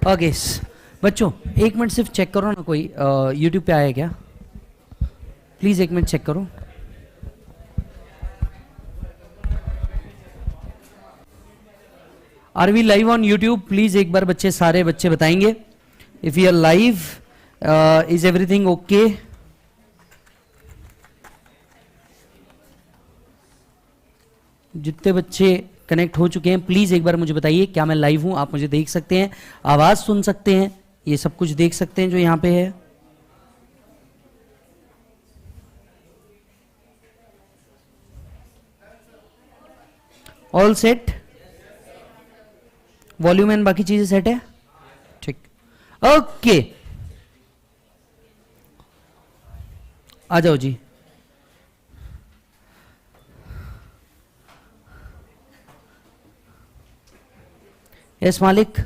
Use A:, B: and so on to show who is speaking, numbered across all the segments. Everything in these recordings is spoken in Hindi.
A: ओके बच्चों, एक मिनट सिर्फ चेक करो ना, कोई यूट्यूब पे आया क्या? प्लीज एक मिनट चेक करो। Are we live on YouTube? Please एक बार बच्चे, सारे बच्चे बताएंगे if you are live. Is everything okay? जितने बच्चे कनेक्ट हो चुके हैं प्लीज एक बार मुझे बताइए, क्या मैं लाइव हूं? आप मुझे देख सकते हैं, आवाज सुन सकते हैं, ये सब कुछ देख सकते हैं जो यहां पे है? All set? वॉल्यूम एंड बाकी चीजें सेट है? ठीक, ओके। आ जाओ जी। यस मालिक,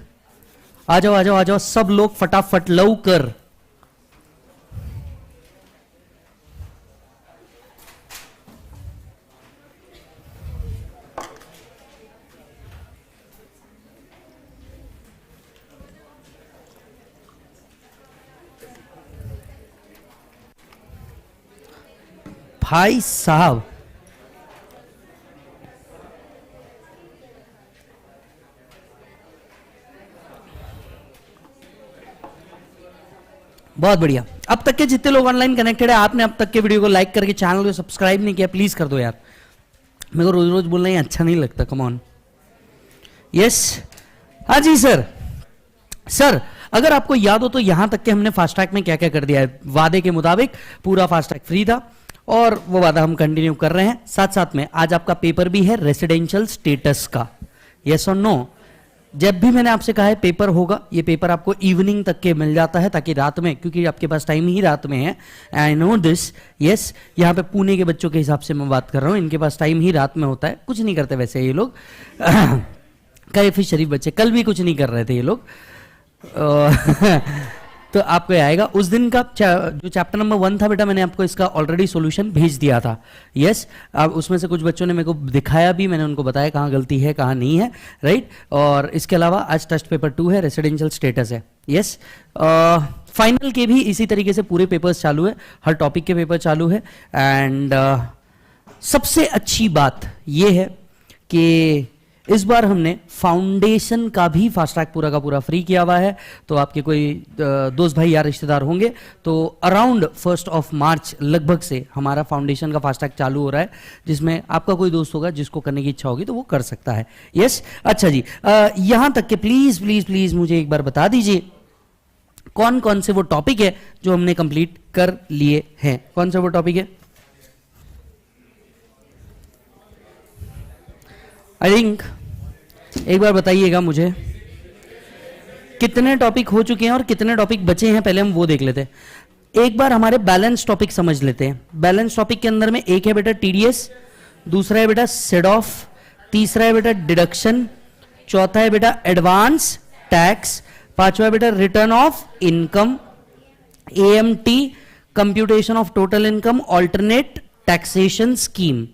A: आ जाओ आ जाओ आ जाओ, सब लोग फटाफट लवकर। भाई साहब, बहुत बढ़िया। अब तक के जितने लोग ऑनलाइन कनेक्टेड है, आपने अब तक के वीडियो को लाइक करके चैनल को सब्सक्राइब नहीं किया, प्लीज कर दो यार। मेरे को रोज रोज बोलना ही अच्छा नहीं लगता। Come on. यस, हाँ जी सर। सर अगर आपको याद हो तो यहां तक के हमने फास्ट ट्रैक में क्या क्या कर दिया है। वादे के मुताबिक पूरा फास्ट ट्रैक फ्री था और वो वादा हम कंटिन्यू कर रहे हैं। साथ साथ में आज आपका पेपर भी है रेसिडेंशियल स्टेटस का। यस और नो? जब भी मैंने आपसे कहा है पेपर होगा, ये पेपर आपको इवनिंग तक के मिल जाता है, ताकि रात में, क्योंकि आपके पास टाइम ही रात में है। I know this. यस, यहाँ पे पुणे के बच्चों के हिसाब से मैं बात कर रहा हूँ, इनके पास टाइम ही रात में होता है। कुछ नहीं करते वैसे ये लोग। कैफी शरीफ बच्चे, कल भी कुछ नहीं कर रहे थे ये लोग। तो आपको आएगा उस दिन का जो चैप्टर नंबर 1 था बेटा, मैंने आपको इसका ऑलरेडी सॉल्यूशन भेज दिया था। यस, अब उसमें से कुछ बच्चों ने मेरे को दिखाया भी, मैंने उनको बताया कहाँ गलती है कहाँ नहीं है, राइट। और इसके अलावा आज टेस्ट पेपर 2 है, रेसिडेंशियल स्टेटस है। यस, फाइनल के भी इसी तरीके से पूरे पेपर्स चालू है, हर टॉपिक के पेपर चालू है। एंड सबसे अच्छी बात यह है कि इस बार हमने फाउंडेशन का भी फास्ट ट्रैक पूरा का पूरा फ्री किया हुआ है। तो आपके कोई दोस्त भाई या रिश्तेदार होंगे तो अराउंड 1 मार्च लगभग से हमारा फाउंडेशन का फास्ट ट्रैक चालू हो रहा है, जिसमें आपका कोई दोस्त होगा जिसको करने की इच्छा होगी तो वो कर सकता है। यस, अच्छा जी, यहां तक के प्लीज प्लीज प्लीज मुझे एक बार बता दीजिए कौन कौन से वो टॉपिक है जो हमने कंप्लीट कर लिए हैं। कौन सा वो टॉपिक है? आई थिंक एक बार बताइएगा मुझे कितने टॉपिक हो चुके हैं और कितने टॉपिक बचे हैं, पहले हम वो देख लेते हैं। एक बार हमारे बैलेंस टॉपिक समझ लेते हैं। बैलेंस टॉपिक के अंदर में एक है बेटा टीडीएस, दूसरा है बेटा सेड ऑफ, तीसरा है बेटा डिडक्शन, चौथा है बेटा एडवांस टैक्स, पांचवा है बेटा return of income, AMT computation of total income, alternate taxation scheme.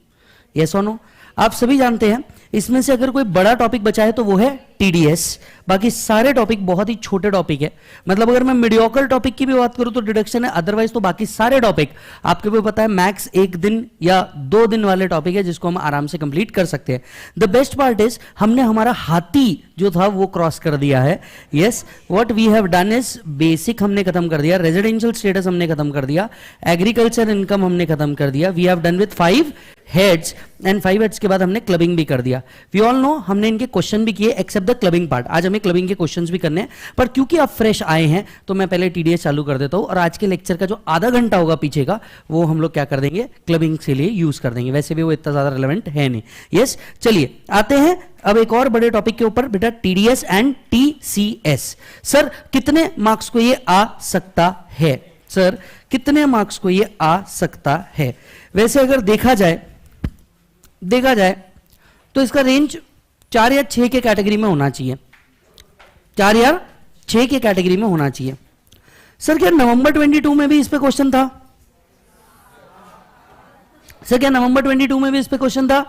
A: Yes और नो? आप सभी जानते हैं इसमें से अगर कोई बड़ा टॉपिक बचा है तो वो है टीडीएस। बाकी सारे टॉपिक बहुत ही छोटे टॉपिक है। मतलब अगर मैं मीडियोकर टॉपिक की भी बात करूं तो डिडक्शन है, अदरवाइज तो बाकी सारे टॉपिक आपके भी पता है मैक्स 1 दिन या 2 दिन वाले टॉपिक है, जिसको हम आराम से कंप्लीट कर सकते हैं। द बेस्ट पार्ट इज हमने हमारा हाथी जो था वो क्रॉस कर दिया है। Yes, what we have done is basic हमने खत्म कर दिया, रेजिडेंशियल स्टेटस हमने खत्म कर दिया, एग्रीकल्चर इनकम हमने खत्म कर दिया। We have done with 5 heads and 5 heads के बाद हमने क्लबिंग भी कर दिया। वी ऑल नो हमने इनके क्वेश्चन भी किए एक्सेप्ट द क्लबिंग पार्ट। आज हमें क्लबिंग के क्वेश्चंस भी करने हैं, पर क्योंकि आप फ्रेश आए हैं तो मैं पहले टीडीएस चालू कर देता हूं और आज के लेक्चर का जो आधा घंटा होगा पीछे का वो हम लोग क्या कर देंगे, क्लबिंग के लिए यूज कर देंगे। वैसे भी वो इतना ज्यादा रिलेवेंट है नहीं। यस, चलिए आते हैं अब एक और बड़े टॉपिक के ऊपर बेटा, टीडीएस एंड टीसीएस। सर कितने मार्क्स को ये आ सकता है? सर कितने मार्क्स को ये आ सकता है? वैसे अगर देखा जाए तो इसका रेंज 4 या 6 के कैटेगरी में होना चाहिए। 4 या 6 के कैटेगरी में होना चाहिए। सर क्या नवंबर 22 में भी इस पे क्वेश्चन था? सर क्या नवंबर 22 में भी इस पे क्वेश्चन था?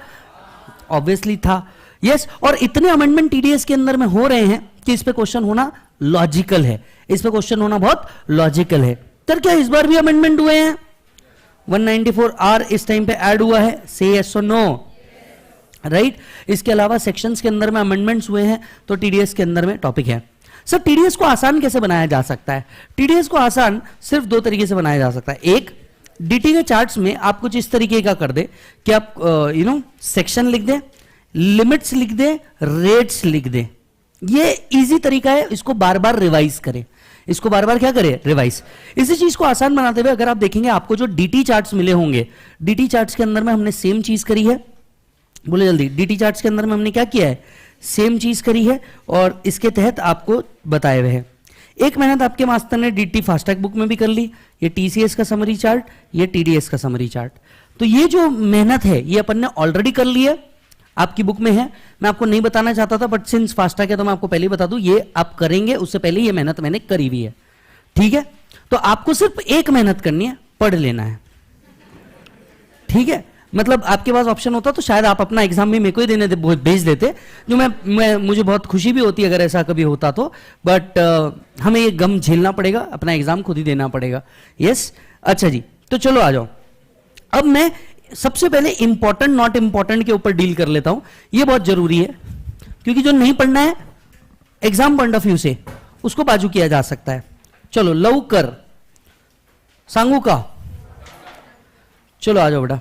A: ऑब्वियसली था। यस, और इतने अमेंडमेंट टीडीएस के अंदर में हो रहे हैं कि इस पे क्वेश्चन होना लॉजिकल है, इस पे क्वेश्चन होना बहुत लॉजिकल है। सर क्या इस बार भी अमेंडमेंट हुए हैं? 194R इस टाइम पे ऐड हुआ है, से यस और नो, राइट। इसके अलावा सेक्शंस के अंदर में अमेंडमेंट्स हुए हैं, तो टीडीएस के अंदर में टॉपिक है। सर टीडीएस को आसान कैसे बनाया जा सकता है? टीडीएस को आसान सिर्फ दो तरीके से बनाया जा सकता है। एक, डीटी के चार्ट्स में आप कुछ इस तरीके का कर दे कि आप सेक्शन लिख दे, लिमिट्स लिख दे, रेट्स लिख दे। ये इजी तरीका है, इसको बार बार रिवाइज करें, इसको बार बार क्या करें, रिवाइज। इसी चीज को आसान बनाते हुए अगर आप देखेंगे आपको जो डीटी चार्ट्स मिले होंगे, डीटी चार्ट्स के अंदर में हमने सेम चीज करी है, बोले जल्दी, डीटी चार्ट्स के अंदर में हमने क्या किया है, सेम चीज करी है और इसके तहत आपको बताए हुए हैं। एक मेहनत आपके मास्टर ने डीटी फास्टैग बुक में भी कर ली, ये टीसीएस का समरी चार्ट, ये टीडीएस का समरी चार्ट। तो ये जो मेहनत है ये अपन ने ऑलरेडी कर ली है, आपकी बुक में है। मैं आपको नहीं बताना चाहता था बट सिंस फास्टैग है तो मैं आपको पहले ही बता दूं, ये आप करेंगे उससे पहले ये मेहनत मैंने करी हुई है, ठीक है। तो आपको सिर्फ एक मेहनत करनी है, पढ़ लेना है, ठीक है। मतलब आपके पास ऑप्शन होता तो शायद आप अपना एग्जाम भी मेरे को ही देने भेज देते, जो मैं मुझे बहुत खुशी भी होती अगर ऐसा कभी होता तो, बट हमें ये गम झेलना पड़ेगा, अपना एग्जाम खुद ही देना पड़ेगा। यस, अच्छा जी, तो चलो आ जाओ। अब मैं सबसे पहले इंपॉर्टेंट नॉट इंपॉर्टेंट के ऊपर डील कर लेता हूं, ये बहुत जरूरी है क्योंकि जो नहीं पढ़ना है एग्जाम पॉइंट ऑफ व्यू से उसको बाजू किया जा सकता है। चलो लवकर सांगू का, चलो आ जाओ बेटा।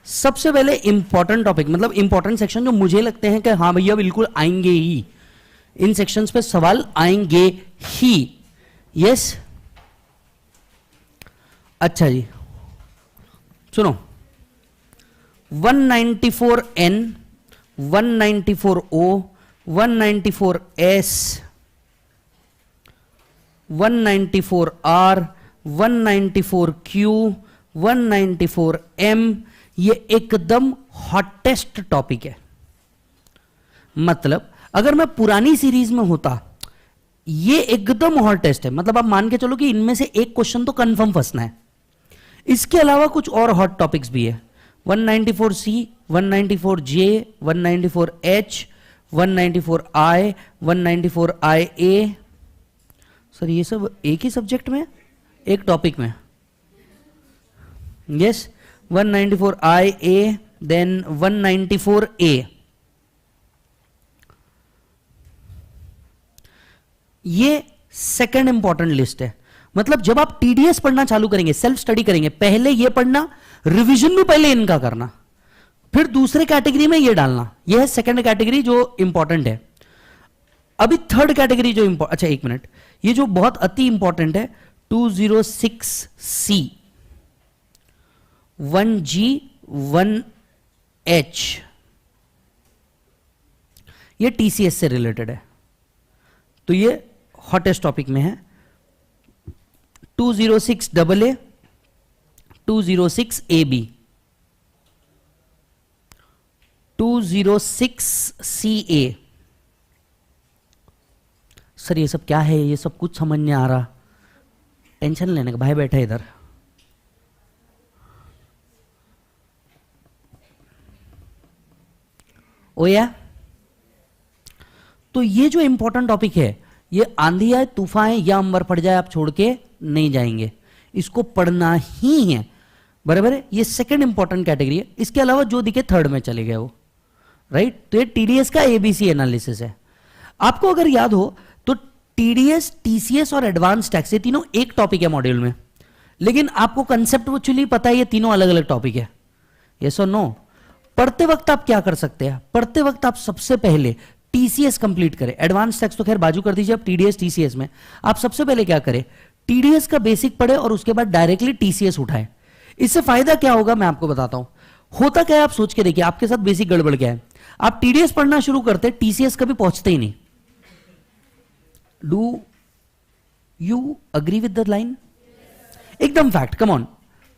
A: सबसे पहले इंपॉर्टेंट टॉपिक, मतलब इंपॉर्टेंट सेक्शन जो मुझे लगते हैं कि हाँ भैया बिल्कुल आएंगे ही, इन सेक्शंस पे सवाल आएंगे ही। यस, अच्छा जी सुनो, 194N, 194O, 194S, 194R, 194Q, 194M, ये एकदम हॉटेस्ट टॉपिक है। मतलब अगर मैं पुरानी सीरीज में होता, ये एकदम हॉटेस्ट है। मतलब आप मान के चलो कि इनमें से एक क्वेश्चन तो कंफर्म फंसना है। इसके अलावा कुछ और हॉट टॉपिक्स भी है, 194C, 194J, 194H, 194I, 194IA। Sir ये सब एक ही सब्जेक्ट में, एक टॉपिक में? Yes, 194IA, then 194A। ये सेकंड इंपॉर्टेंट लिस्ट है। मतलब जब आप टीडीएस पढ़ना चालू करेंगे, सेल्फ स्टडी करेंगे, पहले ये पढ़ना, रिवीजन भी पहले इनका करना, फिर दूसरे कैटेगरी में ये डालना। ये है सेकंड कैटेगरी जो इंपॉर्टेंट है। अभी थर्ड कैटेगरी जो अच्छा एक मिनट, ये जो बहुत अति इंपॉर्टेंट है, 206C, 1G, 1H, ये टीसीएस से रिलेटेड है, तो ये हॉटेस्ट टॉपिक में है। 206AA, 206AB, 206CA। सर ये सब क्या है, ये सब कुछ समझ नहीं आ रहा। टेंशन लेने का भाई बैठा इधर। ओ या, तो ये जो इंपॉर्टेंट टॉपिक है, ये आंधी आए तूफान आए या अंबर फट जाए, आप छोड़ के नहीं जाएंगे, इसको पढ़ना ही है, बराबर है। ये सेकंड इंपॉर्टेंट कैटेगरी है। इसके अलावा जो दिखे थर्ड में चले गए वो, राइट। तो ये टीडीएस का एबीसी एनालिसिस है। आपको अगर याद हो तो टीडीएस, टीसीएस और एडवांस टैक्स, ये तीनों एक टॉपिक है मॉड्यूल में, लेकिन आपको कंसेप्चुअली पता है ये तीनों अलग अलग टॉपिक है। यस और नो? पढ़ते वक्त आप क्या कर सकते हैं, पढ़ते वक्त आप सबसे पहले टीसीएस कंप्लीट करें। एडवांस टैक्स तो खैर बाजू कर दीजिए, अब टीडीएस टीसीएस में आप सबसे पहले क्या करें, टीडीएस का बेसिक पढ़े और उसके बाद डायरेक्टली टीसीएस उठाए। इससे फायदा क्या होगा मैं आपको बताता हूं। होता क्या है आप सोच के देखिए, आपके साथ बेसिक गड़बड़ क्या है। आप टीडीएस पढ़ना शुरू करते, टीसीएस कभी पहुंचते ही नहीं। Do you agree with the line? एकदम फैक्ट, कम ऑन,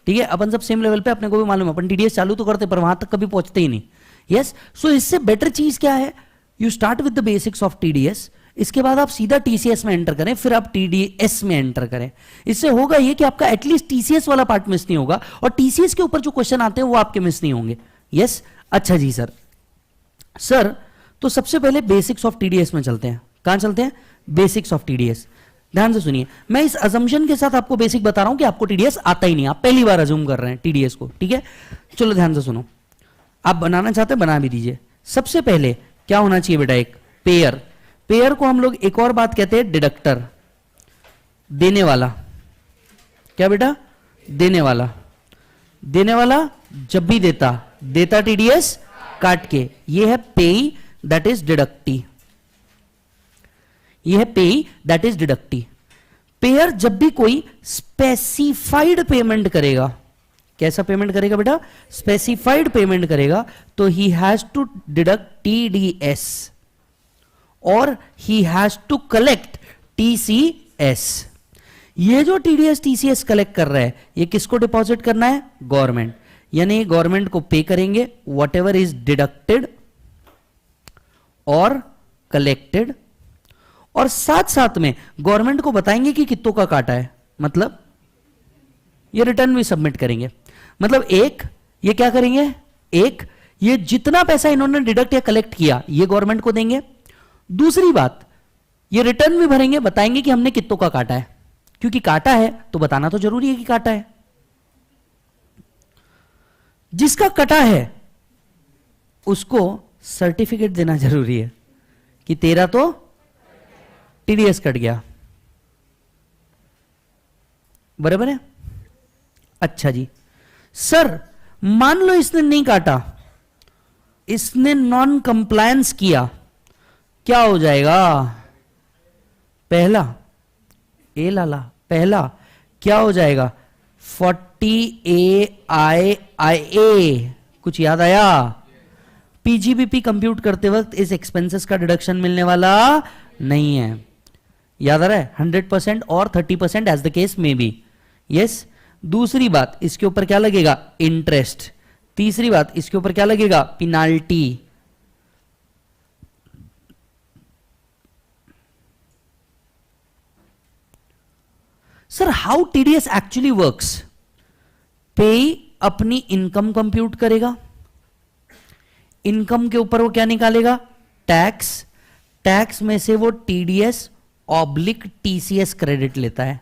A: ठीक है। अपन सब सेम लेवल पे, अपने को भी मालूम है, अपन टीडीएस चालू तो करते पर वहां तक कभी पहुंचते ही नहीं। यस, सो इससे बेटर चीज क्या है, you start with the basics of TDS, इसके बाद आप सीधा टीसीएस में एंटर करें, फिर आप टीडीएस में एंटर करें। इससे होगा ये कि आपका एटलीस्ट टीसीएस वाला पार्ट मिस नहीं होगा और टीसीएस के ऊपर जो क्वेश्चन आते हैं वो आपके मिस नहीं होंगे। यस, अच्छा जी सर। सर तो सबसे पहले बेसिक्स ऑफ टीडीएस में चलते हैं। कहां चलते हैं? Basics of TDS. ध्यान से सुनिए, मैं इस अजम्पशन के साथ आपको बेसिक बता रहा हूं कि आपको टीडीएस आता ही नहीं, आप पहली बार अज्यूम कर रहे हैं टीडीएस को, ठीक है? चलो ध्यान से सुनो, आप बनाना चाहते हैं बना भी दीजिए। सबसे पहले क्या होना चाहिए बेटा? एक पेयर। पेयर को हम लोग एक और बात कहते हैं डिडक्टर, देने वाला। क्या बेटा? देने वाला। देने वाला जब भी देता टीडीएस काट के, ये है पेई दैट इज डिडक्टी, ये है पेई दैट इज डिडक्टी। पेयर जब भी कोई स्पेसिफाइड पेमेंट करेगा, कैसा पेमेंट करेगा बेटा? स्पेसिफाइड पेमेंट करेगा, तो he has to deduct TDS और he has to collect TCS. ये जो टीडीएस टीसीएस कलेक्ट कर रहा है, ये किसको डिपॉजिट करना है? गवर्नमेंट। यानी गवर्नमेंट को पे करेंगे वॉट एवर इज डिडक्टेड और कलेक्टेड, और साथ साथ में गवर्नमेंट को बताएंगे कि कितनों का काटा है, मतलब ये रिटर्न भी सबमिट करेंगे। मतलब एक ये क्या करेंगे? एक ये जितना पैसा इन्होंने डिडक्ट या कलेक्ट किया ये गवर्नमेंट को देंगे। दूसरी बात, ये रिटर्न भी भरेंगे, बताएंगे कि हमने कितनों का काटा है, क्योंकि काटा है तो बताना तो जरूरी है कि काटा है। जिसका कटा है उसको सर्टिफिकेट देना जरूरी है कि तेरा तो टीडीएस कट गया, बराबर है? अच्छा जी सर, मान लो इसने नहीं काटा, इसने नॉन कंप्लायंस किया, क्या हो जाएगा? पहला ए लाला, पहला क्या हो जाएगा? 40AIIA। कुछ याद आया? पीजीबीपी कंप्यूट करते वक्त इस एक्सपेंसेस का डिडक्शन मिलने वाला नहीं है, याद आ रहा है? 100% और 30% एज द केस में बी। यस। दूसरी बात, इसके ऊपर क्या लगेगा? इंटरेस्ट। तीसरी बात, इसके ऊपर क्या लगेगा? Penalty. Sir how TDS actually works? पे अपनी इनकम कंप्यूट करेगा, इनकम के ऊपर वो क्या निकालेगा? टैक्स। टैक्स में से वो टीडीएस ऑब्लिक टीसीएस क्रेडिट लेता है,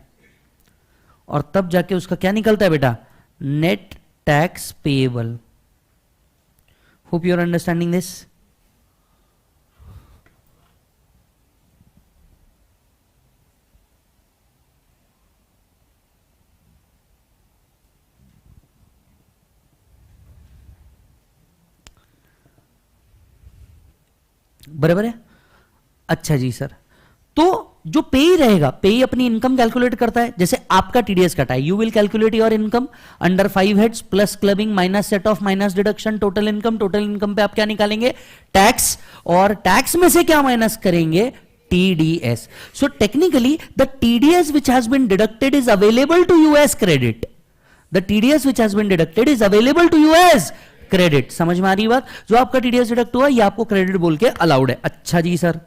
A: और तब जाके उसका क्या निकलता है बेटा? Net tax payable. Hope you are understanding this. बराबर है? अच्छा जी सर, तो जो पे ही रहेगा, पे ही अपनी इनकम कैलकुलेट करता है। जैसे आपका टीडीएस कटा है, you will calculate your income under 5 heads plus clubbing minus set of minus deduction total income. Total income पे आप क्या निकालेंगे? टैक्स, और टैक्स में से क्या माइनस करेंगे? TDS. So technically the TDS which has been deducted is available to you as credit. The TDS which has been deducted is available to you as credit. समझ में आ रही बात? जो आपका टीडीएस डिडक्ट हुआ ये आपको क्रेडिट बोल के अलाउड है। अच्छा जी सर,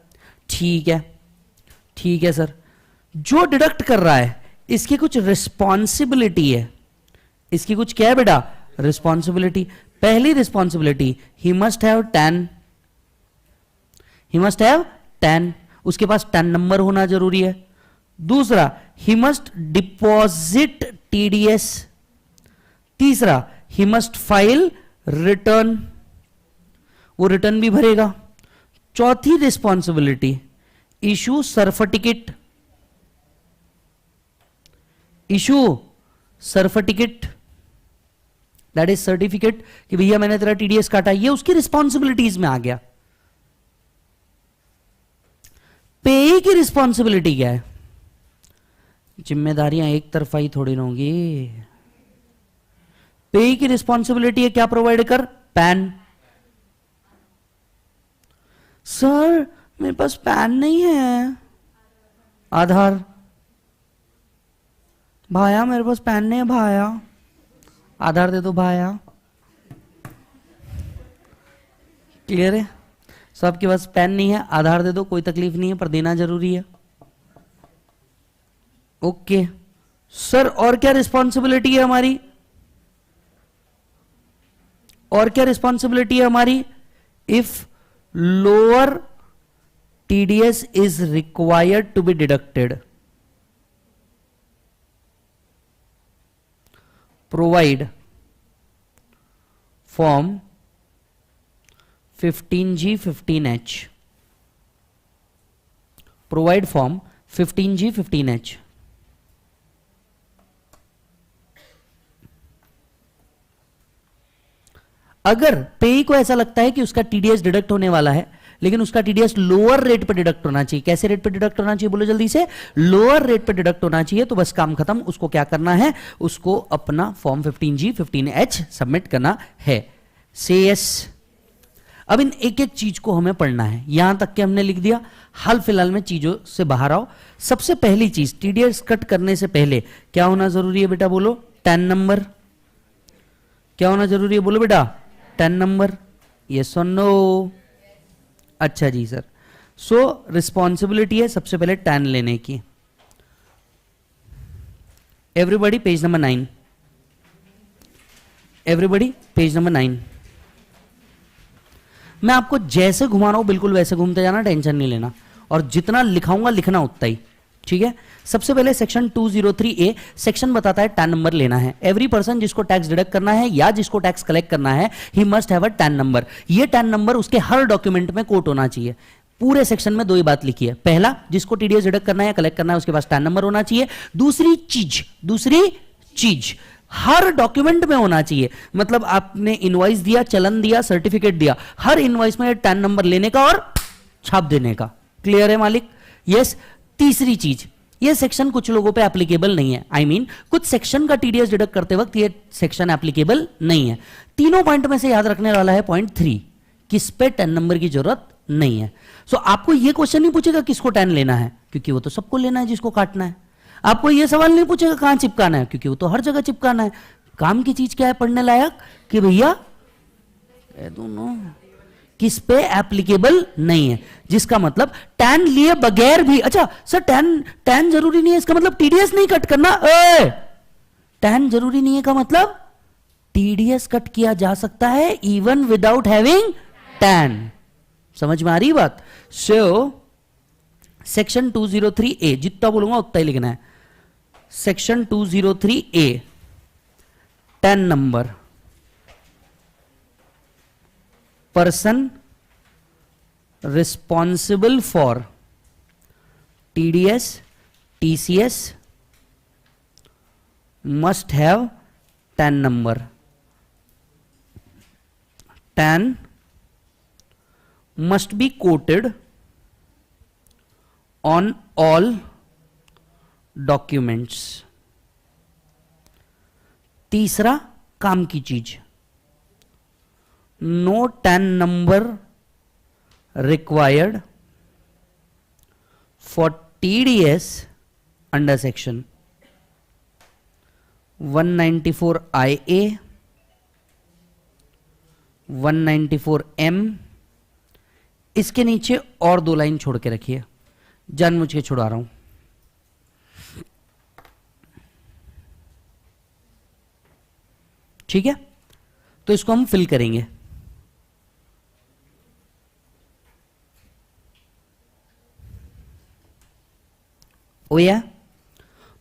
A: ठीक है, ठीक है सर। जो डिडक्ट कर रहा है इसकी कुछ रिस्पॉन्सिबिलिटी है, इसकी कुछ क्या है बेटा? रिस्पॉन्सिबिलिटी। पहली responsibility, he must have 10, he must have 10, उसके पास 10 नंबर होना जरूरी है। दूसरा, ही मस्ट डिपॉजिट टीडीएस। तीसरा, ही मस्ट फाइल रिटर्न, वो रिटर्न भी भरेगा। चौथी responsibility, issue certificate, issue certificate, that is certificate कि भैया मैंने तेरा टीडीएस काटा। ये उसकी रिस्पॉन्सिबिलिटीज में आ गया। पे की रिस्पॉन्सिबिलिटी क्या है? जिम्मेदारियां एक तरफा ही थोड़ी ना होंगी। पे की रिस्पॉन्सिबिलिटी है क्या प्रोवाइड कर? पैन। सर मेरे पास पैन नहीं है। आधार। भाया मेरे पास पैन नहीं है भाया, आधार दे दो भाया। क्लियर है? सबके पास पैन नहीं है, आधार दे दो, कोई तकलीफ नहीं है, पर देना जरूरी है। ओके सर, और क्या रिस्पॉन्सिबिलिटी है हमारी? और क्या रिस्पॉन्सिबिलिटी है हमारी? If lower TDS is required to be deducted. Provide form 15G 15H. Provide form 15G 15H. अगर पेई को ऐसा लगता है कि उसका टीडीएस डिडक्ट होने वाला है, लेकिन उसका टीडीएस लोअर रेट पर डिडक्ट होना चाहिए, कैसे रेट पर डिडक्ट होना चाहिए बोलो जल्दी से, लोअर रेट पर डिडक्ट होना चाहिए, तो बस काम खत्म। उसको क्या करना है, उसको अपना फॉर्म 15G 15H सबमिट करना है। से यस। अब इन एक एक चीज को हमें पढ़ना है, यहां तक कि हमने लिख दिया। हाल फिलहाल में चीजों से बाहर आओ। सबसे पहली चीज, टीडीएस कट करने से पहले क्या होना जरूरी है बेटा, बोलो टैन नंबर। क्या होना जरूरी है बोलो बेटा, टैन नंबर। यस और नो? अच्छा जी सर। सो रिस्पॉन्सिबिलिटी है सबसे पहले टैन लेने की। Everybody page number 9। Everybody page number 9। मैं आपको जैसे घुमा रहा हूं बिल्कुल वैसे घूमते जाना, टेंशन नहीं लेना, और जितना लिखाऊंगा लिखना उतना ही, ठीक है। सबसे पहले सेक्शन 203A सेक्शन बताता है टैन नंबर लेना है। एवरी पर्सन जिसको टैक्स डिडक्ट करना है या जिसको टैक्स कलेक्ट करना है, he must have a tan number. ये टैन नंबर उसके हर डॉक्यूमेंट में कोट होना चाहिए। पूरे सेक्शन में दो ही बात लिखी है। पहला, जिसको टीडीएस डिडक्ट करना है या कलेक्ट करना है उसके पास टैन नंबर होना चाहिए। दूसरी चीज हर डॉक्यूमेंट में होना चाहिए। मतलब आपने इनवॉइस दिया, चलन दिया, सर्टिफिकेट दिया, हर इनवॉइस में टैन नंबर लेने का और छाप देने का। क्लियर है मालिक? यस। तीसरी चीज, ये सेक्शन कुछ लोगों पे एप्लीकेबल नहीं है। I mean, कुछ सेक्शन का टीडीएस डिडक्ट करते वक्त ये सेक्शन एप्लीकेबल नहीं है। तीनों पॉइंट में से याद रखने वाला है पॉइंट 3, किस पे टैन नंबर की जरूरत नहीं है। सो आपको ये क्वेश्चन नहीं पूछेगा किसको टैन लेना है, क्योंकि वो तो सबको लेना है जिसको काटना है। आपको ये सवाल नहीं पूछेगा कहां चिपकाना है, क्योंकि वो तो हर जगह चिपकाना है। काम की चीज क्या है पढ़ने लायक, कि भैया दोनों किस पे एप्लीकेबल नहीं है, जिसका मतलब टैन लिए बगैर भी। अच्छा सर, टैन जरूरी नहीं है इसका मतलब टीडीएस नहीं कट करना। टैन जरूरी नहीं है का मतलब टीडीएस कट किया जा सकता है इवन विदाउट हैविंग टैन। समझ में आ रही बात? सो सेक्शन 203A, जितना बोलूंगा उतना ही लिखना है। Section 203A tan number, person responsible for TDS, TCS must have TAN number. TAN must be quoted on all documents. तीसरा, काम की चीज, no TAN number required for TDS under section 194IA, 194M। इसके नीचे और दो लाइन छोड़ के रखिए, जानबूझ के छुड़ा रहा हूं। ठीक है, तो इसको हम फिल करेंगे। ओ या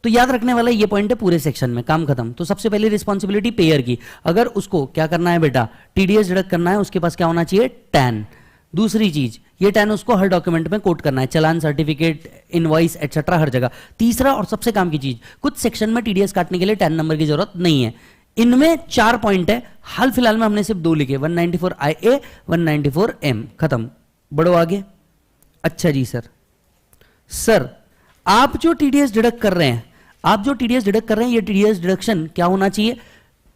A: तो याद रखने वाला ये पॉइंट है पूरे सेक्शन में, काम खत्म। तो सबसे पहले रिस्पॉन्सिबिलिटी पेयर की, अगर उसको क्या करना है बेटा, टीडीएस डिडक्ट करना है, उसके पास क्या होना चाहिए, टैन। दूसरी चीज, ये टैन उसको हर डॉक्यूमेंट में कोट करना है, चालान, सर्टिफिकेट, इनवॉइस एटसेट्रा, हर जगह। तीसरा और सबसे काम की चीज, कुछ सेक्शन में टीडीएस काटने के लिए टैन नंबर की जरूरत नहीं है। इनमें 4 पॉइंट है, हाल फिलहाल में हमने सिर्फ 2 लिखे, 194IA, 194M, खत्म। बढ़ो आगे। अच्छा जी सर आप जो टीडीएस डिडक्ट कर रहे हैं, ये टीडीएस डिडक्शन क्या होना चाहिए,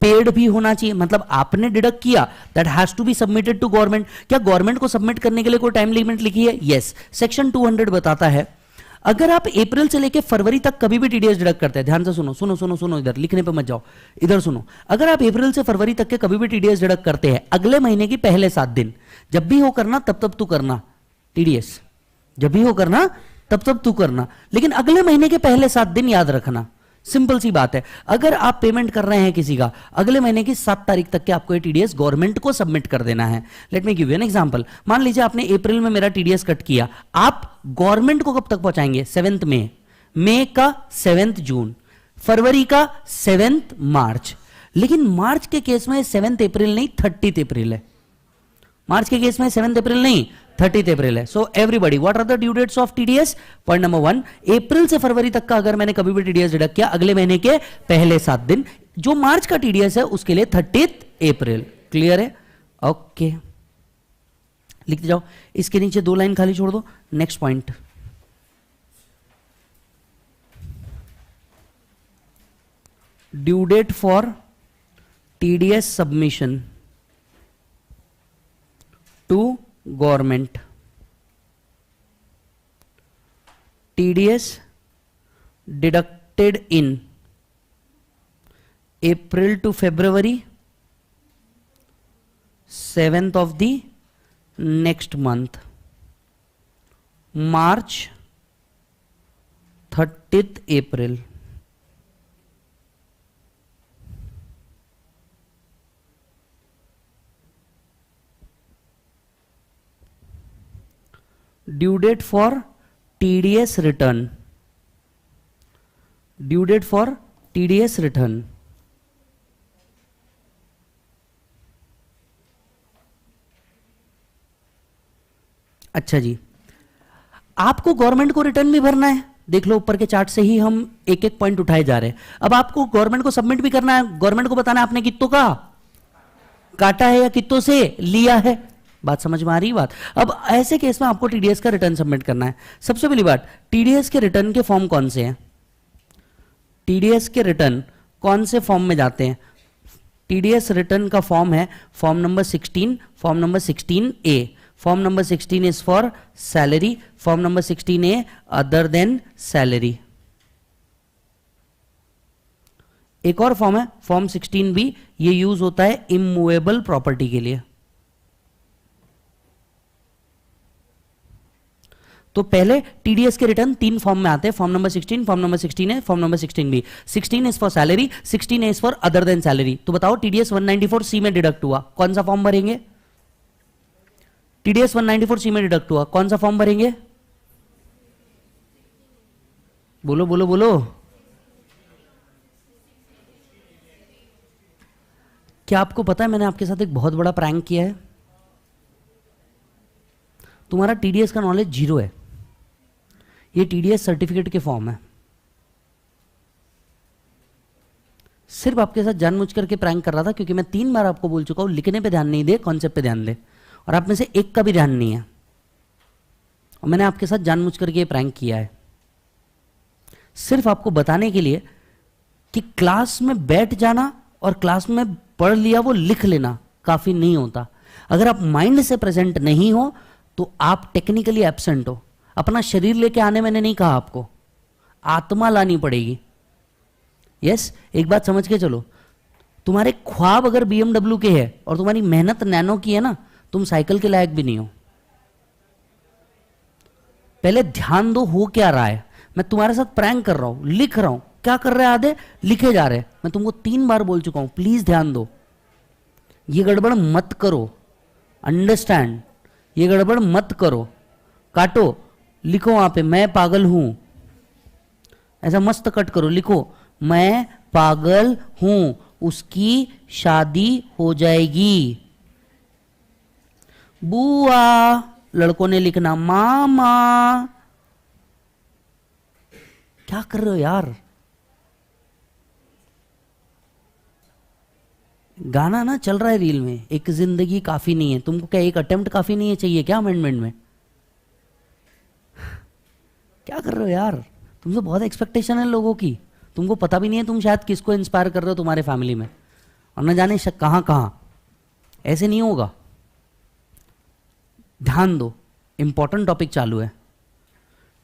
A: पेड भी होना चाहिए। मतलब आपने डिडक्ट किया, that has to be submitted to government. क्या गवर्नमेंट को सबमिट करने के लिए कोई टाइम लिमिट लिखी है? यस। सेक्शन 200 बताता है, अगर आप अप्रैल से लेकर फरवरी तक कभी भी टीडीएस डिडक्ट करते हैं, ध्यान से सुनो सुनो सुनो सुनो, इधर लिखने पे मत जाओ, इधर सुनो। अगर आप अप्रैल से फरवरी तक के कभी भी टीडीएस डिडक्ट करते हैं, अगले महीने की पहले 7 दिन, जब भी हो करना तब तू करना टीडीएस, जब भी हो करना तब तू करना, लेकिन अगले महीने के पहले 7 दिन याद रखना, सिंपल सी बात है। अगर आप पेमेंट कर रहे हैं किसी का, अगले महीने की 7 तारीख तक के आपको ये टीडीएस गवर्नमेंट को सबमिट कर देना है। Let me give you an example. मान लीजिए आपने अप्रैल में मेरा टीडीएस कट किया, आप गवर्नमेंट को कब तक पहुंचाएंगे? 7 मई का 7 जून, फरवरी का 7 मार्च। लेकिन मार्च के केस में 7 अप्रैल नहीं 30 अप्रैल है। मार्च के केस में 7 अप्रैल नहीं 30 अप्रैल है। So everybody, what are the due dates of TDS? Point number 1, अप्रैल से फरवरी तक का अगर मैंने कभी भी टीडीएस डिडक्ट किया, अगले महीने के पहले 7 दिन। जो मार्च का टीडीएस है उसके लिए 30 अप्रैल। क्लियर है? ओके, लिखते जाओ। इसके नीचे 2 लाइन खाली छोड़ दो। Next point, due date for TDS submission to government. TDS deducted in April to February, 7th of the next month, March 30th April, due date for TDS return, due date for TDS return, अच्छा जी, आपको गवर्नमेंट को रिटर्न भी भरना है। देख लो ऊपर के चार्ट से ही हम एक एक पॉइंट उठाए जा रहे हैं। अब आपको गवर्नमेंट को सबमिट भी करना है, गवर्नमेंट को बताना है आपने कितों का काटा है या कितों से लिया है। बात समझ में आ रही बात? अब ऐसे केस में आपको टीडीएस का रिटर्न सबमिट करना है। सबसे पहली बात, टीडीएस के रिटर्न के फॉर्म कौन से हैं? टीडीएस के रिटर्न कौन से फॉर्म में जाते हैं? टीडीएस रिटर्न का फॉर्म है form number 16, form number 16A। Form number 16 is for salary, form number 16A other than salary. एक और फॉर्म है फॉर्म 16B, ये यूज होता है इमूवेबल प्रॉपर्टी के लिए। तो पहले टीडीएस के रिटर्न 3 फॉर्म में आते हैं, form number 16, form number 16A, form number 16B। 16 is for salary, 16A is for other than salary. तो बताओ टीडीएस 194C में डिडक्ट हुआ, कौन सा फॉर्म भरेंगे? टीडीएस 194C में डिडक्ट हुआ, कौन सा फॉर्म भरेंगे? बोलो बोलो बोलो। क्या आपको पता है मैंने आपके साथ एक बहुत बड़ा प्रैंक किया है? तुम्हारा टीडीएस का नॉलेज 0 है। ये टीडीएस सर्टिफिकेट के फॉर्म है। सिर्फ आपके साथ जानबूझ करके प्रैंक कर रहा था, क्योंकि मैं 3 बार आपको बोल चुका हूं लिखने पे ध्यान नहीं दे, कॉन्सेप्ट पे ध्यान दे। और आप में से एक का भी ध्यान नहीं है, और मैंने आपके साथ जानबूझ करके ये प्रैंक किया है सिर्फ आपको बताने के लिए कि क्लास में बैठ जाना और क्लास में पढ़ लिया वो लिख लेना काफी नहीं होता। अगर आप माइंड से प्रेजेंट नहीं हो तो आप टेक्निकली एब्सेंट हो। अपना शरीर लेके आने मैंने नहीं कहा, आपको आत्मा लानी पड़ेगी। यस, एक बात समझ के चलो, तुम्हारे ख्वाब अगर BMW के है और तुम्हारी मेहनत नैनो की है ना, तुम साइकिल के लायक भी नहीं हो। पहले ध्यान दो हो क्या रहा है। मैं तुम्हारे साथ प्रैंक कर रहा हूं, लिख रहा हूं, क्या कर रहे हैं आधे लिखे जा रहे हैं। मैं तुमको 3 बार बोल चुका हूं, प्लीज ध्यान दो, ये गड़बड़ मत करो। अंडरस्टैंड, ये गड़बड़ मत करो। काटो, लिखो वहां पे मैं पागल हूं, ऐसा मस्त कट करो, लिखो मैं पागल हूं, उसकी शादी हो जाएगी। बुआ, लड़कों ने लिखना मामा। क्या कर रहे हो यार? गाना ना चल रहा है रील में, एक जिंदगी काफी नहीं है। तुमको क्या एक अटेम्प्ट काफी नहीं है? चाहिए क्या अमेंडमेंट में? क्या कर रहे हो यार? तुमसे बहुत एक्सपेक्टेशन है लोगों की, तुमको पता भी नहीं है तुम शायद किसको इंस्पायर कर रहे हो तुम्हारे फैमिली में, और न जाने कहां कहां। ऐसे नहीं होगा, ध्यान दो, इंपॉर्टेंट टॉपिक चालू है।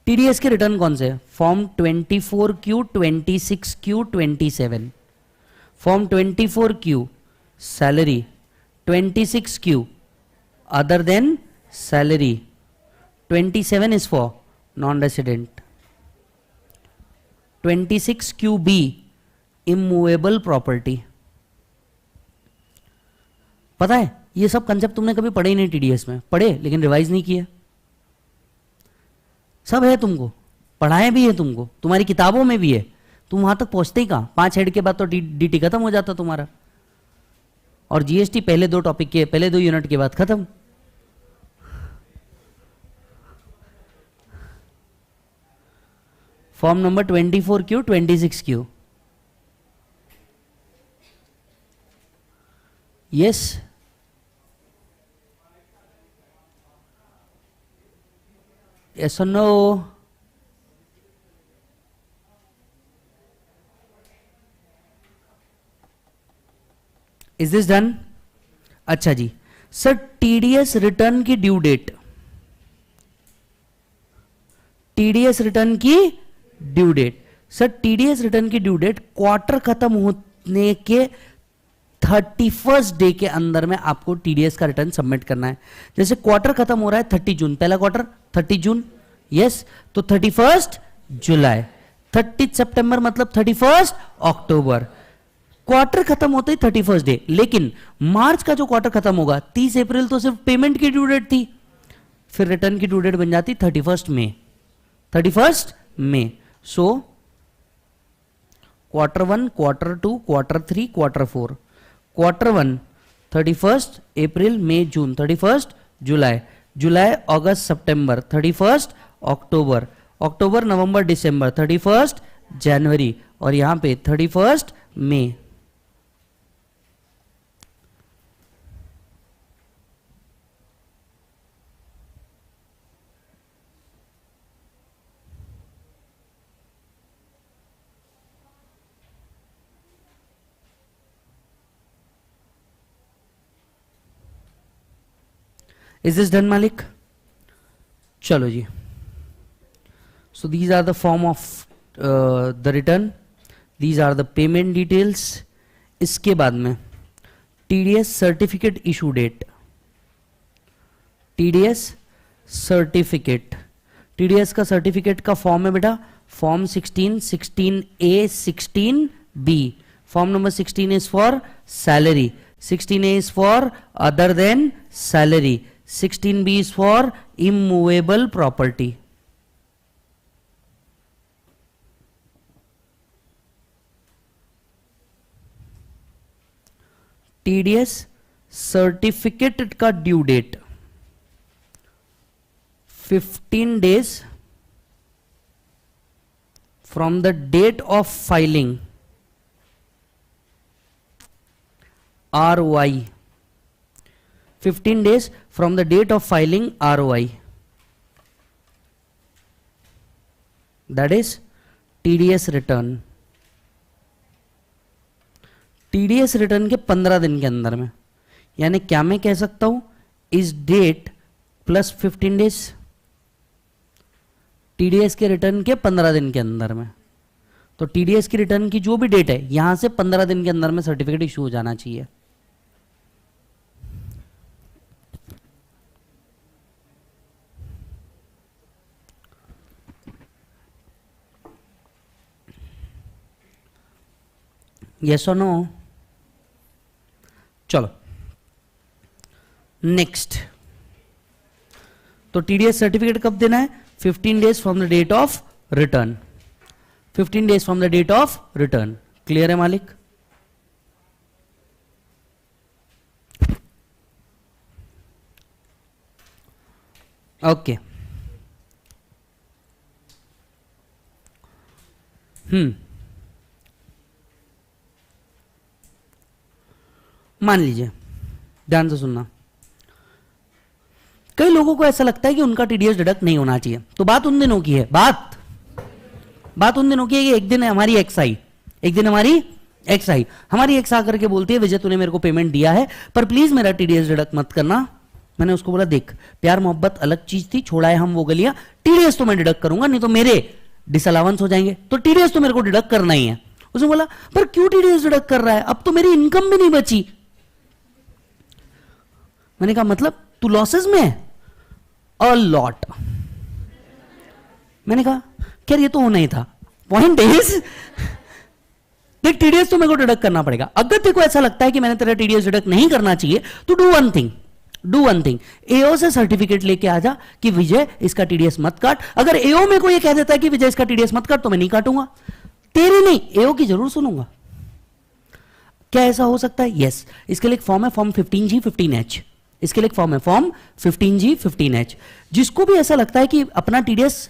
A: टीडीएस के रिटर्न कौन से? Form 24Q, 26Q, 27। Form 24Q salary, 26Q other than salary, 27 is for non resident, 26QB immovable property. पता है ये सब कंसेप्ट तुमने कभी पढ़े ही नहीं, टीडीएस में पढ़े लेकिन रिवाइज नहीं किया। सब है तुमको, पढ़ाए भी है तुमको, तुम्हारी किताबों में भी है, तुम वहां तक पहुंचते ही कहां। 5 हेड के बाद तो डीटी खत्म हो जाता तुम्हारा, और जीएसटी पहले 2 टॉपिक के पहले 2 यूनिट के बाद खत्म। Form number 24Q 26Q। Yes, yes or no? Is this done? अच्छा जी सर, टीडीएस रिटर्न की ड्यू डेट, टीडीएस रिटर्न की due date, sir TDS return की ड्यू डेट क्वार्टर खत्म होने के 31st डे के अंदर में आपको टीडीएस का रिटर्न सबमिट करना है। जैसे क्वार्टर खत्म हो रहा है 30 जून, पहला क्वार्टर 30 जून, यस, तो 31 जुलाई, 30 सितंबर मतलब 31 अक्टूबर, क्वार्टर खत्म होते ही 31 डे। लेकिन मार्च का जो क्वार्टर खत्म होगा 30 अप्रैल तो सिर्फ पेमेंट की ड्यू डेट थी, फिर रिटर्न की ड्यू डेट बन जाती 31 मई, 31 मई। So quarter 1, quarter 2, quarter 3, quarter 4, quarter 1 31 अप्रैल, मई, जून, 31 जुलाई, जुलाई अगस्त सितंबर, 31 अक्टूबर, अक्टूबर नवंबर दिसंबर, 31 जनवरी, और यहां पे 31 मई। Is this done, Malik? चलो जी, so these are the form of the return, these are the payment details। इसके बाद में TDS certificate issue date, TDS certificate, TDS का सर्टिफिकेट का फॉर्म है बेटा form 16, 16A, 16B। Form number 16 is for salary, 16A is for other than salary, 16B is for immovable property। TDS certificate का due date 15 days from the date of filing, ROI, 15 days from the date of filing ROI, that is TDS return। TDS return के 15 दिन के अंदर में, यानी क्या मैं कह सकता हूं, इस डेट प्लस 15 डेज, TDS के रिटर्न के 15 दिन के अंदर में। तो TDS की रिटर्न की जो भी डेट है यहां से 15 दिन के अंदर में सर्टिफिकेट इशू हो जाना चाहिए। यस और नो? चलो नेक्स्ट, तो टीडीएस सर्टिफिकेट कब देना है? 15 days from the date of return, 15 days from the date of return. Clear है मालिक? ओके, मान लीजिए, ध्यान से सुनना, कई लोगों को ऐसा लगता है कि उनका टीडीएस डिडक्ट नहीं होना चाहिए। तो बात उन दिनों की है, बात उन दिनों की है कि एक दिन हमारी एक्स आई, एक दिन हमारी एक्स आई, हमारी एक्स आकर के बोलती है विजय तूने मेरे को पेमेंट दिया है पर प्लीज मेरा टीडीएस डिडक्ट मत करना। मैंने उसको बोला देख प्यार मोहब्बत अलग चीज थी, छोड़ा है हम वो गलियां, टीडीएस तो मैं डिडक्ट करूंगा नहीं तो मेरे डिसअलाउंस हो जाएंगे, तो टीडीएस तो मेरे को डिडक्ट करना ही है। उसने बोला पर क्यों टीडीएस डिडक्ट कर रहा है, अब तो मेरी इनकम भी नहीं बची। मैंने कहा मतलब तू लॉसेस में है? A lot. मैंने कहा खैर ये तो होना ही था, पॉइंट इज, देख टीडीएस तो मेरे को डिडक्ट करना पड़ेगा। अगर तेरे को ऐसा लगता है कि मैंने तेरा टीडीएस डिडक्ट नहीं करना चाहिए तो डू वन थिंग, एओ से सर्टिफिकेट लेके आ जा कि विजय इसका टीडीएस मत काट। अगर एओ मेरे को ये कह देता है कि विजय इसका टीडीएस मत काट तो मैं नहीं काटूंगा, तेरी नहीं एओ की जरूर सुनूंगा। क्या ऐसा हो सकता है? यस। इसके लिए एक फॉर्म है, फॉर्म 15G 15H। इसके लिए एक फॉर्म है, फॉर्म 15G 15H। जिसको भी ऐसा लगता है कि अपना टीडीएस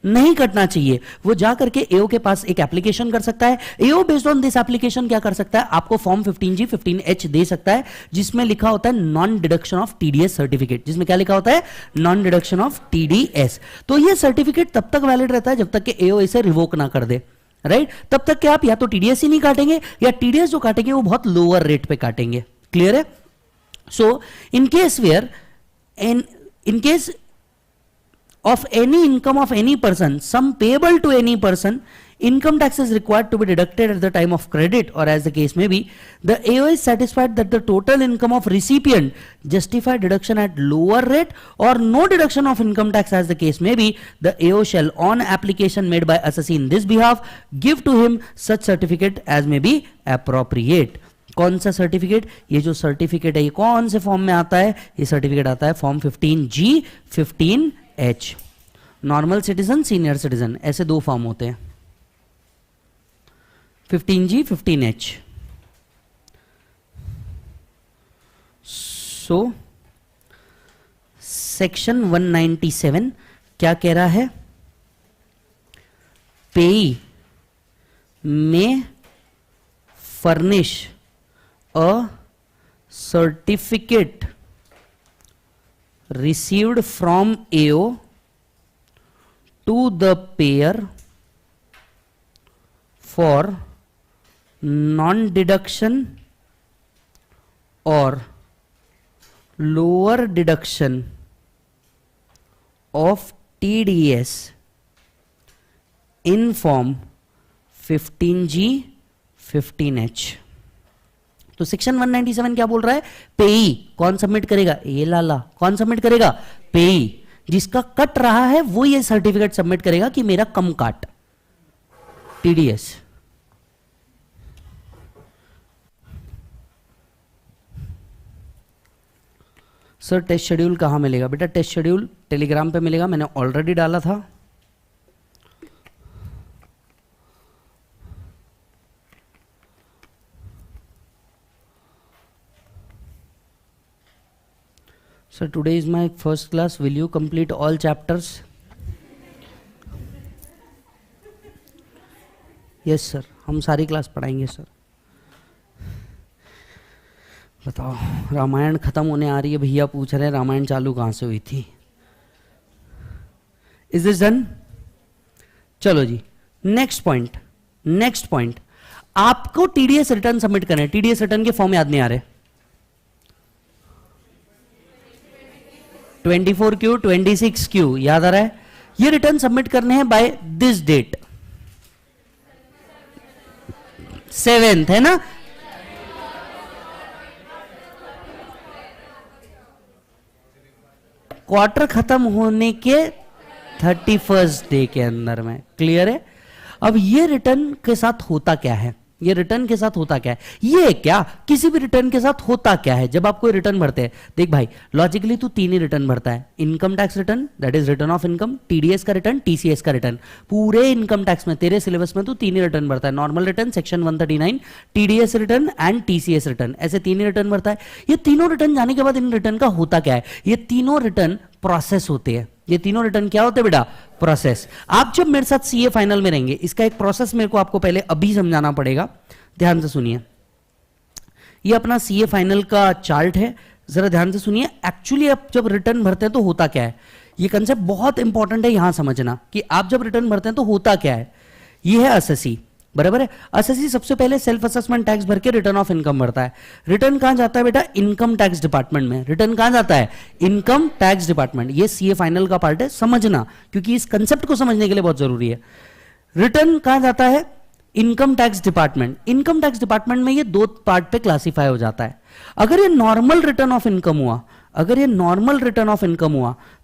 A: नहीं कटना चाहिए वो जा करके एओ के पास एक एप्लीकेशन कर सकता है। एओ बेस्ड ऑन दिस एप्लीकेशन क्या कर सकता है, आपको फॉर्म 15G 15H दे सकता है, जिसमें लिखा होता है non deduction of TDS certificate. जिसमें क्या लिखा होता है? Non deduction of TDS. तो ये सर्टिफिकेट तब तक वैलिड रहता है जब तक कि एओ इसे रिवोक ना कर दे, राइट? तब तक कि आप या तो टीडीएस ही नहीं काटेंगे या टीडीएस जो काटेंगे वो बहुत लोअर रेट पे काटेंगे। क्लियर है? So in case where in case of any income of any person, sum payable to any person, income tax is required to be deducted at the time of credit or as the case may be. The AO is satisfied that the total income of recipient justify deduction at lower rate or no deduction of income tax as the case may be. The AO shall on application made by assessee in this behalf give to him such certificate as may be appropriate. कौन सा सर्टिफिकेट? ये जो सर्टिफिकेट है ये कौन से फॉर्म में आता है? ये सर्टिफिकेट आता है form 15G 15H। Normal citizen, senior citizen, ऐसे दो फॉर्म होते हैं, 15G 15H। सो सेक्शन 197 क्या कह रहा है? पेई में furnish a certificate received from AO to the payer for non-deduction or lower deduction of TDS in form 15G 15H। तो सेक्शन 197 क्या बोल रहा है? पेई कौन सबमिट करेगा? ये लाला कौन सबमिट करेगा? पेई। जिसका कट रहा है वो ये सर्टिफिकेट सबमिट करेगा कि मेरा कम काट टीडीएस। सर टेस्ट शेड्यूल कहां मिलेगा? बेटा टेस्ट शेड्यूल टेलीग्राम पे मिलेगा, मैंने ऑलरेडी डाला था। Sir, today is my first class. Will you complete all chapters? Yes sir, हम सारी क्लास पढ़ाएंगे सर। बताओ, रामायण खत्म होने आ रही है, भैया पूछ रहे हैं रामायण चालू कहाँ से हुई थी। Is this done? चलो जी, नेक्स्ट पॉइंट, आपको टीडीएस रिटर्न सबमिट करना है। टीडीएस रिटर्न के फॉर्म याद नहीं आ रहे? 24Q 26Q याद आ रहा है? ये रिटर्न सबमिट करने हैं बाय दिस डेट, 7th है ना? क्वार्टर खत्म होने के 31st डे के अंदर में। क्लियर है? अब ये रिटर्न के साथ होता क्या है? ये रिटर्न के साथ होता क्या है? ये क्या किसी भी रिटर्न के साथ होता क्या है? जब आप कोई रिटर्न भरते हैं, देख भाई लॉजिकली तू 3 ही रिटर्न भरता है। Income tax return, that is return of income, TDS का रिटर्न, टीसीएस का रिटर्न। पूरे इनकम टैक्स में तेरे सिलेबस में तू 3 ही रिटर्न भरता है, normal return, section 139, TDS return and TCS return, ऐसे 3 ही रिटर्न भरता है। ये तीनों रिटर्न जाने के बाद इन रिटर्न का होता क्या है? ये तीनों रिटर्न प्रोसेस होते हैं। ये तीनों रिटर्न क्या होते हैं बेटा? प्रोसेस। आप जब मेरे साथ सीए फाइनल में रहेंगे, इसका एक प्रोसेस मेरे को आपको पहले अभी समझाना पड़ेगा, ध्यान से सुनिए। ये अपना सीए फाइनल का चार्ट है, जरा ध्यान से सुनिए। एक्चुअली आप जब रिटर्न भरते हैं तो होता क्या है, ये कंसेप्ट बहुत इंपॉर्टेंट है यहां समझना कि आप जब रिटर्न भरते हैं तो होता क्या है। ये है असेसी, बराबर है? असेसी सबसे पहले सेल्फ असेसमेंट टैक्स भर के रिटर्न ऑफ इनकम भरता है। रिटर्न कहां जाता है बेटा? इनकम टैक्स डिपार्टमेंट में। रिटर्न कहां जाता है? Income tax department. ये सीए फाइनल का पार्ट है, समझना, क्योंकि इस कंसेप्ट को समझने के लिए बहुत जरूरी है। रिटर्न कहां जाता है? Income tax department. Income tax department में ये 2 पार्ट पे क्लासिफाई हो जाता है। अगर ये नॉर्मल रिटर्न ऑफ इनकम हुआ,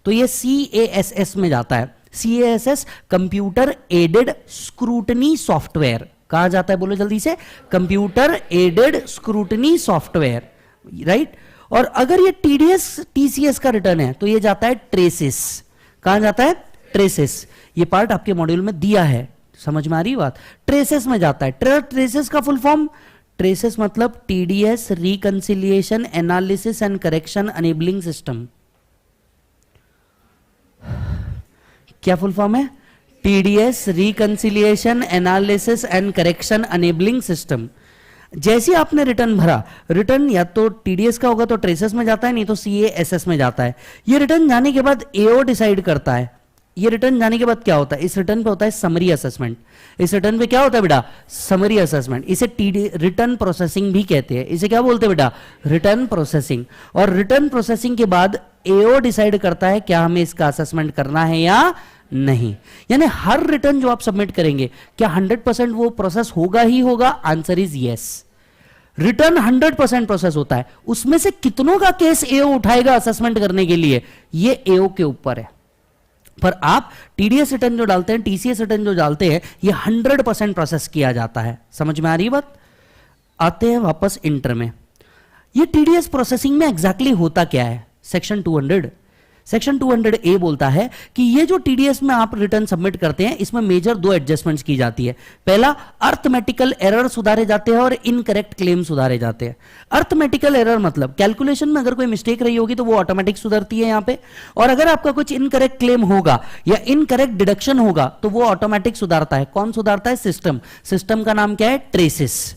A: तो ये CASS में जाता है। CASS computer aided scrutiny software कहा जाता है, बोलो जल्दी से, computer aided scrutiny software, right. और अगर ये TCS का रिटर्न है तो ये जाता है ट्रेसेस, कहां जाता है, ट्रेसेस। ये पार्ट आपके मॉड्यूल में दिया है, समझ में आ रही बात, ट्रेसेस में जाता है। ट्रेसेस का फुल फॉर्म, ट्रेसेस मतलब TDS reconciliation analysis and correction enabling system. क्या फुल फॉर्म है, TDS reconciliation analysis and correction enabling system. जैसे आपने रिटर्न भरा, रिटर्न या तो TDS का होगा तो ट्रेसेस में जाता है, नहीं तो CASS में जाता है। ये रिटर्न जाने के बाद AO डिसाइड करता है। ये रिटर्न जाने के बाद क्या होता है, इस रिटर्न पे होता है समरी असेसमेंट। इस रिटर्न पे क्या होता है बेटा, समरी असेसमेंट। इसे रिटर्न प्रोसेसिंग भी कहते हैं। इसे क्या बोलते हैं बेटा, रिटर्न प्रोसेसिंग। और रिटर्न प्रोसेसिंग के बाद AO डिसाइड करता है क्या हमें इसका असेसमेंट करना है या नहीं। यानी हर रिटर्न जो आप सबमिट करेंगे, क्या 100% वो प्रोसेस होगा ही होगा, answer is yes. Return 100% process होता है, उसमें से कितनों का केस AO उठाएगा असेसमेंट करने के लिए, ये AO के ऊपर है। पर आप TDS रिटर्न जो डालते हैं, TCS रिटर्न जो डालते हैं, ये 100% प्रोसेस किया जाता है। समझ में आ रही बात। आते हैं वापस इंटर में। ये TDS प्रोसेसिंग में एग्जैक्टली होता क्या है, सेक्शन 200A बोलता है कि ये जो TDS में आप रिटर्न सबमिट करते हैं, इसमें मेजर 2 एडजस्टमेंट्स की जाती है। पहला, अर्थमेटिकल एरर सुधारे जाते हैं और इनकरेक्ट क्लेम सुधारे जाते हैं। अर्थमेटिकल एरर मतलब कैलकुलेशन में अगर कोई मिस्टेक रही होगी तो वो ऑटोमेटिक सुधरती है यहां पे, और अगर आपका कुछ इनकरेक्ट क्लेम होगा या इनकरेक्ट डिडक्शन होगा तो वो ऑटोमेटिक सुधारता है। कौन सुधारता है, सिस्टम। सिस्टम का नाम क्या है, ट्रेसेस।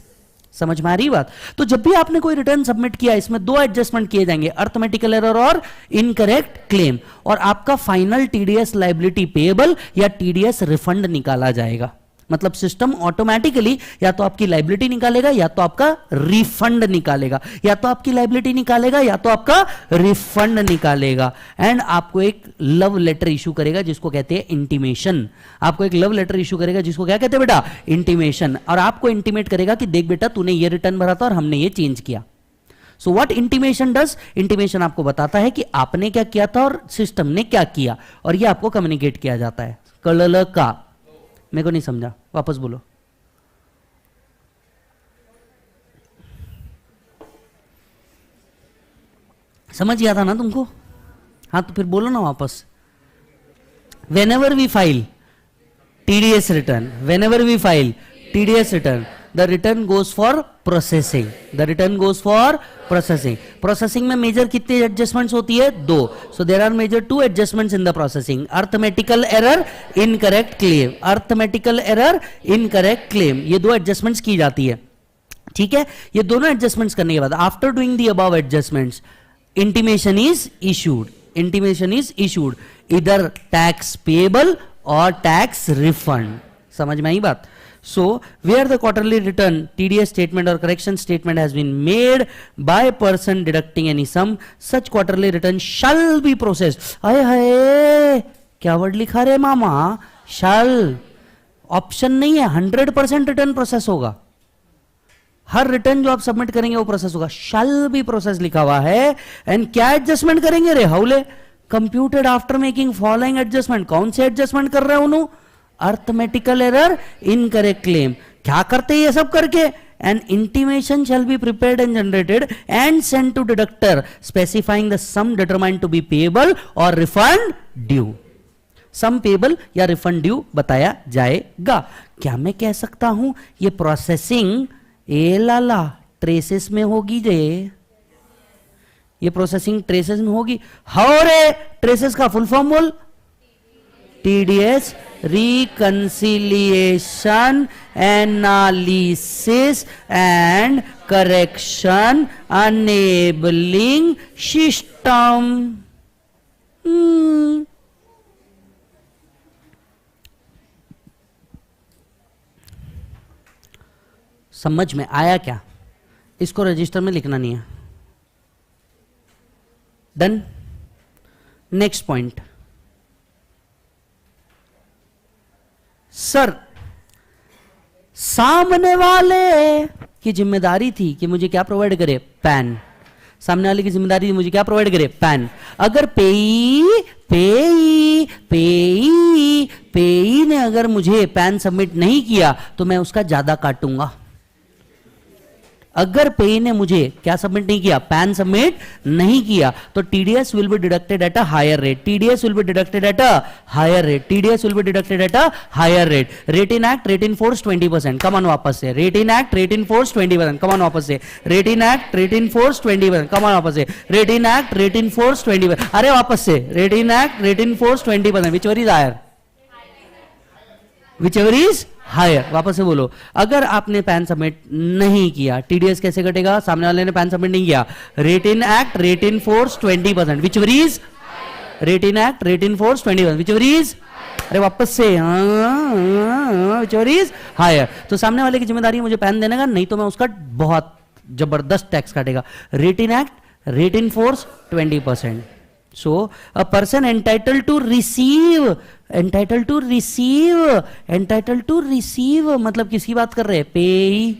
A: समझ में आ रही बात। तो जब भी आपने कोई रिटर्न सबमिट किया, इसमें 2 एडजस्टमेंट किए जाएंगे, अर्थमेटिकल एरर और इनकरेक्ट क्लेम, और आपका फाइनल TDS लायबिलिटी पेएबल या TDS रिफंड निकाला जाएगा। मतलब सिस्टम ऑटोमेटिकली या तो आपकी लायबिलिटी निकालेगा या तो आपका रिफंड निकालेगा, या तो आपकी लायबिलिटी निकालेगा या तो आपका रिफंड निकालेगा। एंड आपको एक लव लेटर इशू करेगा जिसको कहते हैं इंटीमेशन। आपको एक लव लेटर इशू करेगा जिसको क्या कहते हैं बेटा, इंटीमेशन। और आपको इंटीमेट करेगा कि देख बेटा, तूने ये रिटर्न भरा था और हमने ये चेंज किया। So what intimation does, intimation आपको बताता है कि आपने क्या किया था और सिस्टम ने क्या किया, और ये आपको कम्युनिकेट किया जाता है। कलल का, मेरे को नहीं समझा, वापस बोलो। समझ गया था ना तुमको, हाँ तो फिर बोलो ना वापस। whenever we file TDS return, whenever we file TDS return, the return goes for processing, the return goes for processing. Processing में मेजर कितने एडजस्टमेंट्स होती है, 2. So there are major 2 adjustments in the processing. Arithmetical error, incorrect claim. Arithmetical error, incorrect claim. ये 2 एडजस्टमेंट्स की जाती है, ठीक है। ये दोनों एडजस्टमेंट्स करने के बाद, after doing the above adjustments, intimation is issued. Intimation is issued इधर टैक्स पेएबल और टैक्स रिफंड। समझ में आई बात। So, where the quarterly return, TDS statement or correction statement has been made by person deducting any sum, such quarterly return shall be processed. हाय हाय, क्या वर्ड लिखा रे मामा, shall, ऑप्शन नहीं है, 100% रिटर्न प्रोसेस होगा। हर रिटर्न जो आप सबमिट करेंगे वो प्रोसेस होगा। shall be process लिखा हुआ है। एंड क्या एडजस्टमेंट करेंगे रे हाउले, computed after making following adjustment. कौन से एडजस्टमेंट कर रहे हैं उन्होंने, अर्थमेटिकल एरर, इनकरेक्ट क्लेम। क्या करते हैं ये सब करके, an intimation shall be prepared and generated and send to deductor specifying the sum determined to be payable और रिफंड ड्यू। सम पेएबल या रिफंड ड्यू बताया जाएगा। क्या मैं कह सकता हूं ये प्रोसेसिंग ए लाला ट्रेसेस में होगी जे, ये प्रोसेसिंग ट्रेसेस में होगी। हाउ रे, ट्रेसेस का फुल फॉर्म बोल, TDS reconciliation analysis and correction enabling system। समझ में आया क्या, इसको रजिस्टर में लिखना नहीं है। डन। नेक्स्ट पॉइंट, सर सामने वाले की जिम्मेदारी थी कि मुझे क्या प्रोवाइड करे, पैन। सामने वाले की जिम्मेदारी थी मुझे क्या प्रोवाइड करे, पैन। अगर पेई पेई पेई अगर मुझे पैन सबमिट नहीं किया तो मैं उसका ज्यादा काटूंगा। अगर पेई ने मुझे क्या सबमिट नहीं किया, पैन सबमिट नहीं किया, तो TDS will be deducted at a higher rate, TDS will be deducted at a higher rate, TDS will be deducted at a higher rate. Rate in act, rate in force 20%, come on वापस से, rate in act, rate in force 20%, come on वापस से, rate in act, rate in force 20%, come on वापस से, rate in act, rate in force 20%, अरे वापस से, rate in act, rate in force 20%, whichever is higher, whichever is higher. वापस से बोलो, अगर आपने पैन सबमिट नहीं किया, टीडीएस कैसे कटेगा, सामने वाले ने पैन सबमिट नहीं किया, rate in act, rate in force 20%, whichever is, rate in act, rate in force 20%, whichever is, अरे वापस से, विच एवर इज हायर। तो सामने वाले की जिम्मेदारी मुझे पैन देने का, नहीं तो मैं उसका बहुत जबरदस्त टैक्स काटेगा। Rate in act, rate in force 20%. So a person entitled to receive मतलब किसकी बात कर रहे हैं, पे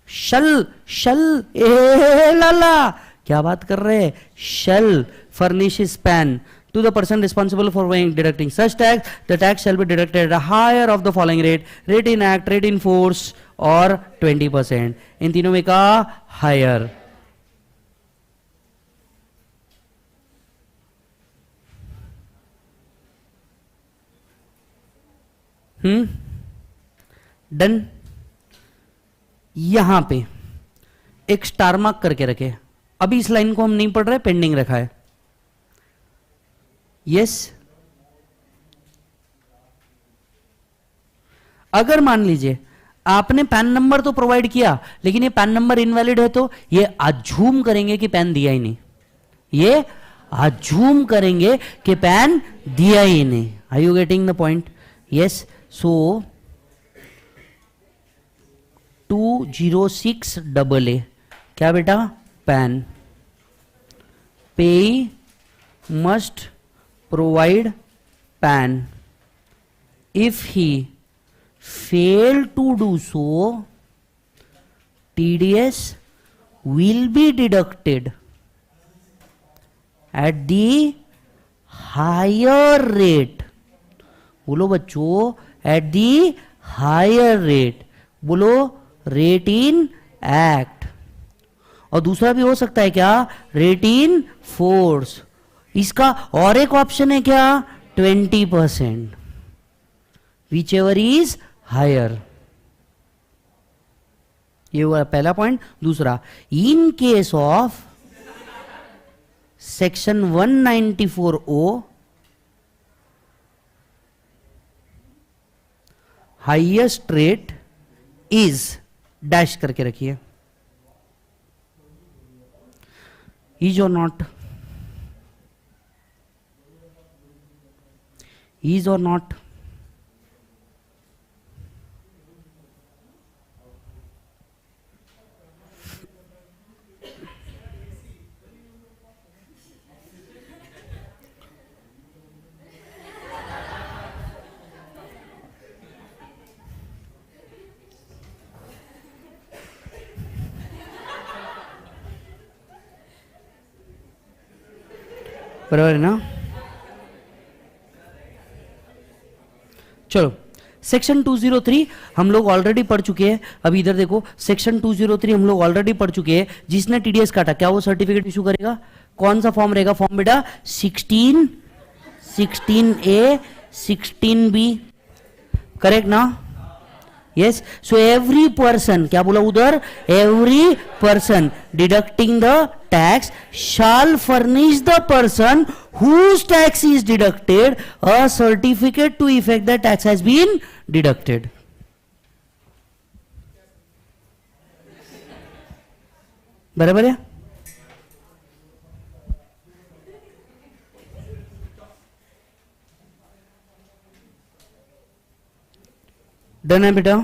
A: शल ए लाला, क्या बात कर रहे हैं, शल furnishes PAN to the person responsible for deducting such tax. The tax shall be deducted at a higher of the following rate, rate in act, rate in force और 20%. इन तीनों में का हायर। डन। यहां पे एक स्टार मार्क करके रखे, अभी इस लाइन को हम नहीं पढ़ रहे, पेंडिंग रखा है। यस, अगर मान लीजिए आपने पैन नंबर तो प्रोवाइड किया, लेकिन ये पैन नंबर इनवैलिड है, तो ये अज्यूम करेंगे कि पैन दिया ही नहीं, ये अज्यूम करेंगे कि पैन दिया ही नहीं। Are you getting the point? Yes. So 206AA क्या बेटा, PAN. Payee must provide PAN, if he fail to do so TDS will be deducted at the higher rate. बोलो बच्चों, एट दी हायर रेट, बोलो रेट इन एक्ट। और दूसरा भी हो सकता है क्या, रेट इन फोर्स। इसका और एक ऑप्शन है क्या, 20%, विच एवर इज हायर। ये हुआ पहला पॉइंट। दूसरा, इन case of section 194O highest rate is dash करके रखिए, इज और नॉट, इज और नॉट। बराबर है ना? चलो, सेक्शन 203 हम लोग ऑलरेडी पढ़ चुके हैं। अभी इधर देखो, सेक्शन 203 हम लोग ऑलरेडी पढ़ चुके हैं। जिसने टीडीएस काटा, क्या वो सर्टिफिकेट इशू करेगा? कौन सा फॉर्म रहेगा? फॉर्म बेटा 16, 16A, 16B, करेक्ट ना? यस। सो एवरी पर्सन, क्या बोला उधर, every person deducting the tax shall furnish the person whose tax is deducted a certificate to effect that tax has been deducted. बराबर है? डन है बेटा?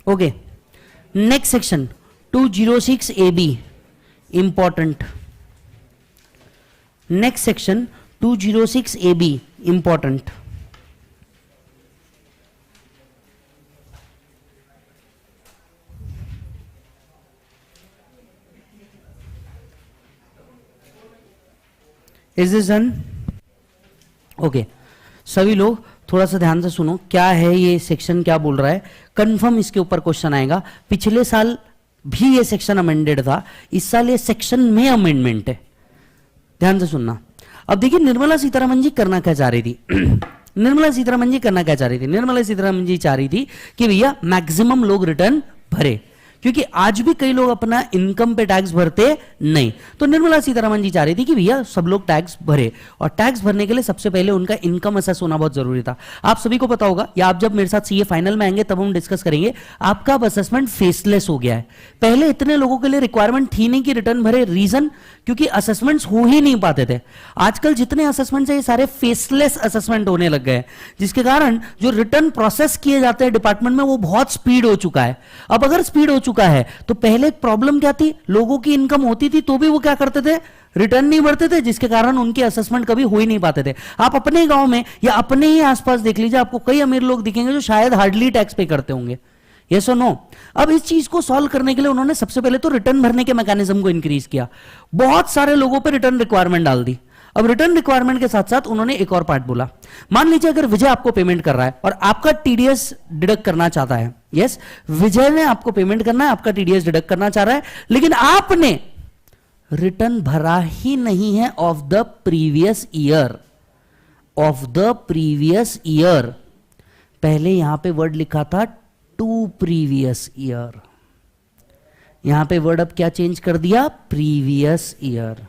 A: Okay, next section 206AB, important. Next section 206AB, important. Is this done? Okay, सभी लोग थोड़ा सा ध्यान से सुनो, क्या है ये सेक्शन, क्या बोल रहा है, कंफर्म इसके ऊपर क्वेश्चन आएगा। पिछले साल भी ये सेक्शन अमेंडेड था, इस साल ये सेक्शन में अमेंडमेंट है, ध्यान से सुनना। अब देखिए निर्मला सीतारमन जी करना क्या चाह रही थी निर्मला सीतारमन जी करना क्या चाह रही थी? निर्मला सीतारमन जी चाह रही थी कि भैया मैक्सिमम लोग रिटर्न भरे, क्योंकि आज भी कई लोग अपना इनकम पे टैक्स भरते नहीं। तो निर्मला सीतारमन जी चाह रही थी कि भैया सब लोग टैक्स भरे, और टैक्स भरने के लिए सबसे पहले उनका इनकम असेस होना बहुत जरूरी था। आप सभी को पता होगा, या आप जब मेरे साथ सीए फाइनल में आएंगे तब हम डिस्कस करेंगे, आपका अब असेसमेंट फेसलेस हो गया है। पहले इतने लोगों के लिए रिक्वायरमेंट थी नहीं कि रिटर्न भरे, रीजन क्योंकि असेसमेंट्स हो ही नहीं पाते थे। आजकल जितने असेसमेंट्स है ये सारे फेसलेस असेसमेंट होने लग गए, जिसके कारण जो रिटर्न प्रोसेस किए जाते हैं डिपार्टमेंट में वो बहुत स्पीड हो चुका है। अब अगर स्पीड हो चुका है तो पहले एक प्रॉब्लम क्या थी, लोगों की इनकम होती थी तो भी वो क्या करते थे, रिटर्न नहीं भरते थे, जिसके कारण उनके असेसमेंट कभी हो ही नहीं पाते थे। आप अपने गांव में या अपने ही आसपास देख लीजिए, आपको कई अमीर लोग दिखेंगे जो शायद हार्डली टैक्स पे करते होंगे, यस और नो। अब इस चीज को सॉल्व करने के लिए उन्होंने सबसे पहले तो रिटर्न भरने के मैकेनिज्म को इंक्रीज किया, बहुत सारे लोगों पे रिटर्न रिक्वायरमेंट डाल दी। अब रिटर्न रिक्वायरमेंट के साथ साथ उन्होंने एक और पार्ट बोला, मान लीजिए अगर विजय आपको पेमेंट कर रहा है और आपका टीडीएस डिडक्ट करना चाहता है, यस विजय ने आपको पेमेंट करना है, आपका टीडीएस डिडक्ट करना चाह रहा है, लेकिन आपने रिटर्न भरा ही नहीं है of the previous year, of the previous year. पहले यहां पे वर्ड लिखा था टू प्रीवियस ईयर, यहां पे वर्ड अब क्या चेंज कर दिया, previous year.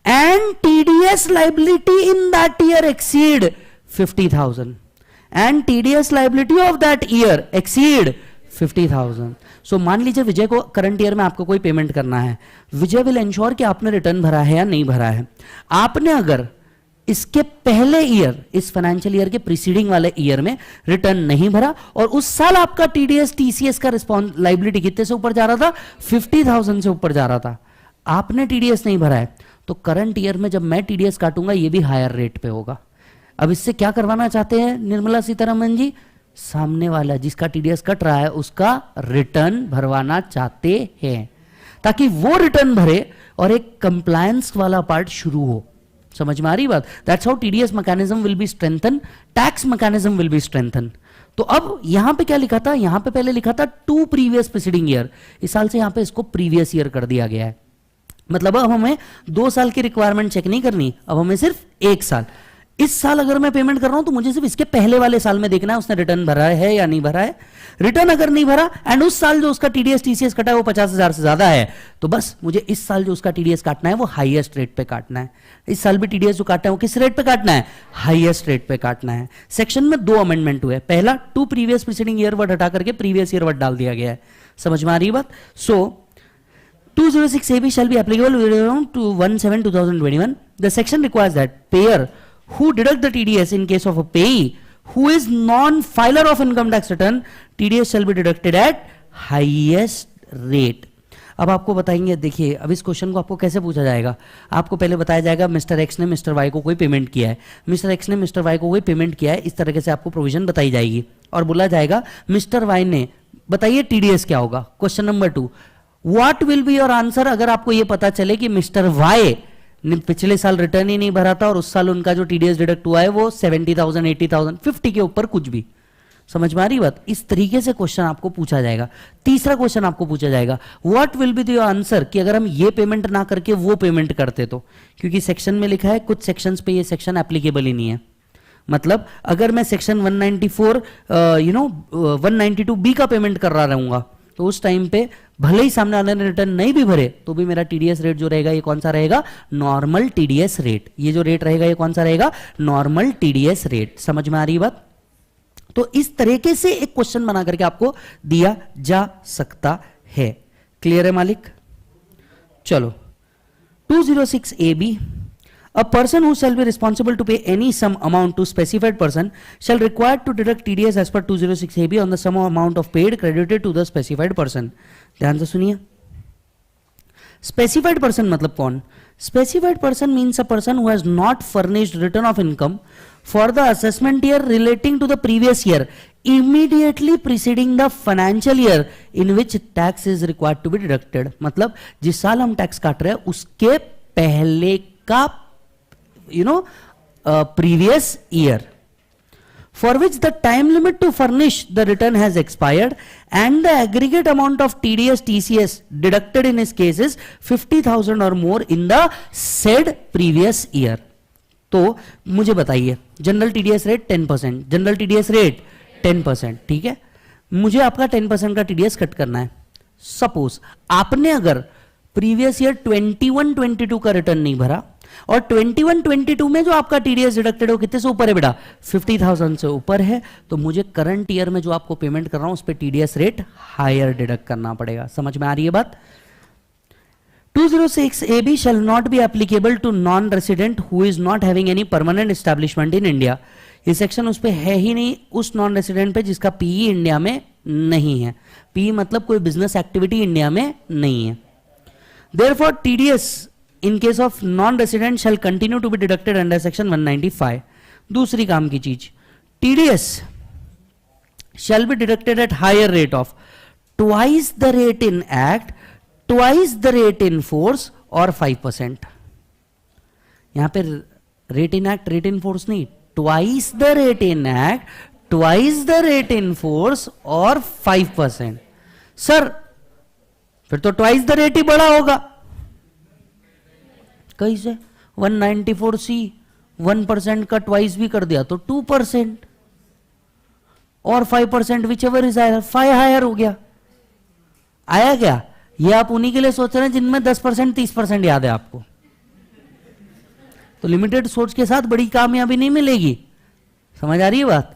A: And TDS liability in that year exceed 50,000 and TDS liability of that year exceed 50,000. So मान लीजिए विजय को करंट ईयर में आपको कोई पेमेंट करना है, विजय विल इंश्योर कि आपने रिटर्न भरा है या नहीं भरा है। आपने अगर इसके पहले ईयर, इस फाइनेंशियल ईयर के प्रीसीडिंग वाले ईयर में रिटर्न नहीं भरा और उस साल आपका टीडीएस टीसीएस का रिस्पॉन्स लाइबिलिटी कितने से ऊपर जा रहा था, 50,000 से ऊपर जा रहा था, आपने टीडीएस नहीं भरा है, तो करंट ईयर में जब मैं टीडीएस काटूंगा ये भी हायर रेट पे होगा। अब इससे क्या करवाना चाहते हैं निर्मला सीतारमन जी, सामने वाला जिसका टीडीएस कट रहा है उसका रिटर्न भरवाना चाहते हैं, ताकि वो रिटर्न भरे और एक कंप्लायंस वाला पार्ट शुरू हो। समझ में आ रही बात? That's how TDS mechanism will be strengthen, tax mechanism will be strengthen. तो अब यहां पे क्या लिखा था, यहां पे पहले लिखा था टू प्रीवियस प्रीसीडिंग ईयर, इस साल से यहां पे इसको प्रीवियस ईयर कर दिया गया है। मतलब अब हमें 2 साल की रिक्वायरमेंट चेक नहीं करनी, अब हमें सिर्फ 1 साल। इस साल अगर मैं पेमेंट कर रहा हूं तो मुझे सिर्फ इसके पहले वाले साल में देखना है उसने रिटर्न भरा है या नहीं भरा है। रिटर्न अगर नहीं भरा एंड उस साल जो उसका टीडीएस टीसीएस कटा है वो 50,000 से ज्यादा है, तो बस मुझे इस साल जो उसका टीडीएस काटना है वो हाईएस्ट रेट पे काटना है। इस साल भी टीडीएस जो काटना है वो किस रेट पे काटना है, हाईएस्ट रेट पे काटना है। सेक्शन में 2 अमेंडमेंट हुए, पहला to previous preceding year word हटा करके प्रीवियस ईयर वर्ड डाल दिया गया है। समझ में आ रही बात? सो 206AB shall be applicable to 1/7/2021. The section requires that payer who deduct the TDS in case of a payee who is non-filer of income tax return, TDS shall be deducted at highest rate. अब आपको बताएंगे, देखिए अब इस क्वेश्चन को आपको कैसे पूछा जाएगा। आपको पहले बताया जाएगा मिस्टर एक्स ने मिस्टर वाई को कोई पेमेंट किया है, मिस्टर एक्स ने मिस्टर वाई को कोई पेमेंट किया है, इस तरह से आपको प्रोविजन बताई जाएगी और बोला जाएगा मिस्टर वाई ने, बताइए टीडीएस क्या होगा। Question number 2, what will be your answer अगर आपको यह पता चले कि मिस्टर वाई ने पिछले साल रिटर्न ही नहीं भरा था और उस साल उनका जो टीडीएस डिडक्ट हुआ है वो 70,000, 80,000, 50 के ऊपर कुछ भी। समझ में आ रही बात? इस तरीके से क्वेश्चन आपको पूछा जाएगा। तीसरा क्वेश्चन आपको पूछा जाएगा, what will be your answer कि अगर हम ये पेमेंट ना करके वो पेमेंट करते तो, क्योंकि सेक्शन में लिखा है कुछ सेक्शंस पे ये सेक्शन एप्लीकेबल ही नहीं है। मतलब अगर मैं सेक्शन 194 192B का पेमेंट कर रहा रहूंगा तो उस टाइम पे भले ही सामने वाले ने रिटर्न नहीं भी भरे तो भी मेरा टीडीएस रेट जो रहेगा ये कौन सा रहेगा, नॉर्मल टीडीएस रेट। ये जो रेट रहेगा ये कौन सा रहेगा, नॉर्मल टीडीएस रेट। समझ में आ रही बात? तो इस तरीके से एक क्वेश्चन बना करके आपको दिया जा सकता है। क्लियर है मालिक? चलो 206AB, a person who shall be responsible to pay any sum amount to specified person shall require to deduct TDS as per 206AB on the sum amount of paid credited to the specified person. ध्यान से सुनिए, specified person मतलब कौन? Specified person means a person who has not furnished return of income for the assessment year relating to the previous year immediately preceding the financial year in which tax is required to be deducted. मतलब जिस साल हम टैक्स काट रहे हैं उसके पहले का previous year, for which the time limit to furnish the return has expired and the aggregate amount of TDS TCS deducted in his case is 50,000 or more in the said previous year. तो मुझे बताइए, general TDS rate 10%, general TDS rate 10%, ठीक है, मुझे आपका 10% का टीडीएस कट करना है. सपोज आपने अगर प्रीवियस ईयर 21-22 का रिटर्न नहीं भरा और 21-22 में जो आपका टीडीएस डिडक्टेड हो कितने से ऊपर है बेटा, 50,000 से ऊपर है, तो मुझे करंट ईयर में जो आपको पेमेंट कर रहा हूं उस पर टीडीएस रेट हायर डिडक्ट करना पड़ेगा. समझ में आ रही है बात? 206AB shall not be applicable to non-resident who is not having any permanent establishment in India. ये सेक्शन उस पे है ही नहीं, उस नॉन रेसिडेंट पे जिसका पीई इंडिया में नहीं है. पीई मतलब कोई बिजनेस एक्टिविटी इंडिया में नहीं है. Therefore, TDS in case of non-resident shall continue to be deducted under section 195. दूसरी काम की चीज, TDS shall be deducted at higher rate of twice the rate in act, twice the rate in force और 5%. यहां पे rate in act, rate in force नहीं, twice the rate in act, twice the rate in force और 5%. सर फिर तो ट्वाइस द रेट ही बड़ा होगा. कैसे? 194C 1% का ट्वाइस भी कर दिया तो 2% और 5% whichever is higher, 5 higher हो गया. आया क्या? ये आप उन्हीं के लिए सोच रहे हैं जिनमें 10% 30% याद है आपको. तो लिमिटेड सोच के साथ बड़ी कामयाबी नहीं मिलेगी. समझ आ रही है बात?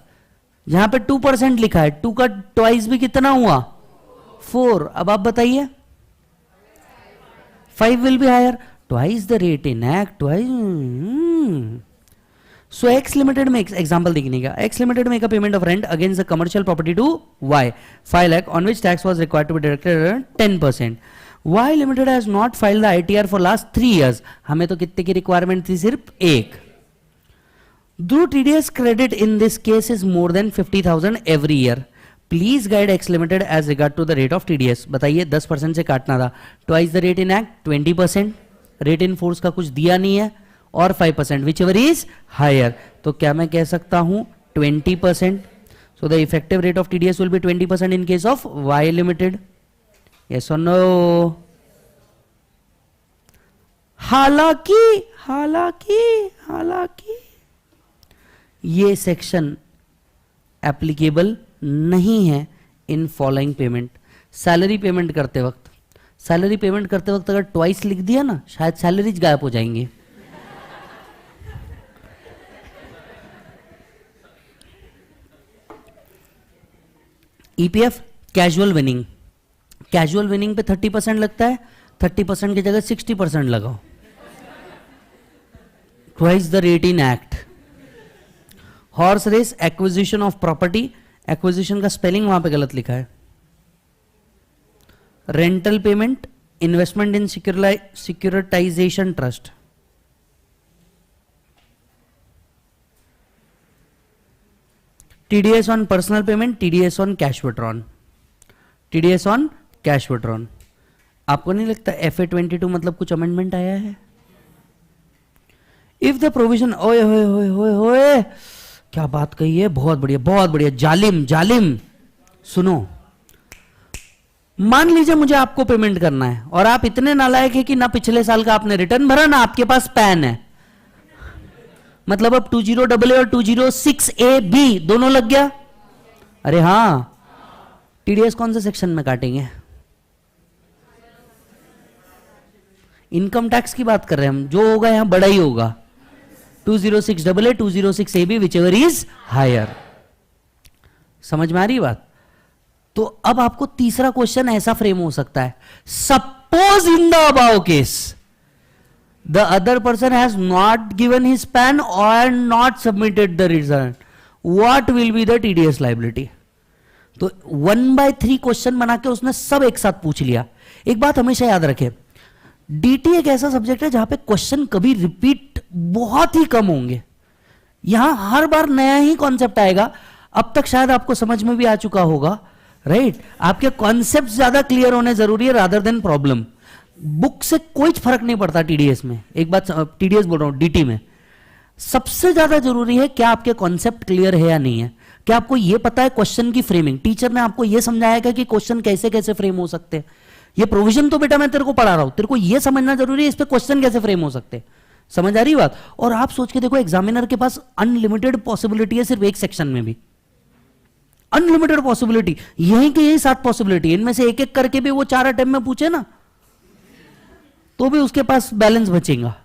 A: जहां पे 2% लिखा है, 2 का ट्वाइस भी कितना हुआ? 4. अब आप बताइए, 5 will be higher, twice the rate in act, twice. So X Limited में एग्जांपल देखने का, X Limited make a payment of rent against the commercial property to Y 5 lakh on which tax was required to be deducted at 10%. Y Limited has not filed the ITR for last 3 years. हमें तो कितने की रिक्वायरमेंट थी? सिर्फ एक. Though TDS credit in this case is more than 50,000 every year, please guide X limited as regard to the rate of TDS. बताइए 10% से काटना था, twice the rate in act 20%, rate in force का कुछ दिया नहीं है, और 5% विच एवर इज हायर. तो क्या मैं कह सकता हूं 20%. So the effective rate of TDS will be 20% in case of Y limited. Yes और नो? हालांकि हालांकि हालांकि ये सेक्शन एप्लीकेबल नहीं है in following payment. Salary payment करते वक्त, सैलरी पेमेंट करते वक्त अगर ट्वाइस लिख दिया ना, शायद सैलरीज गायब हो जाएंगी. EPF casual winning, casual winning पे 30% लगता है, 30% की जगह 60% लगाओ. Twice the rate in act. Horse race acquisition of property, acquisition का स्पेलिंग वहां पे गलत लिखा है. Rental payment, investment in securitisation trust. TDS on personal payment, TDS on cash withdrawn, TDS on cash withdrawn. आपको नहीं लगता FA 22 मतलब कुछ अमेंडमेंट आया है? इफ द प्रोविजन, ओए होए होए होए होए, क्या बात कही है, बहुत बढ़िया बहुत बढ़िया. जालिम जालिम. सुनो, मान लीजिए मुझे आपको पेमेंट करना है और आप इतने नालायक है कि ना पिछले साल का आपने रिटर्न भरा ना आपके पास पैन है. मतलब अब 20AA और 206AB दोनों लग गया. अरे हां, टीडीएस कौन से सेक्शन में काटेंगे? इनकम टैक्स की बात कर रहे हैं हम, जो होगा यहां बड़ा ही होगा. 206AA 206AB which ever is higher. समझ में आ रही बात? तो अब आपको तीसरा क्वेश्चन ऐसा फ्रेम हो सकता है, suppose in the above case the other person has not given his PAN और not submitted the return, what will be the TDS liability. तो 1/3 क्वेश्चन बना के उसने सब एक साथ पूछ लिया. एक बात हमेशा याद रखें, डीटी एक ऐसा सब्जेक्ट है जहां पे क्वेश्चन कभी रिपीट बहुत ही कम होंगे. यहां हर बार नया ही कॉन्सेप्ट आएगा. अब तक शायद आपको समझ में भी आ चुका होगा, राइट? आपके कॉन्सेप्ट ज्यादा क्लियर होने जरूरी है रादर देन प्रॉब्लम. बुक से कोई फर्क नहीं पड़ता टीडीएस में. एक बात, टीडीएस बोल रहा हूं, डीटी में सबसे ज्यादा जरूरी है क्या आपके कॉन्सेप्ट क्लियर है या नहीं है, क्या आपको यह पता है क्वेश्चन की फ्रेमिंग, टीचर ने आपको यह समझाया कि क्वेश्चन कैसे कैसे फ्रेम हो सकते हैं। ये प्रोविजन तो बेटा मैं तेरे को पढ़ा रहा हूं, तेरे को यह समझना जरूरी है इस पे क्वेश्चन कैसे फ्रेम हो सकते हैं। समझ आ रही बात। और आप सोच के देखो एग्जामिनर के पास अनलिमिटेड पॉसिबिलिटी है सिर्फ एक सेक्शन में भी, अनलिमिटेड पॉसिबिलिटी, यहीं के यही 7 पॉसिबिलिटी, इनमें से एक एक करके भी वो 4 अटेम्प्ट में पूछे ना तो भी उसके पास बैलेंस बचेगा।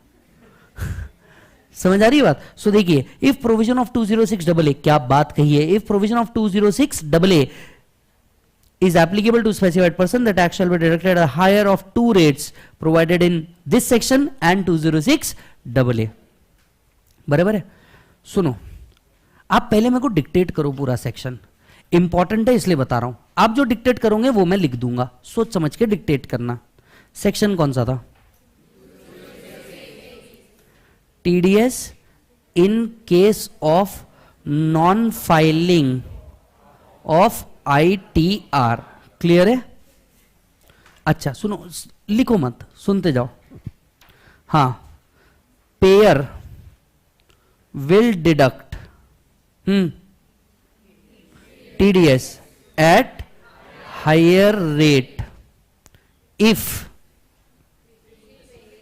A: समझ आ रही बात। सो देखिए, इफ प्रोविजन ऑफ 206AA, क्या बात कही है, if provision of 206AA is applicable to specified person, the tax shall be deducted at a higher of 2 rates provided in this section and 206AA। बराबर है। सुनो, आप पहले मेरे को डिक्टेट करो पूरा सेक्शन, इंपॉर्टेंट है इसलिए बता रहा हूं। आप जो डिक्टेट करोगे वो मैं लिख दूंगा, सोच समझ के डिक्टेट करना। सेक्शन कौन सा था? TDS in case of non filing of ITR। Clear है? अच्छा सुनो, लिखो मत, सुनते जाओ। हाँ, pair will deduct TDS at higher rate if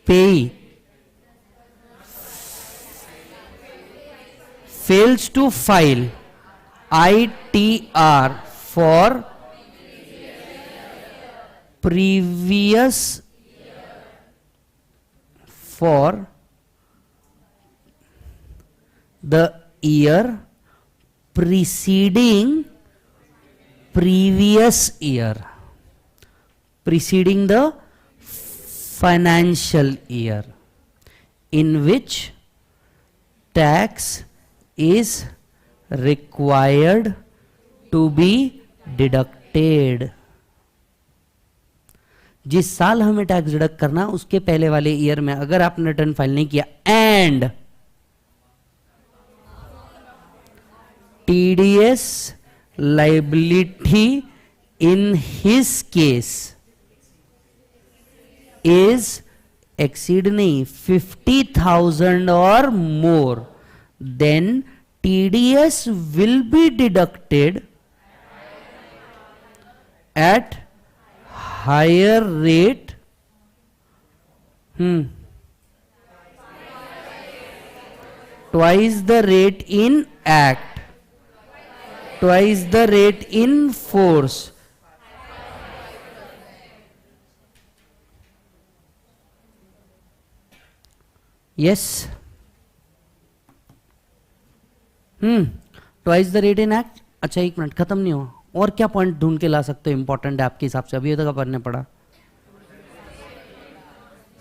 A: payee fails to file ITR for previous for the year preceding previous year, preceding the financial year in which tax is required to be deducted। जिस साल हमें टैक्स डिडक्ट करना उसके पहले वाले ईयर में अगर आपने रिटर्न फाइल नहीं किया and TDS liability in his case is exceed नहीं 50,000 or more, then TDS will be deducted at higher rate twice the rate in act, twice the rate in force। yes, twice the rate in act. अच्छा एक मिनट, खत्म नहीं हुआ, और क्या पॉइंट ढूंढ के ला सकते हो इंपॉर्टेंट है आपके हिसाब से, अभी तक पढ़ने पड़ा।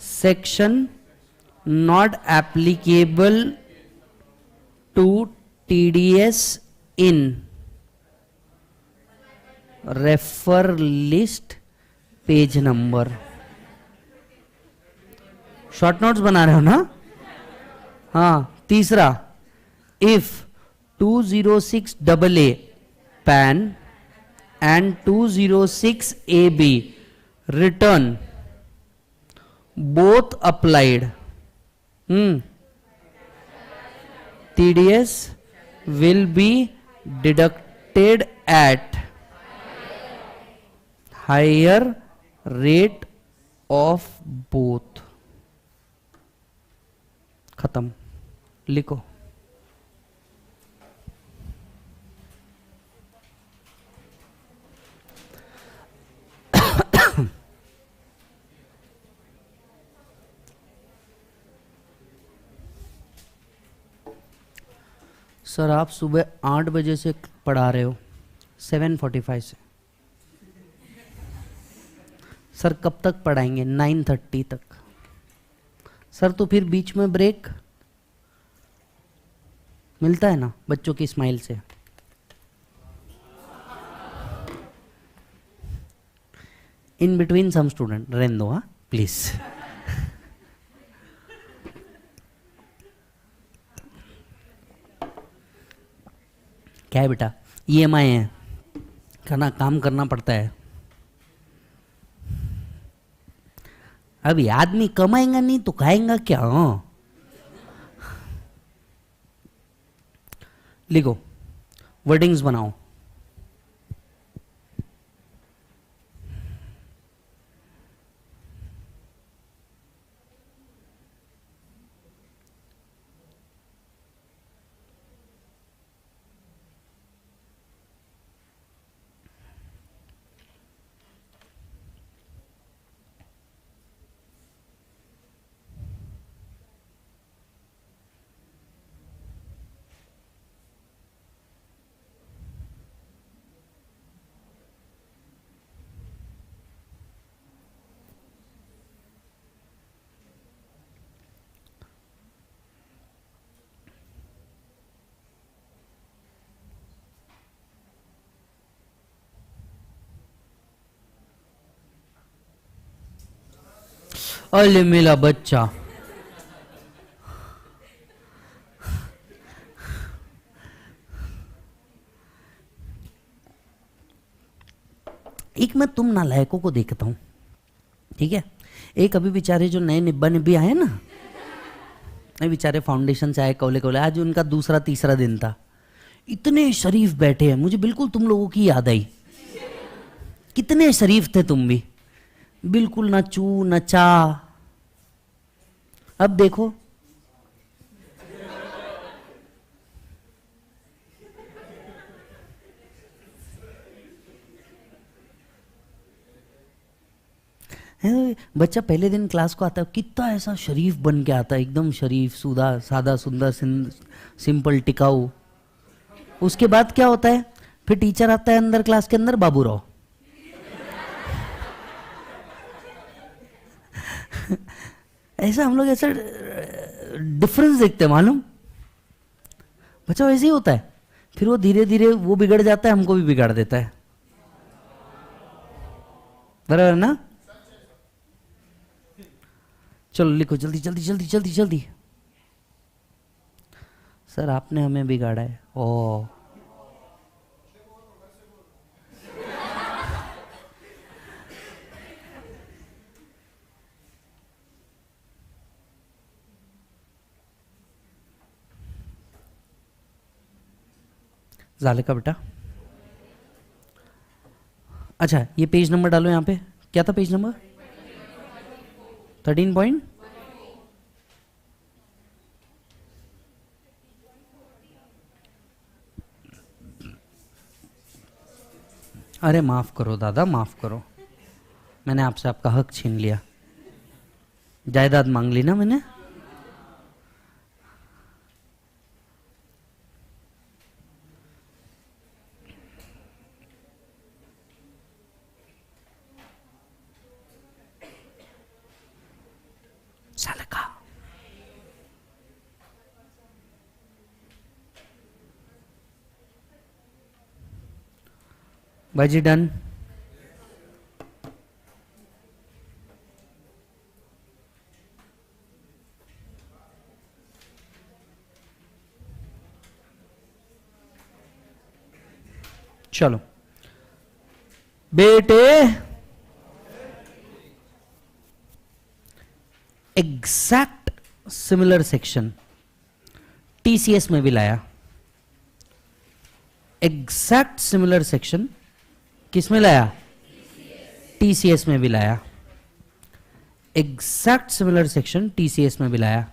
A: Section not applicable to TDS in refer list page number. Short notes बना रहे हो ना? हाँ। तीसरा, if 206AA PAN and 206AB return both applied, TDS will be deducted at higher rate of both। खत्म। लिखो। सर आप सुबह 8 बजे से पढ़ा रहे हो, 7:45 से। सर कब तक पढ़ाएंगे? 9:30 तक। सर तो फिर बीच में ब्रेक मिलता है ना बच्चों की स्माइल से। इन बिटवीन सम स्टूडेंट रहने दो, हाँ प्लीज। क्या है बेटा? EMI है, करना, काम करना पड़ता है। अभी आदमी कमाएगा नहीं तो खाएगा क्या? लिखो, वर्डिंग्स बनाओ। अरे मेरा बच्चा, एक मैं तुम नालायकों को देखता हूं, ठीक है। एक अभी बेचारे जो नए निब्बा निब्बी आए ना, नए बेचारे फाउंडेशन से आए, कौले कौले, आज उनका दूसरा तीसरा दिन था, इतने शरीफ बैठे हैं, मुझे बिल्कुल तुम लोगों की याद आई। कितने शरीफ थे तुम भी, बिल्कुल ना चू न चा। अब देखो, बच्चा पहले दिन क्लास को आता है, कितना ऐसा शरीफ बन के आता है, एकदम शरीफ, सूदा सादा सुंदर सिंपल टिकाऊ। उसके बाद क्या होता है, फिर टीचर आता है अंदर क्लास के अंदर, बाबूराव। ऐसा हम लोग ऐसा डिफरेंस देखते हैं, मालूम। बच्चा वैसे ही होता है, फिर वो धीरे धीरे वो बिगड़ जाता है, हमको भी बिगाड़ देता है, बराबर ना। चलो लिखो जल्दी जल्दी जल्दी जल्दी जल्दी। सर आपने हमें बिगाड़ा है। ओ झाले का बेटा। अच्छा ये पेज नंबर डालो यहाँ पे, क्या था पेज नंबर 13 पॉइंट। अरे माफ करो दादा, माफ करो, मैंने आपसे आपका हक छीन लिया, जायदाद मांग ली ना मैंने। साले का बाजी डन। चलो बेटे, एग्जैक्ट सिमिलर सेक्शन टीसीएस में भी लाया। एग्जैक्ट सिमिलर सेक्शन किस में लाया, टीसीएस में भी लाया। एग्जैक्ट सिमिलर सेक्शन टीसीएस में भी लाया।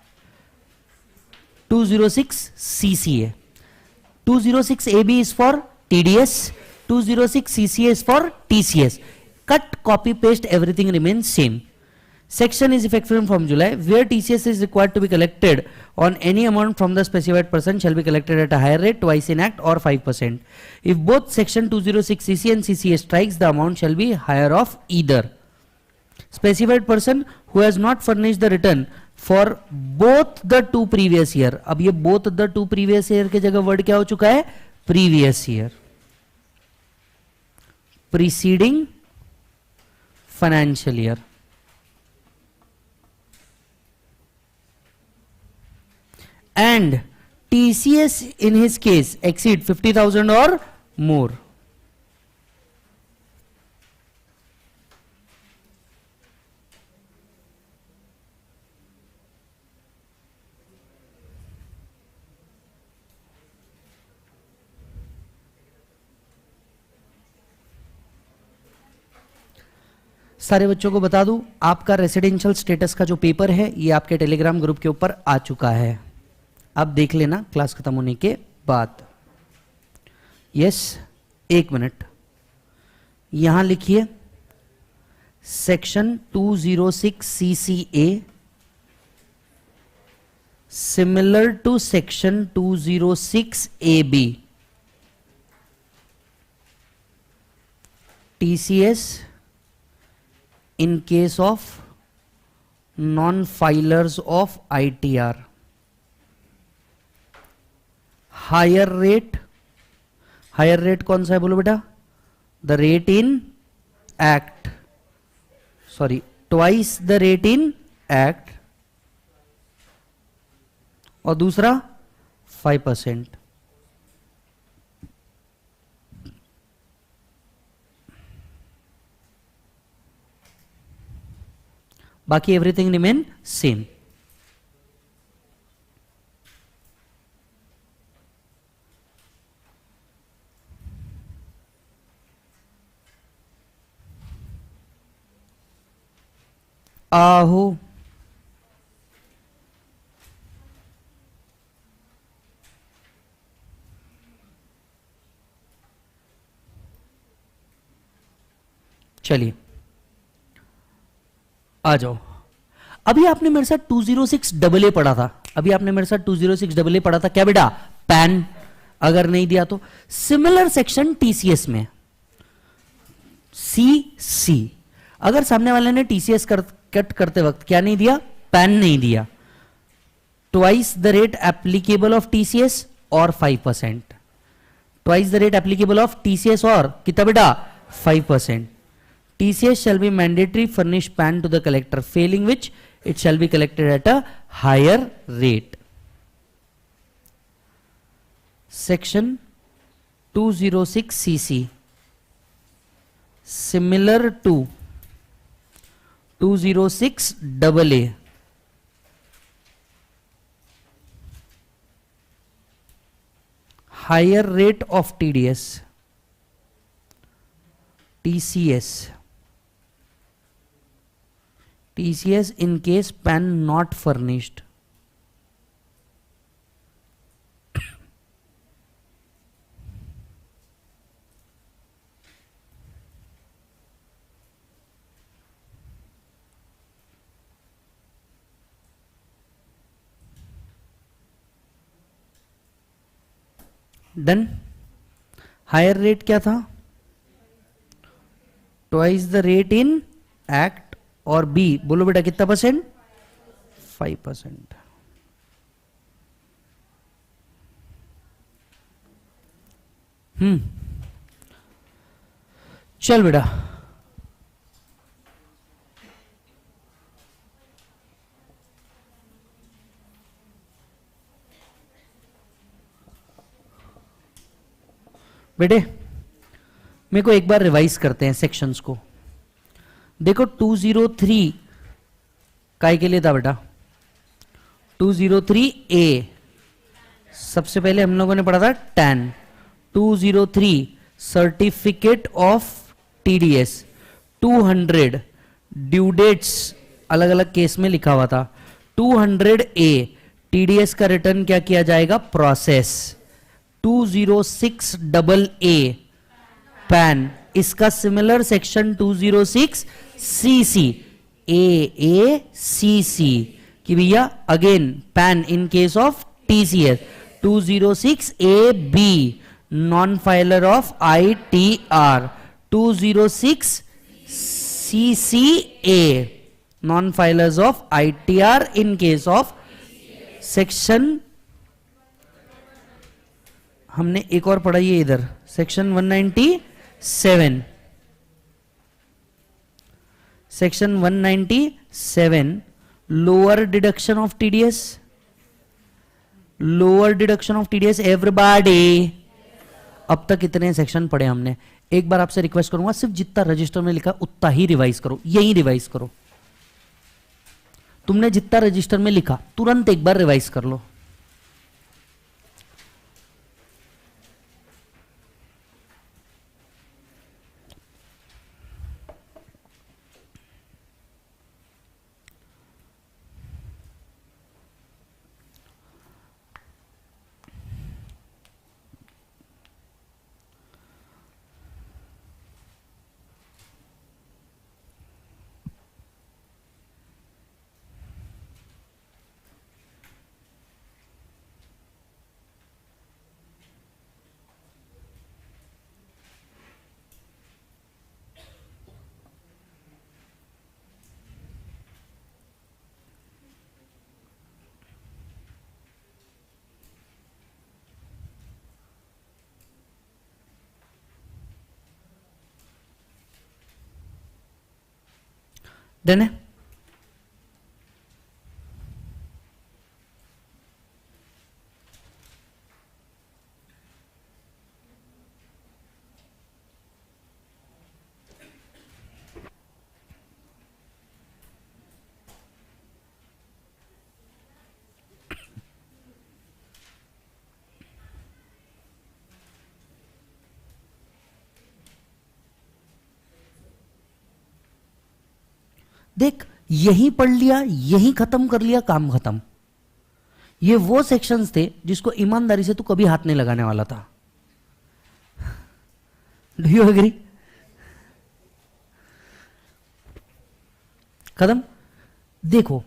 A: 206 CCA, 206 AB is for TDS, 206 CCA is for TCS. Cut, copy, paste, everything remains same. Section is effective from July, where TCS is required to be collected on any amount from the specified person shall be collected at a higher rate, twice in act or 5%. If both section 206 CC and CCA strikes, the amount shall be higher of either. Specified person who has not furnished the return for both the two previous year. अब ये both the two previous year के जगह word क्या हो चुका है, previous year, preceding financial year. And TCS in his case exceed 50,000 or more. सारे बच्चों को बता दूं, आपका रेसिडेंशियल स्टेटस का जो पेपर है ये आपके टेलीग्राम ग्रुप के ऊपर आ चुका है, आप देख लेना क्लास खत्म होने के बाद। यस, एक मिनट, यहां लिखिए section 206 CCA similar to section 206 AB TCS in case of non-filers of ITR, higher rate, higher rate कौन सा है बोलो बेटा, the rate in act, sorry twice the rate in act, और दूसरा 5%। बाकी एवरीथिंग रिमेन सेम। आहो चलिए आ जाओ। अभी आपने मेरे साथ 206 AA पढ़ा था, अभी आपने मेरे साथ 206 AA पढ़ा था क्या बेटा, पैन, अगर नहीं दिया तो सिमिलर सेक्शन टीसीएस में CC, अगर सामने वाले ने टीसीएस कट करते वक्त क्या नहीं दिया, पैन नहीं दिया, twice the rate applicable of TCS और 5%, twice the rate applicable of TCS और कितना बेटा 5%, TCS shall be mandatory furnish PAN to the collector, failing which it shall be collected at a higher rate. Section 206 CC similar to 206 AA, higher rate of TDS, TCS in case PAN not furnished, done. Higher rate क्या था, twice the rate in act, और बी बोलो बेटा कितना परसेंट, 5%। चल बेटा बेटे मेरे को एक बार रिवाइज करते हैं सेक्शंस को। देखो 203 काय के लिए था बेटा, 203A सबसे पहले हम लोगों ने पढ़ा था TAN, 203 certificate of TDS, 200 due dates अलग अलग केस में लिखा हुआ था, 200A टीडीएस का रिटर्न क्या किया जाएगा, प्रोसेस, 206 AA पैन, इसका सिमिलर सेक्शन 206 CC AACC कि भैया again pan in case of TCS, 206 AB non filer of ITR, 206 CCA non filers of ITR in case of section, हमने एक और पढ़ा है इधर section 197, section 197 lower deduction of TDS, lower deduction of TDS everybody. अब तक इतने सेक्शन पढ़े हमने, एक बार आपसे रिक्वेस्ट करूंगा सिर्फ जितना रजिस्टर में लिखा उतना ही रिवाइज करो, यही रिवाइज करो, तुमने जितना रजिस्टर में लिखा तुरंत एक बार रिवाइज कर लो। डन है? देख, यही पढ़ लिया, यही खत्म कर लिया, काम खत्म। ये वो सेक्शंस थे जिसको ईमानदारी से तू कभी हाथ नहीं लगाने वाला था। Do you agree? खत्म। देखो,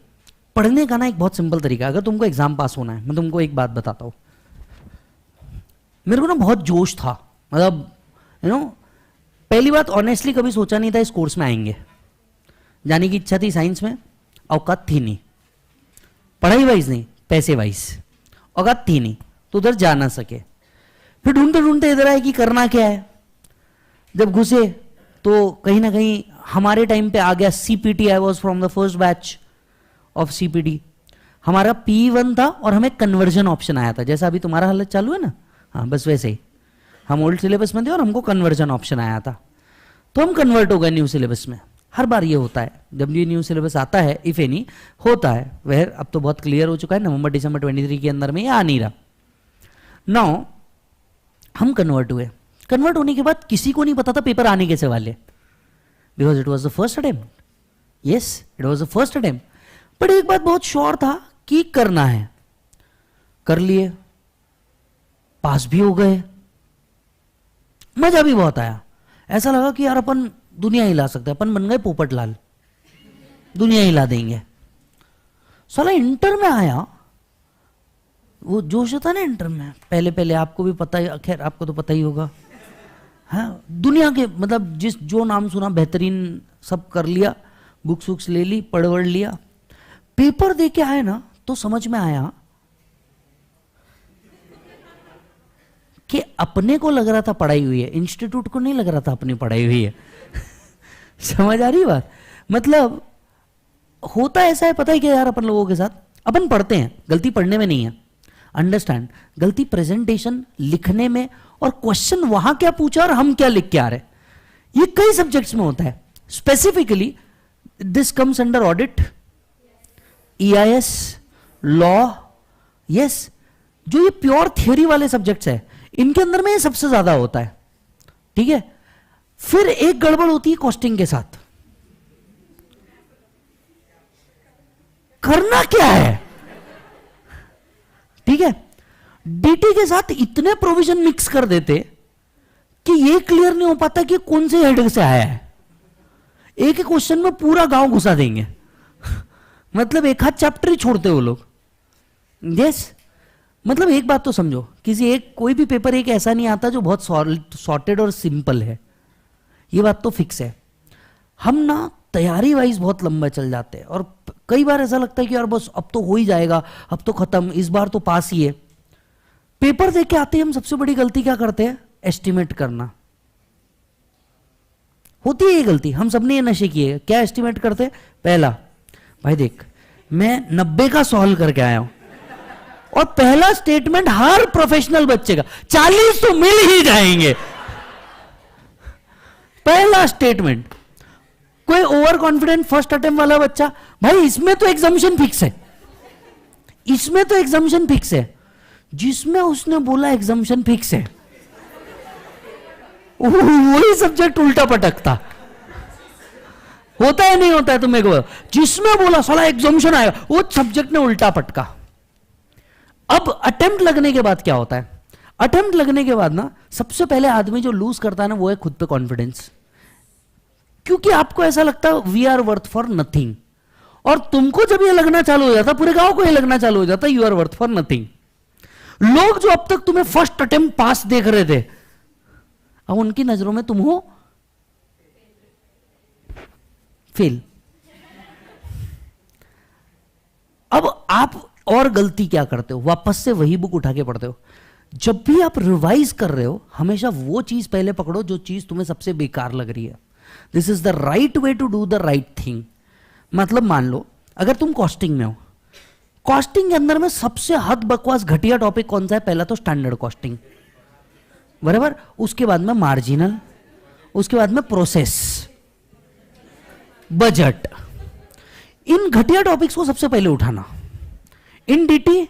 A: पढ़ने का ना एक बहुत सिंपल तरीका, अगर तुमको एग्जाम पास होना है, मैं तुमको एक बात बताता हूं। मेरे को ना बहुत जोश था, मतलब पहली बात, ऑनेस्टली कभी सोचा नहीं था इस कोर्स में आएंगे। जाने की इच्छा थी साइंस में, औकात थी नहीं, पढ़ाई वाइज नहीं, पैसे वाइज औकात थी नहीं, तो उधर जा ना सके। फिर ढूंढते ढूंढते इधर आए कि करना क्या है। जब घुसे तो कहीं ना कहीं हमारे टाइम पे आ गया CPT. I was from the first batch of CPT. हमारा P1 था और हमें कन्वर्जन ऑप्शन आया था, जैसा अभी तुम्हारा हालत चालू है ना, हाँ बस वैसे ही। हम ओल्ड सिलेबस में थे और हमको कन्वर्जन ऑप्शन आया था, तो हम कन्वर्ट हो गए न्यू सिलेबस में। हर बार ये होता है जब ये न्यू सिलेबस आता है, इफ एनी होता है। वह अब तो बहुत क्लियर हो चुका है, नवंबर दिसंबर 23 के अंदर में ये आ नहीं रहा। नाउ हम कन्वर्ट हुए। कन्वर्ट होने के बाद किसी को नहीं पता था पेपर आने कैसे वाले, because it was the first attempt. Yes, it was the first attempt. But एक बात बहुत श्योर था कि करना है। कर लिए, पास भी हो गए, मजा भी बहुत आया। ऐसा लगा कि यार अपन दुनिया हिला सकते हैं, अपन बन गए पोपटलाल, दुनिया हिला देंगे। साला इंटर में आया, वो जोश होता है ना इंटर में, पहले पहले आपको भी पता ही, खैर आपको तो पता ही होगा, हाँ, दुनिया के मतलब जिस जो नाम सुना बेहतरीन सब कर लिया, बुक्स वुक्स ले ली, पढ़ लिया। पेपर दे के आए ना तो समझ में आया कि अपने को लग रहा था पढ़ाई हुई है, इंस्टीट्यूट को नहीं लग रहा था अपनी पढ़ाई हुई है। समझ आ रही बात? मतलब होता ऐसा है, पता है क्या यार, अपन लोगों के साथ अपन पढ़ते हैं, गलती पढ़ने में नहीं है, अंडरस्टैंड, गलती प्रेजेंटेशन लिखने में, और क्वेश्चन वहां क्या पूछा और हम क्या लिख के आ रहे। ये कई सब्जेक्ट्स में होता है। Specifically this comes under audit, EIS, law. Yes, जो ये प्योर थियोरी वाले सब्जेक्ट्स है, इनके अंदर में ये सबसे ज्यादा होता है। ठीक है, फिर एक गड़बड़ होती है कॉस्टिंग के साथ। करना क्या है, ठीक है, DT के साथ इतने प्रोविजन मिक्स कर देते कि ये क्लियर नहीं हो पाता कि कौन से हेड से आया है। एक ही क्वेश्चन में पूरा गांव घुसा देंगे। मतलब एक हाथ चैप्टर ही छोड़ते वो लोग। यस, मतलब एक बात तो समझो, किसी एक कोई भी पेपर एक ऐसा नहीं आता जो बहुत सॉर्टेड और सिंपल है, ये बात तो फिक्स है। हम ना तैयारी वाइज बहुत लंबा चल जाते हैं, और कई बार ऐसा लगता है कि यार बस अब तो हो ही जाएगा, अब तो खत्म, इस बार तो पास ही है। पेपर देख के आते हैं, हम सबसे बड़ी गलती क्या करते हैं, एस्टिमेट करना। होती है ये गलती, हम सबने ये नशे किए। क्या एस्टिमेट करते हैं? पहला, भाई देख मैं 90 का सॉल्व करके आया हूं, और पहला स्टेटमेंट हर प्रोफेशनल बच्चे का 40 तो मिल ही जाएंगे। पहला स्टेटमेंट। कोई ओवर कॉन्फिडेंट फर्स्ट अटेम्प्ट वाला बच्चा, भाई इसमें तो एग्जामिशन फिक्स है, इसमें तो एग्जामिशन फिक्स है। जिसमें उसने बोला एग्जामिशन फिक्स है, वही सब्जेक्ट उल्टा पटकता। होता है नहीं होता है तुम्हें को? जिसमें बोला साला एग्जामिशन आएगा, वो सब्जेक्ट ने उल्टा पटका। अब अटेम्प्ट लगने के बाद क्या होता है? अटेम्प्ट लगने के बाद ना सबसे पहले आदमी जो लूज करता है ना, वो है खुद पे कॉन्फिडेंस। क्योंकि आपको ऐसा लगता है we are worth for nothing, और तुमको जब ये लगना चालू हो जाता, पूरे गांव को ये लगना चालू हो जाता, you are worth for nothing. लोग जो अब तक तुम्हें फर्स्ट अटेम्प्ट पास देख रहे थे, अब उनकी नजरों में तुम हो फेल। अब आप और गलती क्या करते हो? वापस से वही बुक उठा के पढ़ते हो। जब भी आप रिवाइज कर रहे हो, हमेशा वो चीज पहले पकड़ो जो चीज तुम्हें सबसे बेकार लग रही है। This is the right way to do the right thing. मतलब मान लो अगर तुम कॉस्टिंग में हो, कॉस्टिंग के अंदर में सबसे हद बकवास घटिया टॉपिक कौन सा है? पहला तो स्टैंडर्ड कॉस्टिंग, बराबर, उसके बाद में मार्जिनल, उसके बाद में प्रोसेस, बजट। इन घटिया टॉपिक्स को सबसे पहले उठाना। इन डीटी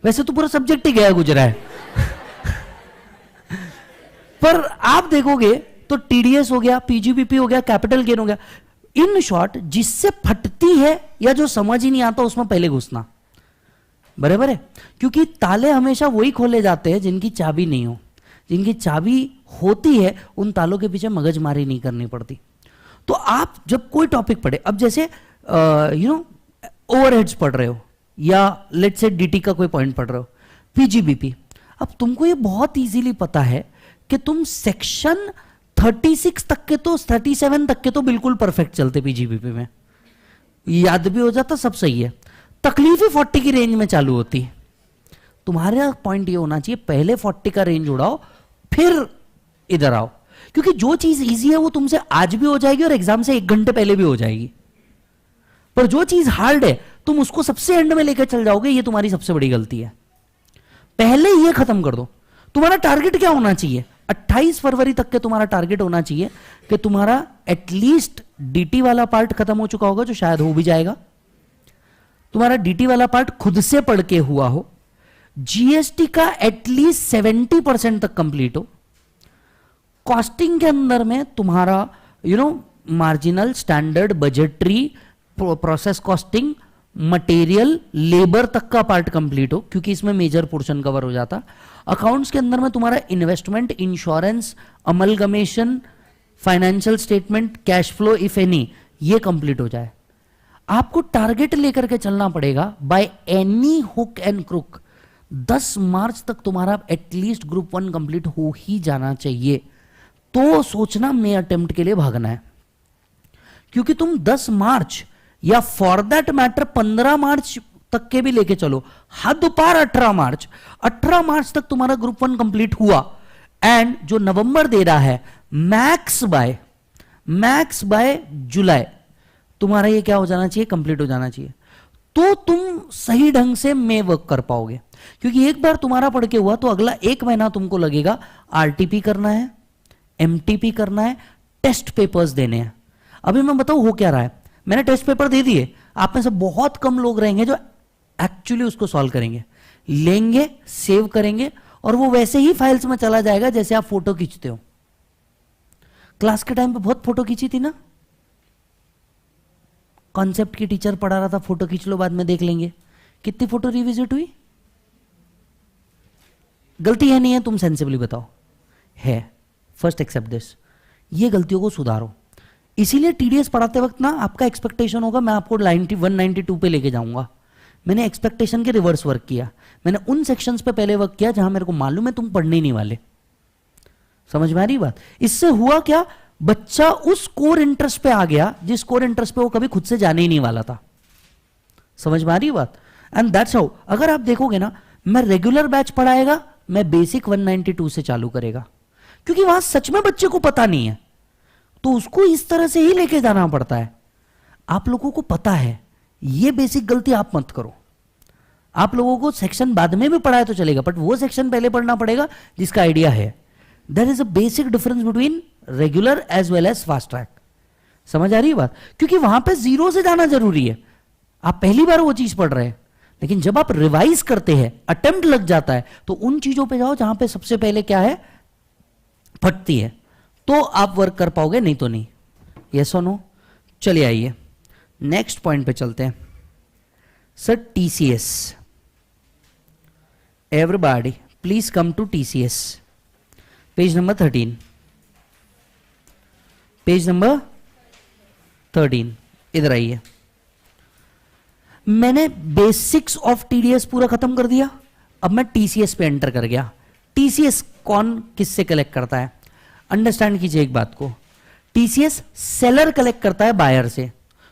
A: वैसे तो पूरा सब्जेक्ट ही गया गुजरा है पर आप देखोगे तो टीडीएस हो गया, पीजीबीपी हो गया, कैपिटल गेन हो गया। इन शॉर्ट जिससे फटती है या जो समझ ही नहीं आता उसमें पहले घुसना, बराबर है। क्योंकि ताले हमेशा वही खोले जाते हैं जिनकी चाबी नहीं हो। जिनकी चाबी होती है उन तालों के पीछे मगजमारी नहीं करनी पड़ती। तो आप जब कोई टॉपिक पढ़े, अब जैसे ओवरहेड्स पढ़ रहे हो या लेट्स से डीटी का कोई पॉइंट पढ़ रहे हो, पीजीबीपी, अब तुमको ये बहुत इजीली पता है कि तुम सेक्शन 36 तक के तो 37 तक के तो बिल्कुल परफेक्ट चलते पीजीबीपी में, याद भी हो जाता, सब सही है। तकलीफ ही 40 की रेंज में चालू होती है। तुम्हारा पॉइंट ये होना चाहिए पहले 40 का रेंज उड़ाओ फिर इधर आओ, क्योंकि जो चीज इजी है वो तुमसे आज भी हो जाएगी और एग्जाम से 1 घंटे पहले भी हो जाएगी। पर जो चीज हार्ड है तुम उसको सबसे एंड में लेकर चल जाओगे, ये तुम्हारी सबसे बड़ी गलती है। पहले ये खत्म कर दो। तुम्हारा टारगेट क्या होना चाहिए? 28 फरवरी तक के तुम्हारा टारगेट होना चाहिए कि तुम्हारा एटलीस्ट डीटी वाला पार्ट खत्म हो चुका होगा, जो शायद हो भी जाएगा। तुम्हारा डीटी वाला पार्ट खुद से पढ़ के हुआ हो, जीएसटी का एटलीस्ट 70% तक कंप्लीट हो। कॉस्टिंग के अंदर में तुम्हारा marginal, standard, budgetary, process costing, material, labour तक का पार्ट कंप्लीट हो, क्योंकि इसमें मेजर पोर्शन कवर हो जाता। अकाउंट्स के अंदर में तुम्हारा investment, insurance, amalgamation, financial statement, cash flow if any, ये कंप्लीट हो जाए। आपको टारगेट लेकर के चलना पड़ेगा by any hook and crook 10 मार्च तक तुम्हारा एटलीस्ट ग्रुप 1 कंप्लीट हो ही जाना चाहिए। तो सोचना मैं अटेम्प्ट के लिए भागना है, क्योंकि तुम 10 मार्च या फॉर दैट मैटर 15 मार्च तक के भी लेके चलो, हद पार 18 मार्च तक तुम्हारा ग्रुप 1 कंप्लीट हुआ, एंड जो नवंबर दे रहा है मैक्स बाय जुलाई तुम्हारा ये क्या हो जाना चाहिए? कंप्लीट हो जाना चाहिए। तो तुम सही ढंग से में वर्क कर पाओगे, क्योंकि एक बार तुम्हारा पढ़ के हुआ तो अगला 1 महीना तुमको लगेगा आरटीपी करना है, एमटीपी करना है, टेस्ट पेपर्स देने हैं। अभी मैं बताऊं हो क्या रहा है, मैंने टेस्ट पेपर दे दिए, आप में से बहुत कम लोग रहेंगे जो एक्चुअली उसको सॉल्व करेंगे, लेंगे, सेव करेंगे, और वो वैसे ही फाइल्स में चला जाएगा जैसे आप फोटो खींचते हो। क्लास के टाइम पे बहुत फोटो खींची थी ना, कॉन्सेप्ट की टीचर पढ़ा रहा था, फोटो खींच लो बाद में देख लेंगे। कितनी फोटो रिविजिट हुई? गलती है नहीं है? तुम सेंसिबली बताओ। है। First accept this. ये गलतियों को सुधारो। इसीलिए टीडीएस पढ़ाते वक्त ना आपका एक्सपेक्टेशन होगा मैं आपको 192 पे लेके जाऊंगा। मैंने एक्सपेक्टेशन के रिवर्स वर्क किया। मैंने उन सेक्शंस पे पहले वर्क किया जहां मेरे को मालूम है तुम पढ़ने ही नहीं वाले। समझ में आ रही बात? इससे हुआ क्या, बच्चा उस कोर इंटरेस्ट पे आ गया जिस कोर इंटरेस्ट पे वो कभी खुद से जाने ही नहीं वाला था। समझ में आ रही बात? एंड दैट्स हाउ, अगर आप देखोगे ना, मैं रेगुलर बैच पढ़ाएगा, मैं बेसिक 192 से चालू करेगा, क्योंकि वहां सच में बच्चे को पता नहीं है, तो उसको इस तरह से ही लेके जाना पड़ता है। आप लोगों को पता है, ये बेसिक गलती आप मत करो। आप लोगों को सेक्शन बाद में भी पढ़ाए तो चलेगा, बट वो सेक्शन पहले पढ़ना पड़ेगा जिसका आइडिया है। There is a basic difference between regular as well as fast track. समझ आ रही है बात? क्योंकि वहां पे 0 से जाना जरूरी है। आप पहली बार वो चीज पढ़ रहे हैं, लेकिन जब आप रिवाइज करते हैं, अटेम्प्ट लग जाता है, तो उन चीजों पे जाओ जहां पे सबसे पहले क्या है, फटती है, तो आप वर्क कर पाओगे, नहीं तो नहीं। यस और नो? चलिए आइए नेक्स्ट पॉइंट पे चलते हैं। Sir TCS, everybody please come to TCS, page number 13, page number 13, इधर आइए। मैंने बेसिक्स ऑफ टीडीएस पूरा खत्म कर दिया, अब मैं टीसीएस पे एंटर कर गया। टीसीएस कौन किससे कलेक्ट करता है? अंडरस्टैंड कीजिए एक बात को, टीसीएस सेलर कलेक्ट करता है बायर से।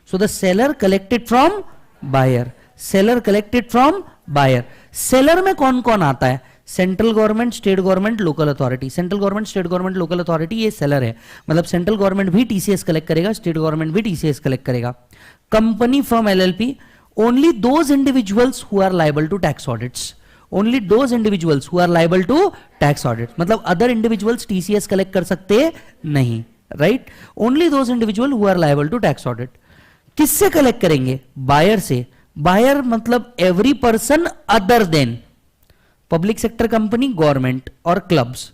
A: So the seller collected from buyer, seller collected from buyer. Seller में कौन कौन आता है? Central government, state government, local authority. Central government, state government, local authority ये सेलर है, मतलब सेंट्रल गवर्नमेंट भी टीसीएस कलेक्ट करेगा, स्टेट गवर्नमेंट भी टीसीएस कलेक्ट करेगा। Company, firm, LLP, only those individuals who are liable to tax audits, only those individuals who are liable to tax audit, मतलब अदर इंडिविजुअल्स टीसीएस कलेक्ट कर सकते नहीं, right. Only those individual who are liable to tax audit. किससे कलेक्ट करेंगे? बायर से। बायर मतलब every person other than public sector company, government और क्लब्स।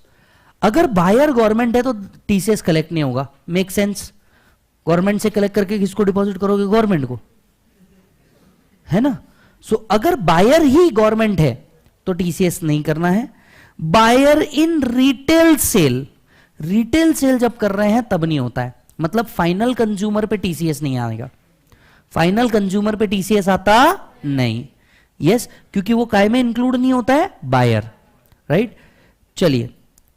A: अगर बायर गवर्नमेंट है तो टीसीएस कलेक्ट नहीं होगा, मेक सेंस। गवर्नमेंट से कलेक्ट करके किसको डिपॉजिट करोगे? गवर्नमेंट को, है ना। सो अगर बायर ही गवर्नमेंट है तो टीसीएस नहीं करना है। Buyer in retail sale, retail sale जब कर रहे हैं तब नहीं होता है, मतलब फाइनल कंज्यूमर पे टीसीएस नहीं आएगा, फाइनल कंज्यूमर पे टीसीएस आता नहीं। यस, क्योंकि वो काय में इंक्लूड नहीं होता है? Buyer, right. चलिए,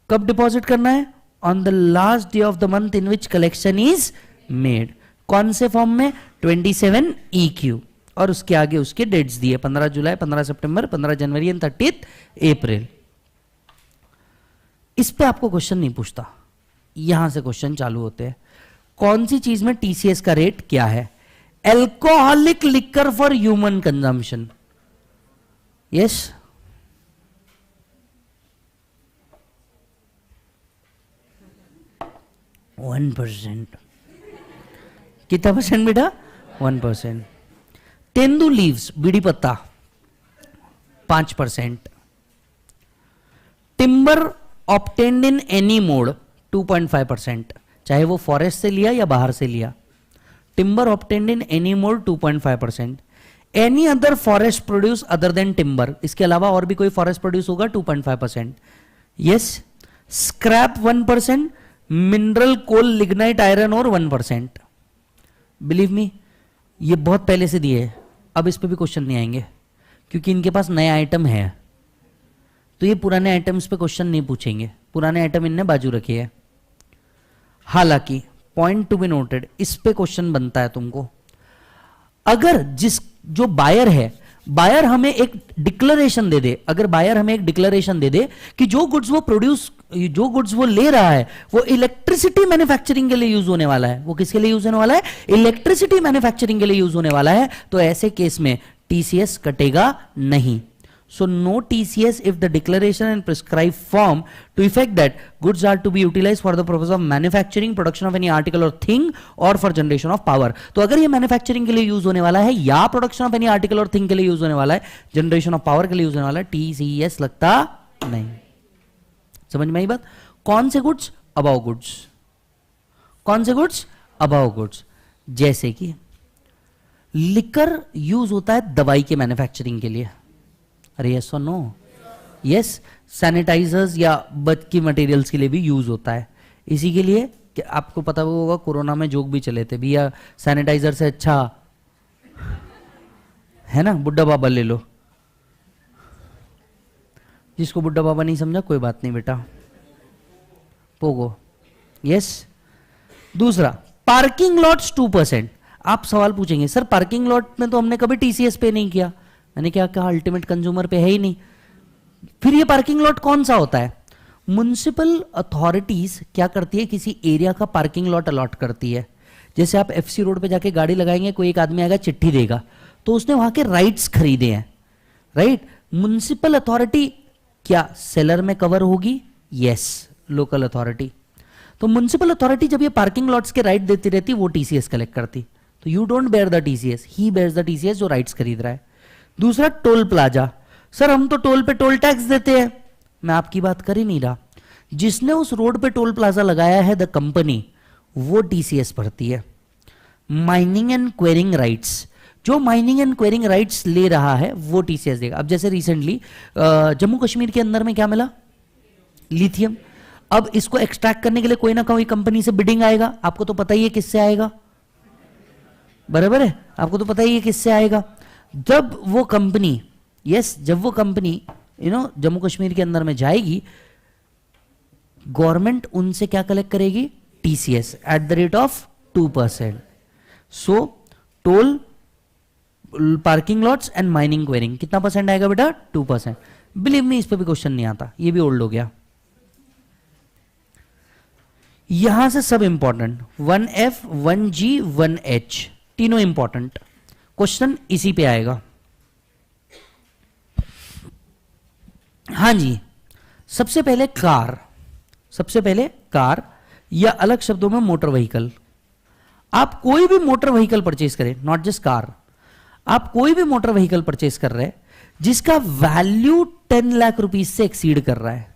A: कब डिपॉजिट करना है? On the last day of the month in which collection is made. कौन से फॉर्म में? 27 EQ, और उसके आगे उसके डेट्स दिए, 15 जुलाई, 15 सितंबर, 15 जनवरी एंड 30 अप्रैल। इस पे आपको क्वेश्चन नहीं पूछता, यहां से क्वेश्चन चालू होते हैं। कौन सी चीज में टीसीएस का रेट क्या है? Alcoholic liquor for human consumption, yes, one percent. कितना परसेंट बेटा? 1%। तेंदू लीव्स, बीड़ी पत्ता, 5%। Timber obtained in any mode, 2.5%, चाहे वो फॉरेस्ट से लिया या बाहर से लिया। Timber obtained in any mode, 2.5%। Any other forest produce other than timber, इसके अलावा और भी कोई फॉरेस्ट प्रोड्यूस होगा, 2.5%। यस। स्क्रैप 1%, मिनरल, कोल, लिग्नाइट, आयरन और 1%। बिलीव मी, ये बहुत पहले से दिए हैं, अब इस पे भी क्वेश्चन नहीं आएंगे क्योंकि इनके पास नया आइटम है, तो ये पुराने आइटम्स पे क्वेश्चन नहीं पूछेंगे, पुराने आइटम इनने बाजू रखे हैं। हालांकि पॉइंट टू बी नोटेड, इस पे क्वेश्चन बनता है तुमको। अगर जो बायर है, बायर हमें एक डिक्लेरेशन दे दे, अगर बायर हमें एक डिक्लेरेशन दे दे कि जो गुड्स वो ले रहा है वो इलेक्ट्रिसिटी मैन्युफैक्चरिंग के लिए यूज होने वाला है, वो किसके लिए यूज होने वाला है? इलेक्ट्रिसिटी मैन्युफैक्चरिंग के लिए यूज होने वाला है, तो ऐसे केस में टीसीएस कटेगा नहीं। So no TCS if the declaration and prescribed form to effect that goods are to be utilized for the purpose of manufacturing, production of any article or thing or for generation of power। तो अगर ये मैन्युफैक्चरिंग के लिए यूज होने वाला है या प्रोडक्शन ऑफ एनी आर्टिकल और थिंग के लिए यूज होने वाला है, जनरेशन ऑफ पावर के लिए यूज होने वाला है, TCS लगता नहीं। समझ में आई बात? कौन से गुड्स? Above goods. कौन से गुड्स? Above goods. जैसे कि लिकर यूज होता है दवाई के मैन्युफैक्चरिंग के लिए, अरे यस और नो? यस। सैनिटाइजर्स या बच की मटेरियल्स के लिए भी यूज होता है। इसी के लिए कि आपको पता होगा कोरोना में जोक भी चले थे, भैया सैनिटाइजर से अच्छा है ना बुड्ढा बाबा ले लो। जिसको बुड्ढा बाबा नहीं समझा कोई बात नहीं बेटा, पोगो। यस। दूसरा, पार्किंग लॉट्स 2%। आप सवाल पूछेंगे सर पार्किंग लॉट में तो हमने कभी टीसीएस पे नहीं किया। मैंने क्या कहा? अल्टीमेट कंज्यूमर पे है ही नहीं। फिर ये पार्किंग लॉट कौन सा होता है? म्युनिसिपल अथॉरिटीज क्या करती है? किसी एरिया का पार्किंग लॉट अलॉट करती है। जैसे आप एफसी रोड पे जाके गाड़ी लगाएंगे, कोई एक आदमी आएगा चिट्ठी देगा, तो उसने वहां के राइट्स खरीदे हैं, राइट। म्युनिसिपल अथॉरिटी क्या सेलर में कवर होगी? Yes, local authority. तो म्युनिसिपल अथॉरिटी जब ये पार्किंग लॉट्स के राइट देती रहती, वो टीसीएस कलेक्ट करती। तो you don't bear the TCS, he bears the TCS जो राइट्स खरीद रहा है। दूसरा, टोल प्लाजा। सर हम तो टोल पे टोल टैक्स देते हैं। मैं आपकी बात कर ही नहीं रहा, जिसने उस रोड पे टोल प्लाजा लगाया है द कंपनी, वो टीसीएस भरती है। माइनिंग एंड क्वेरिंग राइट्स, जो माइनिंग एंड क्वेरिंग राइट्स ले रहा है वो टीसीएस देगा। अब जैसे रिसेंटली जम्मू कश्मीर के अंदर में क्या मिला? लिथियम। अब इसको एक्सट्रैक्ट करने के लिए कोई ना कोई कंपनी से बिडिंग आएगा। आपको तो पता ही है किससे आएगा, बराबर है? आपको तो पता ही है किससे आएगा। जब वो कंपनी जब वो कंपनी जम्मू कश्मीर के अंदर में जाएगी, गवर्नमेंट उनसे क्या कलेक्ट करेगी? TCS eight the rate of 2%। So toll, parking lots and mining quarrying कितना परसेंट आएगा बेटा? 2%। बिलीव मी इस पे भी क्वेश्चन नहीं आता, ये भी ओल्ड हो गया। यहां से सब इंपॉर्टेंट, 1F 1G 1H तीनों इंपॉर्टेंट क्वेश्चन इसी पे आएगा। हां जी, सबसे पहले कार या अलग शब्दों में मोटर व्हीकल। आप कोई भी मोटर व्हीकल परचेज करें, नॉट जस्ट कार, आप कोई भी मोटर व्हीकल परचेज कर रहे हैं जिसका वैल्यू 10 लाख रुपीज से एक्सीड कर रहा है,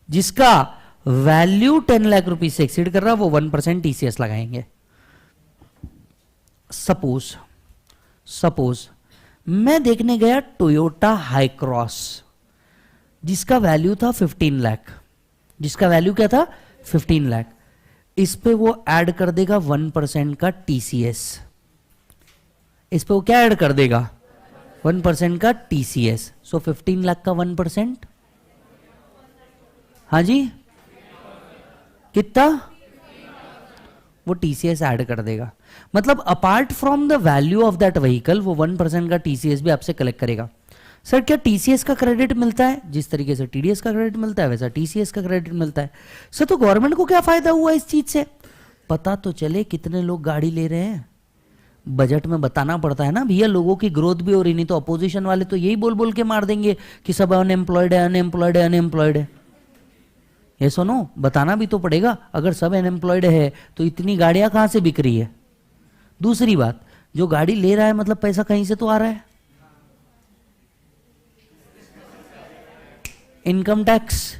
A: जिसका वैल्यू 10 लाख रुपीज से एक्सीड कर रहा है, वो 1% टीसीएस लगाएंगे। सपोज मैं देखने गया टोयोटा हाई क्रॉस जिसका वैल्यू था 15 लाख, जिसका वैल्यू क्या था 15 लाख, इस पे वो ऐड कर देगा 1% का टीसीएस। इस पे वो क्या ऐड कर देगा 1% का टीसीएस। सो 15 लाख का 1%, हाँ जी कितना, वो टीसीएस ऐड कर देगा। मतलब apart from the value of that vehicle वो 1% का टीसीएस भी आपसे कलेक्ट करेगा। सर क्या टीसीएस का क्रेडिट मिलता है? जिस तरीके से टीडीएस का क्रेडिट मिलता है वैसा टीसीएस का क्रेडिट मिलता है। सर तो गवर्नमेंट को क्या फायदा हुआ इस चीज से? पता तो चले कितने लोग गाड़ी ले रहे हैं। बजट में बताना पड़ता है ना भैया, लोगों की ग्रोथ भी हो रही, नहीं तो अपोजिशन वाले तो यही बोल बोल के मार देंगे कि सब अनएम्प्लॉयड है, अनएम्प्लॉयड है, अनएम्प्लॉयड है। ये सुनो, बताना भी तो पड़ेगा। अगर सब अनएम्प्लॉयड है तो इतनी गाड़ियां कहां से बिक रही है? दूसरी बात, जो गाड़ी ले रहा है मतलब पैसा कहीं से तो आ रहा है, इनकम टैक्स।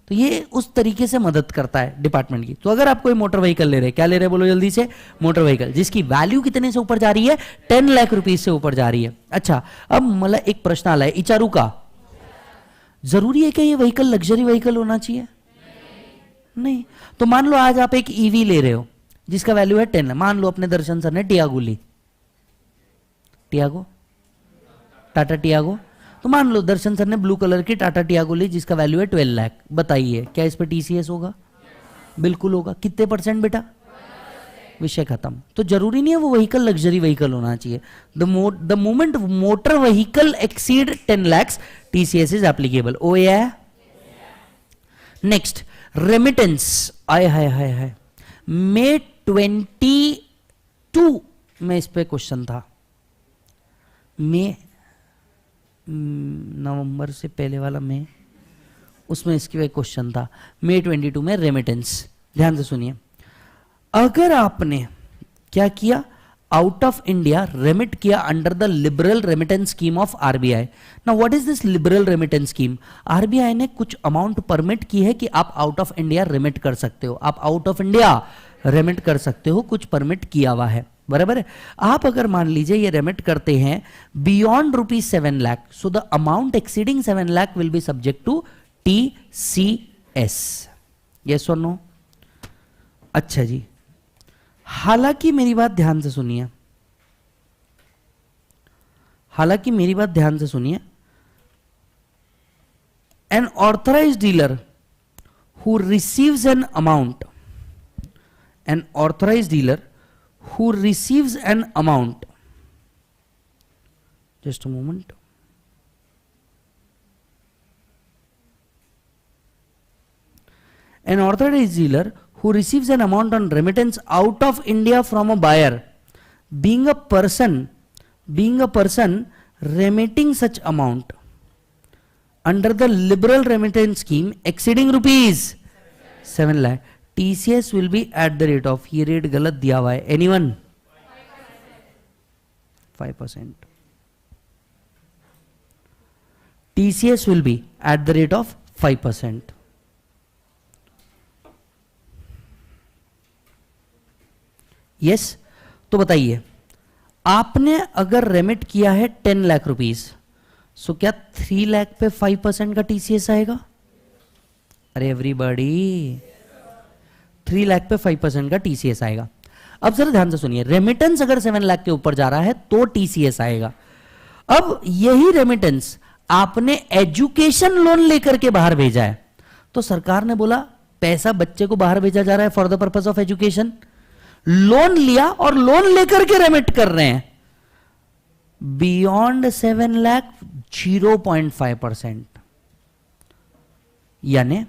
A: तो ये उस तरीके से मदद करता है डिपार्टमेंट की। तो अगर आप कोई मोटर व्हीकल ले रहे हैं, क्या ले रहे हैं बोलो जल्दी से? मोटर व्हीकल जिसकी वैल्यू कितने से ऊपर जा रही है? 10 लाख रुपीज से ऊपर जा रही है। अच्छा, अब मतलब एक प्रश्न आला है इचारू का, जरूरी है कि ये व्हीकल लग्जरी व्हीकल होना चाहिए? नहीं। तो मान लो आज आप एक ईवी ले रहे हो जिसका वैल्यू है 10, मान लो अपने दर्शन सर ने टियागो ली, टियागो, टाटा टियागो। तो मान लो दर्शन सर ने ब्लू कलर की टाटा टियागो ली जिसका वैल्यू है 12 लाख। बताइए क्या इस पे टीसीएस होगा? बिल्कुल होगा। कितने परसेंट बेटा? विषय खत्म। तो जरूरी नहीं है वो व्हीकल लग्जरी व्हीकल होना चाहिए। The moment motor vehicle exceed 10 lakh TCS is applicable. ओ या नेक्स्ट, रेमिटेंस। आय हाय हाय हाय, May 22 में इस पे क्वेश्चन था। नवंबर से पहले वाला में, उसमें इसकी वह क्वेश्चन था। May 22 में रेमिटेंस। ध्यान से सुनिए, अगर आपने क्या किया, आउट ऑफ इंडिया रेमिट किया under the liberal remittance scheme of RBI. Now what is this liberal remittance scheme? RBI ने कुछ अमाउंट परमिट की है कि आप आउट ऑफ इंडिया रेमिट कर सकते हो, आप आउट ऑफ इंडिया रेमिट कर सकते हो, कुछ परमिट किया हुआ है, बराबर है। आप अगर मान लीजिए ये रेमिट करते हैं beyond ₹7 lakh, so the amount exceeding 7 lakh will be subject to TCS. Yes और नो? अच्छा जी, हालांकि मेरी बात ध्यान से सुनिए, हालांकि मेरी बात ध्यान से सुनिए, N authorised dealer who receives an amount, an authorized dealer who receives an amount, just a moment, an authorized dealer who receives an amount on remittance out of India from a buyer, being a person remitting such amount under the liberal remittance scheme exceeding rupees 7 lakh, TCS will be at the rate of, ये रेट गलत दिया हुआ है, anyone? 5%। TCS will be at the rate of 5%। Yes, तो बताइए, आपने अगर रेमिट किया है 10 लाख रुपीस, सो क्या 3 लाख पे 5% का TCS आएगा? अरे एवरीबॉडी, 3 लाख पे 5% का टीसीएस आएगा। अब जरा ध्यान से सुनिए, रेमिटेंस अगर 7 लाख के ऊपर जा रहा है तो टीसीएस आएगा। अब यही रेमिटेंस आपने एजुकेशन लोन लेकर के बाहर भेजा है, तो सरकार ने बोला पैसा बच्चे को बाहर भेजा जा रहा है for the purpose of education, loan लिया और लोन लेकर के रेमिट कर रहे हैं, बियॉन्ड 7 लाख 0.5%। यानी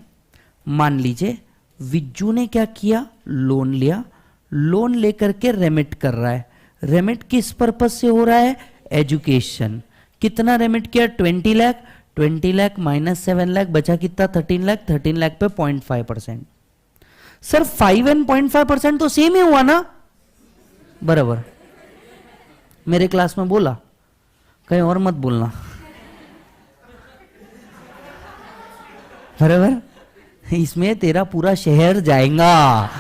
A: मान लीजिए विज्जू ने क्या किया, लोन लिया, लोन लेकर के रेमिट कर रहा है। रेमिट किस पर्पज से हो रहा है, एजुकेशन। कितना रेमिट किया, 20 लाख। 20 लाख माइनस 7 लाख बचा कितना, 13 लाख। 13 लाख पे 0.5%। सर 5 एंड 0.5% तो सेम ही हुआ ना, बराबर। मेरे क्लास में बोला, कहीं और मत बोलना, बराबर। इसमें तेरा पूरा शहर जाएगा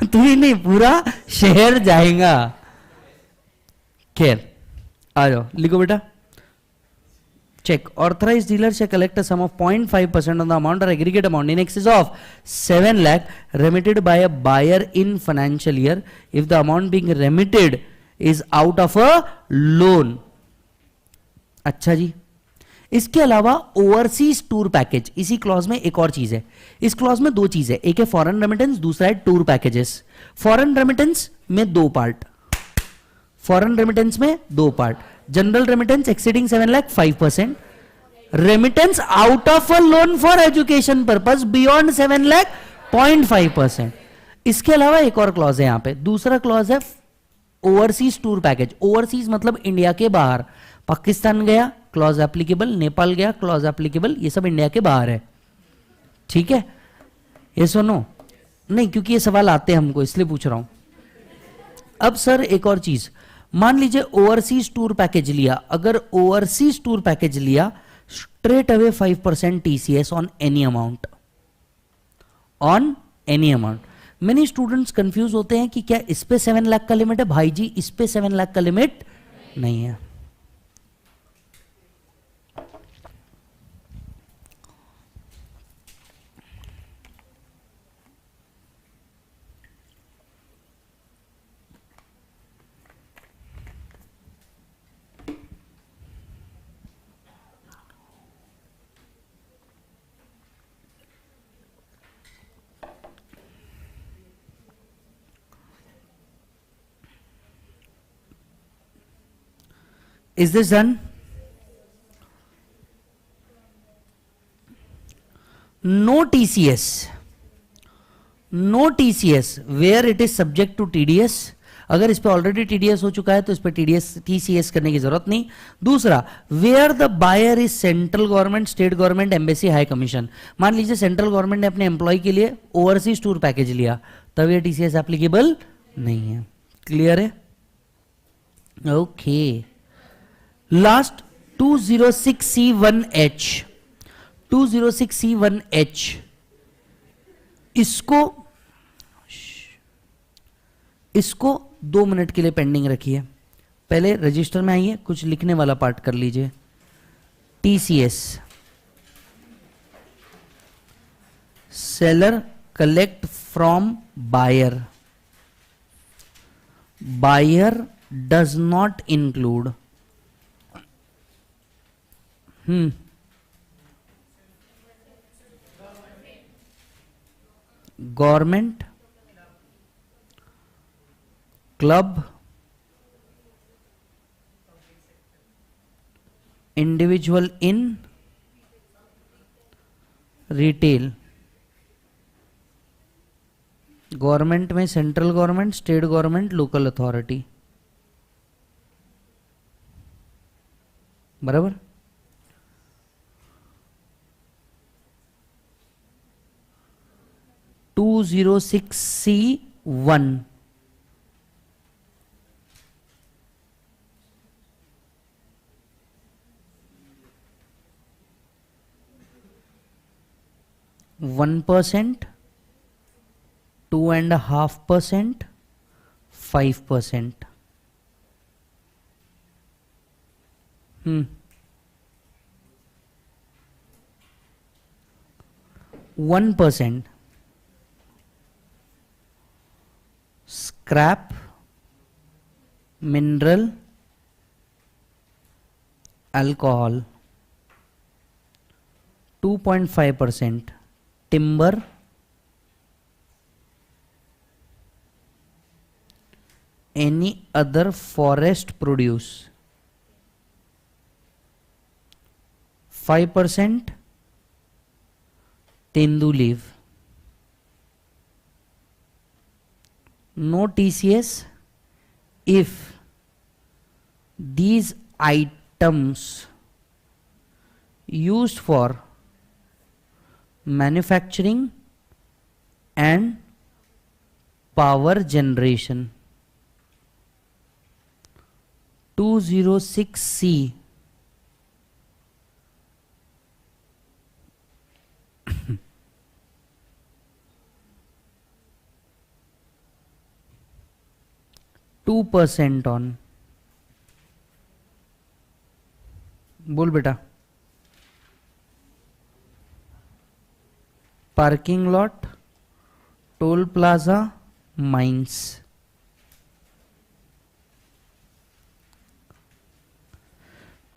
A: तू ही नहीं, पूरा शहर जाएगा। खैर आ जाओ, लिखो बेटा। check, authorized dealer shall collect a sum of 0.5% on the amount or aggregate amount in excess of 7 lakh remitted by a buyer in financial year if the amount being remitted is out of a loan. अच्छा जी, इसके अलावा ओवरसीज टूर पैकेज, इसी क्लॉज में एक और चीज है। इस क्लॉज में दो चीज है, एक है फॉरेन रेमिटेंस, दूसरा है टूर पैकेजेस। फॉरेन रेमिटेंस में दो पार्ट, फॉरेन रेमिटेंस में दो part, general remittance exceeding 7 lakh 5%, remittance out of a loan for education purpose beyond 7 lakh 0.5%। इसके अलावा एक और क्लॉज है यहां पे, दूसरा क्लॉज है ओवरसीज टूर पैकेज। ओवरसीज मतलब इंडिया के बाहर, पाकिस्तान गया क्लॉज एप्लीकेबल, नेपाल गया क्लॉज एप्लीकेबल, ये सब इंडिया के बाहर है, ठीक है। ये सुनो नहीं, क्योंकि ये सवाल आते हैं हमको, इसलिए पूछ रहा हूं। अब सर एक और चीज, मान लीजिए ओवरसीज टूर पैकेज लिया, अगर ओवरसीज टूर पैकेज लिया straight away 5% TCS on any amount, on any amount. Many students confuse होते हैं कि क्या इस पे 7 लाख का लिमिट है। भाई जी इस पे 7 लाख का लिमिट नहीं है। Is this done? No TCS. No TCS where it is subject to TDS. अगर इस पे ऑलरेडी TDS हो चुका है तो इस पे TCS करने की जरूरत नहीं। दूसरा, where the buyer is central government, state government, embassy, high commission. मान लीजिए सेंट्रल गवर्नमेंट ने अपने एम्प्लॉय के लिए ओवरसीज टूर पैकेज लिया, तब ये TCS एप्लीकेबल नहीं है। क्लियर है? ओके। लास्ट 206C1H, 206C1H, इसको 2 मिनट के लिए पेंडिंग रखिए। पहले रजिस्टर में आइए, कुछ लिखने वाला पार्ट कर लीजिए। TCS, seller collect from buyer, buyer does not include government, club, individual in retail. Government में central government, state government, local authority, बराबर। To 206C1, one 1%, 2.5%, 5%। 1% scrap, mineral, alcohol. 2.5% timber, any other forest produce. 5% tendu leave, no TCS if these items used for manufacturing and power generation. 206C, %2 on. बोल बेटा। Parking lot, toll plaza, mines.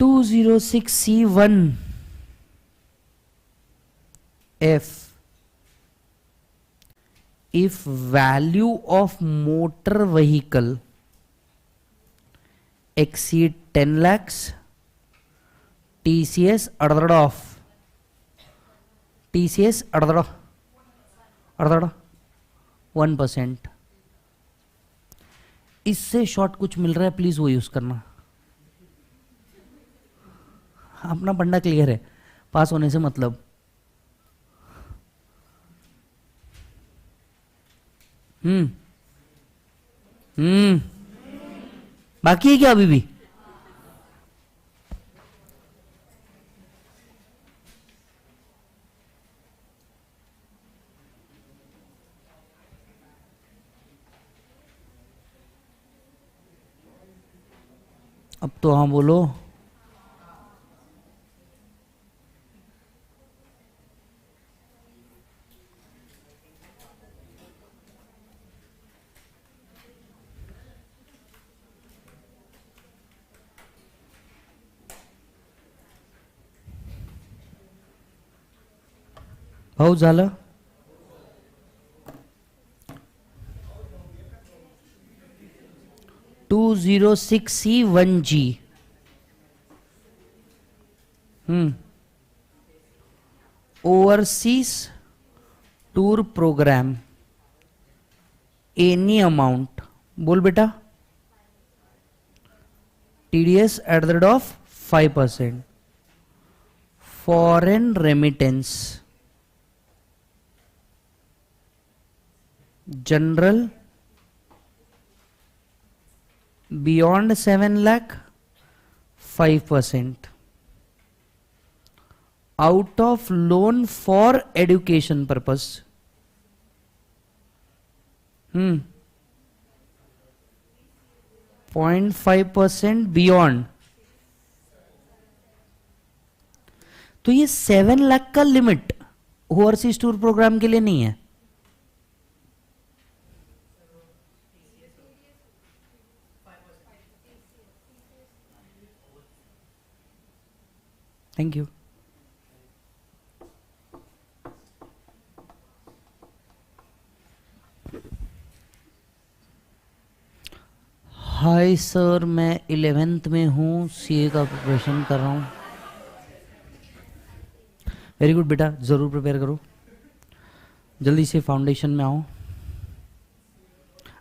A: To 206C1 F, if value of motor vehicle exceed 10 lakhs, TCS अड़दड़ ऑफ, TCS अड़दड़ 1%। इससे शॉर्ट कुछ मिल रहा है, प्लीज वो यूज करना। अपना बंडा क्लियर है, पास होने से मतलब। बाकी है क्या अभी भी? अब तो हाँ बोलो। भाऊ झालं? 206C1G, overseas tour programme, any amount. बोल बेटा। TDS at the rate of 5%। Foreign remittance, general beyond 7 lakh 5%। out of loan for education purpose 0.5% beyond। तो ये 7 लाख का लिमिट ओवरसीज टूर प्रोग्राम के लिए नहीं है। Thank you. हाय सर, मैं 11th में हूँ, सीए का प्रिपरेशन कर रहा हूँ। वेरी गुड बेटा, ज़रूर प्रिपेयर करो, जल्दी से फाउंडेशन में आओ।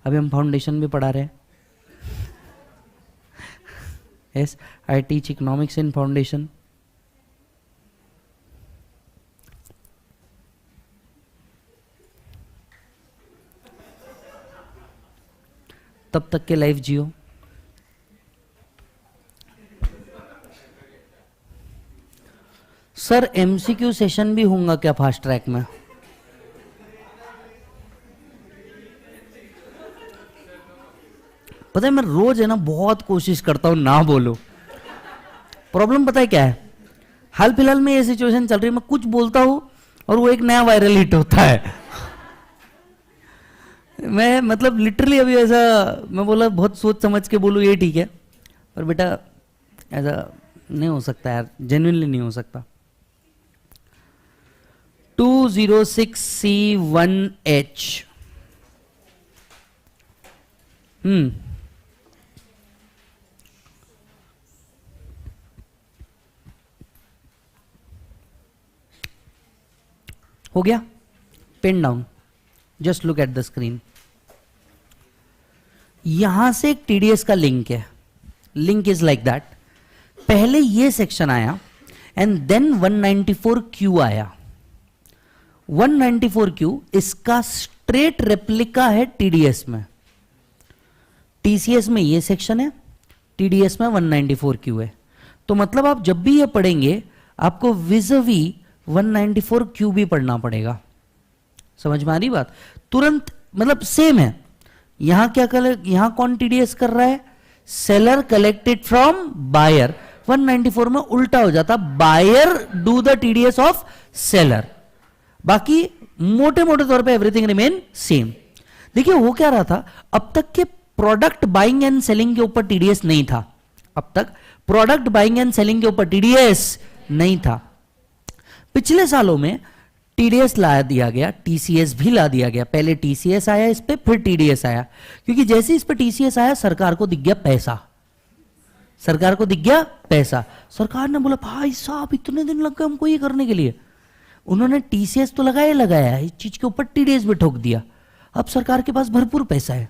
A: अभी हम फाउंडेशन भी पढ़ा रहे हैं। Yes, I teach economics in foundation. तब तक के लाइफ जियो। सर एमसीक्यू सेशन भी होगा क्या फास्ट ट्रैक में? पता है मैं रोज है ना बहुत कोशिश करता हूं ना बोलो। प्रॉब्लम पता है क्या है? हाल फिलहाल में ये सिचुएशन चल रही है, मैं कुछ बोलता हूं और वो एक नया वायरल हिट होता है। मैं मतलब लिटरली अभी ऐसा मैं बोला बहुत सोच समझ के बोलूँ ये ठीक है, पर बेटा ऐसा नहीं हो सकता यार, जेन्युइनली नहीं हो सकता। 206C1H, हो गया? Pen down, just look at the screen. यहां से एक टीडीएस का लिंक है, लिंक इज लाइक दैट। पहले ये सेक्शन आया एंड देन 194Q आया। 194Q इसका स्ट्रेट रेप्लिका है टीडीएस में। टीसीएस में ये सेक्शन है, टीडीएस में 194Q है। तो मतलब आप जब भी ये पढ़ेंगे आपको विजवी 194Q भी पढ़ना पड़ेगा। समझ में आ रही बात? तुरंत मतलब सेम है। यहां क्या कर, यहां कौन टीडीएस कर रहा है? Seller collected from buyer. 194 में उल्टा हो जाता, buyer do the TDS of seller. बाकी मोटे मोटे तौर पे एवरीथिंग रिमेन सेम। देखिए हो क्या रहा था, अब तक के प्रोडक्ट बाइंग एंड सेलिंग के ऊपर टीडीएस नहीं था। अब तक प्रोडक्ट बाइंग एंड सेलिंग के ऊपर टीडीएस नहीं था। पिछले सालों में टीडीएस ला दिया गया, टीसीएस भी ला दिया गया। पहले टीसीएस आया इस पे, फिर टीडीएस आया, क्योंकि जैसे इस पे टीसीएस आया सरकार को दिख गया पैसा। सरकार को दिख गया पैसा। सरकार ने बोला भाई साहब इतने दिन लग गए हमको ये करने के लिए। उन्होंने टीसीएस तो लगाया लगाया, इस चीज के ऊपर टीडीएस भी ठोक दिया। अब सरकार के पास भरपूर पैसा है।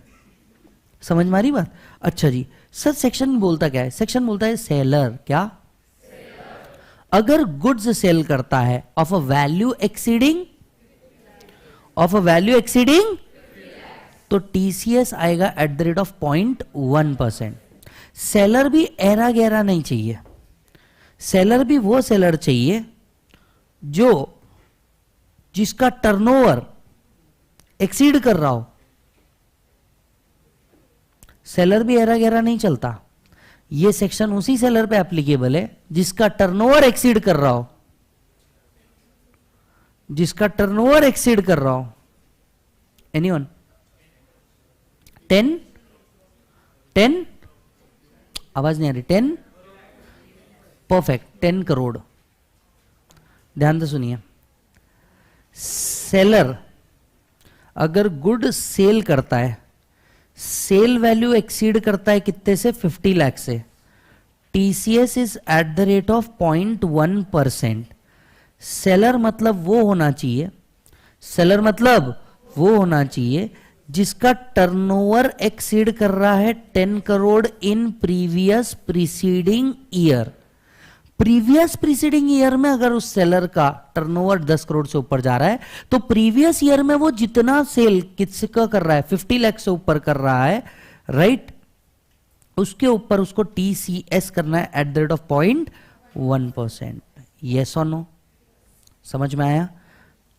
A: समझ में आ रही बात? अच्छा जी, सर सेक्शन बोलता क्या है? सेक्शन बोलता है सेलर क्या? अगर गुड्स सेल करता है of a value exceeding, of a value exceeding, तो टीसीएस आएगा eight the rate of 0.1%। Seller भी एरा गहरा नहीं चाहिए। सेलर भी वो सेलर चाहिए जो जिसका टर्नओवर एक्सीड कर रहा हो। सेलर भी एरा गहरा नहीं चलता। ये सेक्शन उसी सेलर पे एप्लीकेबल है जिसका टर्नओवर एक्सीड कर रहा हो, जिसका टर्नओवर एक्सीड कर रहा हो। एनीवन? 10 आवाज नहीं आ रही। 10 परफेक्ट, 10 करोड़। ध्यान से सुनिए, सेलर अगर गुड सेल करता है, सेल वैल्यू एक्सीड करता है कितने से? 50 लाख से, TCS is eight the rate of 0.1%। Seller मतलब वो होना चाहिए, सेलर मतलब वो होना चाहिए जिसका टर्नओवर एक्सीड कर रहा है 10 crore in previous preceding year. Previous preceding year में अगर उस सेलर का टर्नओवर 10 करोड़ से ऊपर जा रहा है तो प्रीवियस ईयर में वो जितना सेल किसका कर रहा है, 50 लाख से ऊपर कर रहा है, राइट, उसके ऊपर उसको टीसीएस करना है eight the rate of 0.1%। Yes और नो? समझ में आया?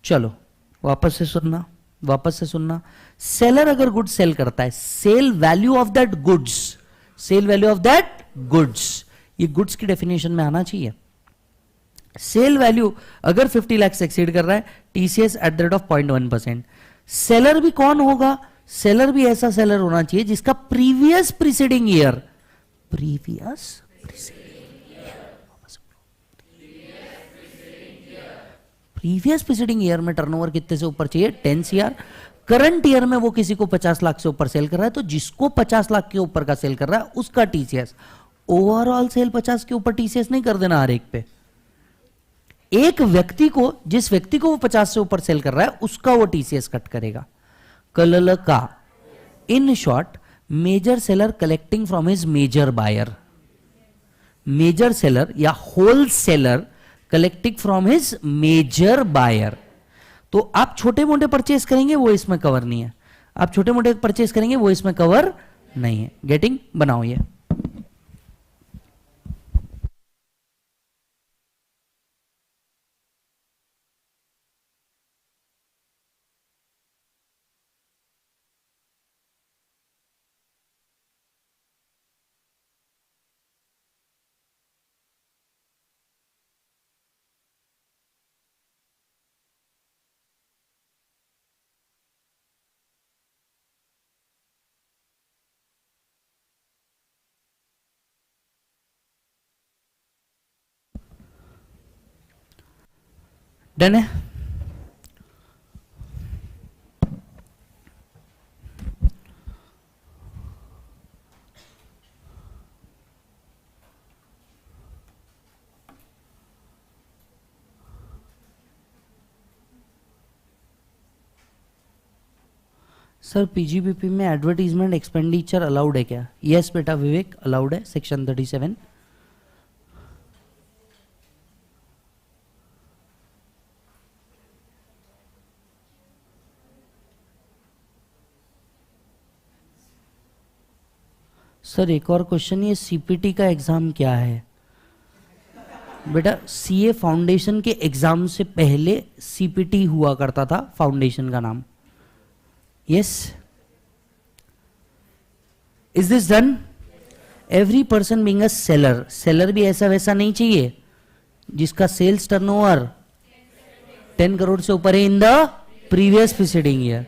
A: चलो वापस से सुनना, वापस से सुनना। सेलर अगर गुड्स सेल करता है, sale value of that goods, sale value of that goods, ये गुड्स की डेफिनेशन में आना चाहिए। सेल वैल्यू अगर 50 लाख से एक्सीड कर रहा है, TCS eight the rate of 0.1%। Seller भी कौन होगा? सेलर भी ऐसा सेलर होना चाहिए जिसका previous preceding year, previous preceding year में टर्नओवर कितने से ऊपर चाहिए? 10 सीआर। करंट ईयर में वो किसी को 50 लाख से ऊपर सेल कर रहा है, तो जिसको 50 लाख के ऊपर का सेल कर रहा है उसका टीसीएस। ओवरऑल सेल 50 के ऊपर टीसीएस नहीं कर देना हर एक पे। एक व्यक्ति को, जिस व्यक्ति को वो 50 से ऊपर सेल कर रहा है उसका वो टीसीएस कट करेगा। कलल का, in short, major seller collecting from his major buyer. Major seller या whole seller collecting from his major buyer. तो आप छोटे मोटे परचेस करेंगे वो इसमें कवर नहीं है, आप छोटे मोटे परचेस करेंगे वो इसमें कवर नहीं है। गेटिंग? बनाओ ये। डन है? सर पीजीबीपी में एडवर्टीजमेंट एक्सपेंडिचर अलाउड है क्या? यस बेटा विवेक, अलाउड है, सेक्शन 37। सर एक और क्वेश्चन, ये सीपीटी का एग्जाम क्या है? बेटा सीए फाउंडेशन के एग्जाम से पहले सीपीटी हुआ करता था, फाउंडेशन का नाम। Yes, is this done? Every person being a seller, seller भी ऐसा वैसा नहीं चाहिए जिसका सेल्स टर्नओवर 10 करोड़ से ऊपर है in the previous preceding year.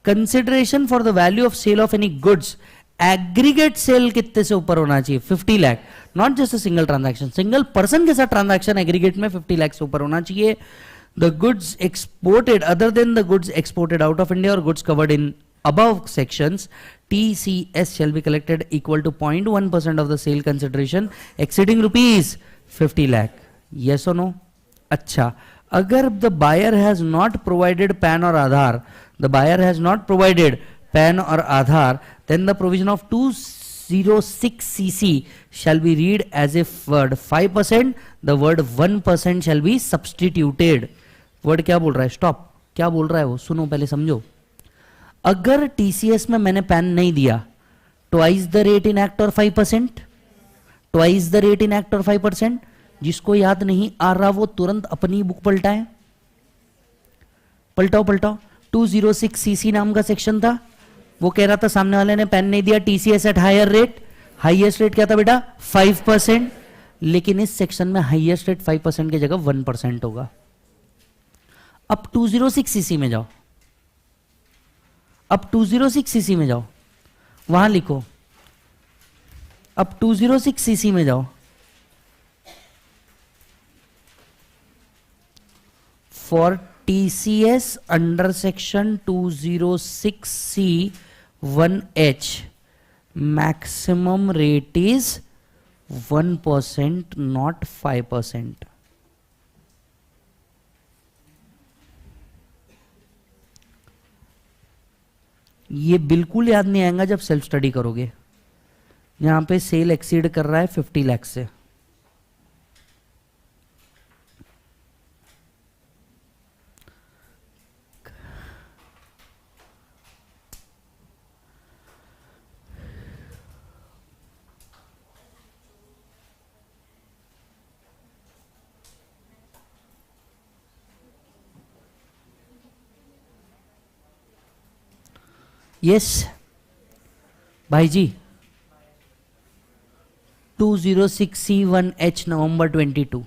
A: Consideration for the value of sale of any goods, aggregate sale कितने से ऊपर होना चाहिए? 50 lakh, not just a single transaction. Single person के साथ ट्रांजैक्शन एग्रीगेट में 50 लाख से ऊपर होना चाहिए। The goods exported other than the goods exported out of India और goods covered in above sections, TCS shall be collected equal to 0.1% of the sale consideration exceeding rupees 50 lakh. Yes or no? अच्छा, अगर the buyer has not provided PAN or Aadhaar, the buyer has not provided PAN or Aadhaar, then the provision of 206cc shall be read as if word 5%, the word 1% shall be substituted. Word क्या बोल रहा है? Stop. क्या बोल रहा है वो? सुनो पहले समझो। अगर टीसीएस में मैंने पैन नहीं दिया, twice the rate in act और 5%, twice the rate in act और 5%, जिसको याद नहीं आ रहा वो तुरंत अपनी बुक पलटाए, पलटाओ पलटाओ। 206cc नाम का सेक्शन था, वो कह रहा था सामने वाले ने पैन नहीं दिया, TCS at higher rate, highest rate क्या था बेटा? 5%, लेकिन इस सेक्शन में हाईएस्ट रेट 5% की जगह 1% होगा। अब 206cc में जाओ, अब 206cc में जाओ, वहां लिखो, अब 206cc में जाओ, for TCS under section 206C1H maximum rate is 1%, not 5%। ये बिल्कुल याद नहीं आएगा जब सेल्फ स्टडी करोगे। यहां पे सेल एक्सीड कर रहा है 50 लाख से, यस भाई जी। 206C1H नवंबर 22,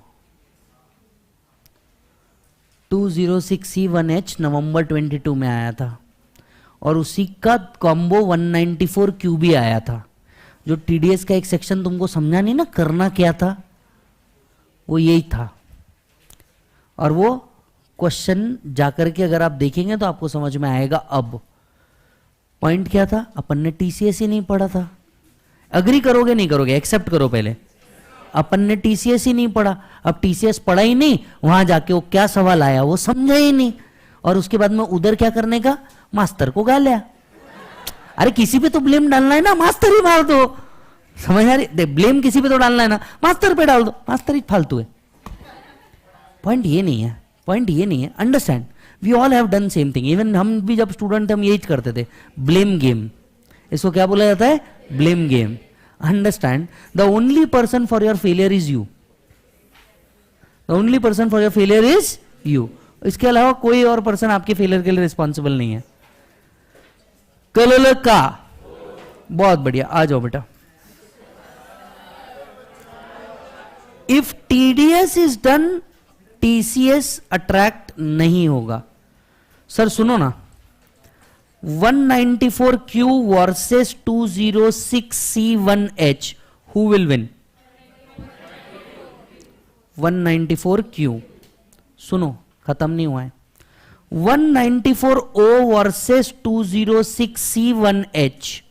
A: 206C1H नवंबर 22 में आया था, और उसी का कॉम्बो 194Q भी आया था। जो टीडीएस का एक सेक्शन तुमको समझा नहीं ना, करना क्या था, वो यही था। और वो क्वेश्चन जाकर के अगर आप देखेंगे तो आपको समझ में आएगा। अब पॉइंट क्या था? अपन ने टीसीएस ही नहीं पढ़ा था। अग्री करोगे नहीं करोगे? एक्सेप्ट करो पहले। अपन ने टीसीएस ही नहीं पढ़ा, अब टीसीएस पढ़ा ही नहीं, वहां जाके वो क्या सवाल आया वो समझा ही नहीं, और उसके बाद में उधर क्या करने का? मास्टर को गालिया। अरे किसी पे तो ब्लेम डालना है ना, मास्टर ही मार दो। समझ आ रही? ब्लेम किसी पे तो डालना है ना, मास्टर पे डाल दो, मास्टर ही फालतू है। पॉइंट ये नहीं है, पॉइंट ये नहीं है। Understand, we all have done same thing. Even हम भी जब स्टूडेंट थे हम यही करते थे, ब्लेम गेम। इसको क्या बोला जाता है? Blame game. Understand, the only person for your failure is you, the only person for your failure is you. इसके अलावा कोई और पर्सन आपके फेलियर के लिए रिस्पॉन्सिबल नहीं है। कल का बहुत बढ़िया, आ जाओ बेटा। If TDS is done, TCS attract नहीं होगा। सर सुनो ना, 194Q versus 206C1H, who will win? 194Q। सुनो, खत्म नहीं हुआ है। 194O versus 206C1H।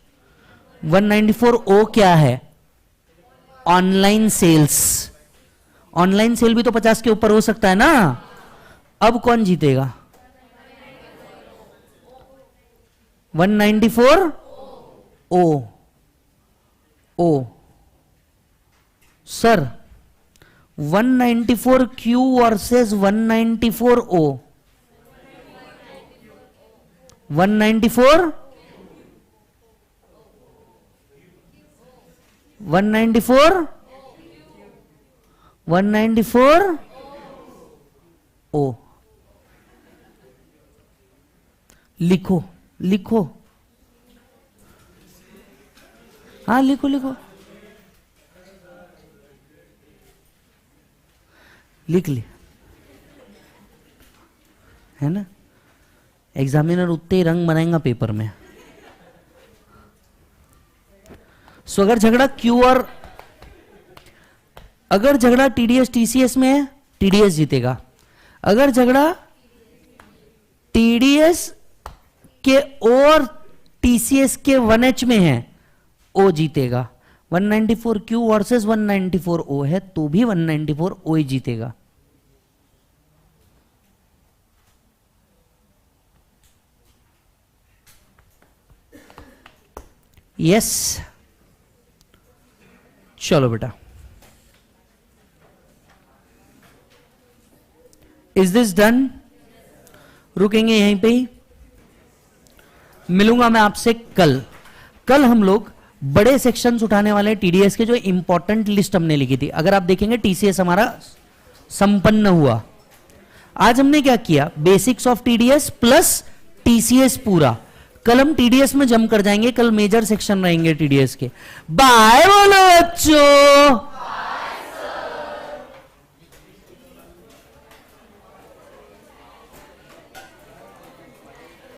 A: 194O क्या है? Online sales. ऑनलाइन सेल भी तो 50 के ऊपर हो सकता है ना। अब कौन जीतेगा? 194 ओ ओ सर 194 क्यू वर्सेस 194 ओ 194 194 ओ लिखो लिखो हाँ लिखो लिखो लिख ली है ना। एग्जामिनर उतने ही रंग बनाएगा पेपर में। सो अगर झगड़ा क्यू और अगर झगड़ा टीडीएस टीसीएस में है टीडीएस जीतेगा। अगर झगड़ा टीडीएस के और टीसीएस के 1H में है ओ जीतेगा। 194 क्यू वर्सेस 194 ओ है तो भी 194 ओ ही जीतेगा। यस चलो बेटा, इज दिस डन? रुकेंगे यहीं पे ही। मिलूंगा मैं आपसे कल। कल हम लोग बड़े सेक्शंस उठाने वाले हैं टीडीएस के, जो इंपॉर्टेंट लिस्ट हमने लिखी थी। अगर आप देखेंगे टीसीएस हमारा संपन्न हुआ। आज हमने क्या किया? Basics of TDS plus TCS पूरा। कल हम टीडीएस में जम कर जाएंगे। कल मेजर सेक्शन रहेंगे टीडीएस के। बाय बोलो बच्चों।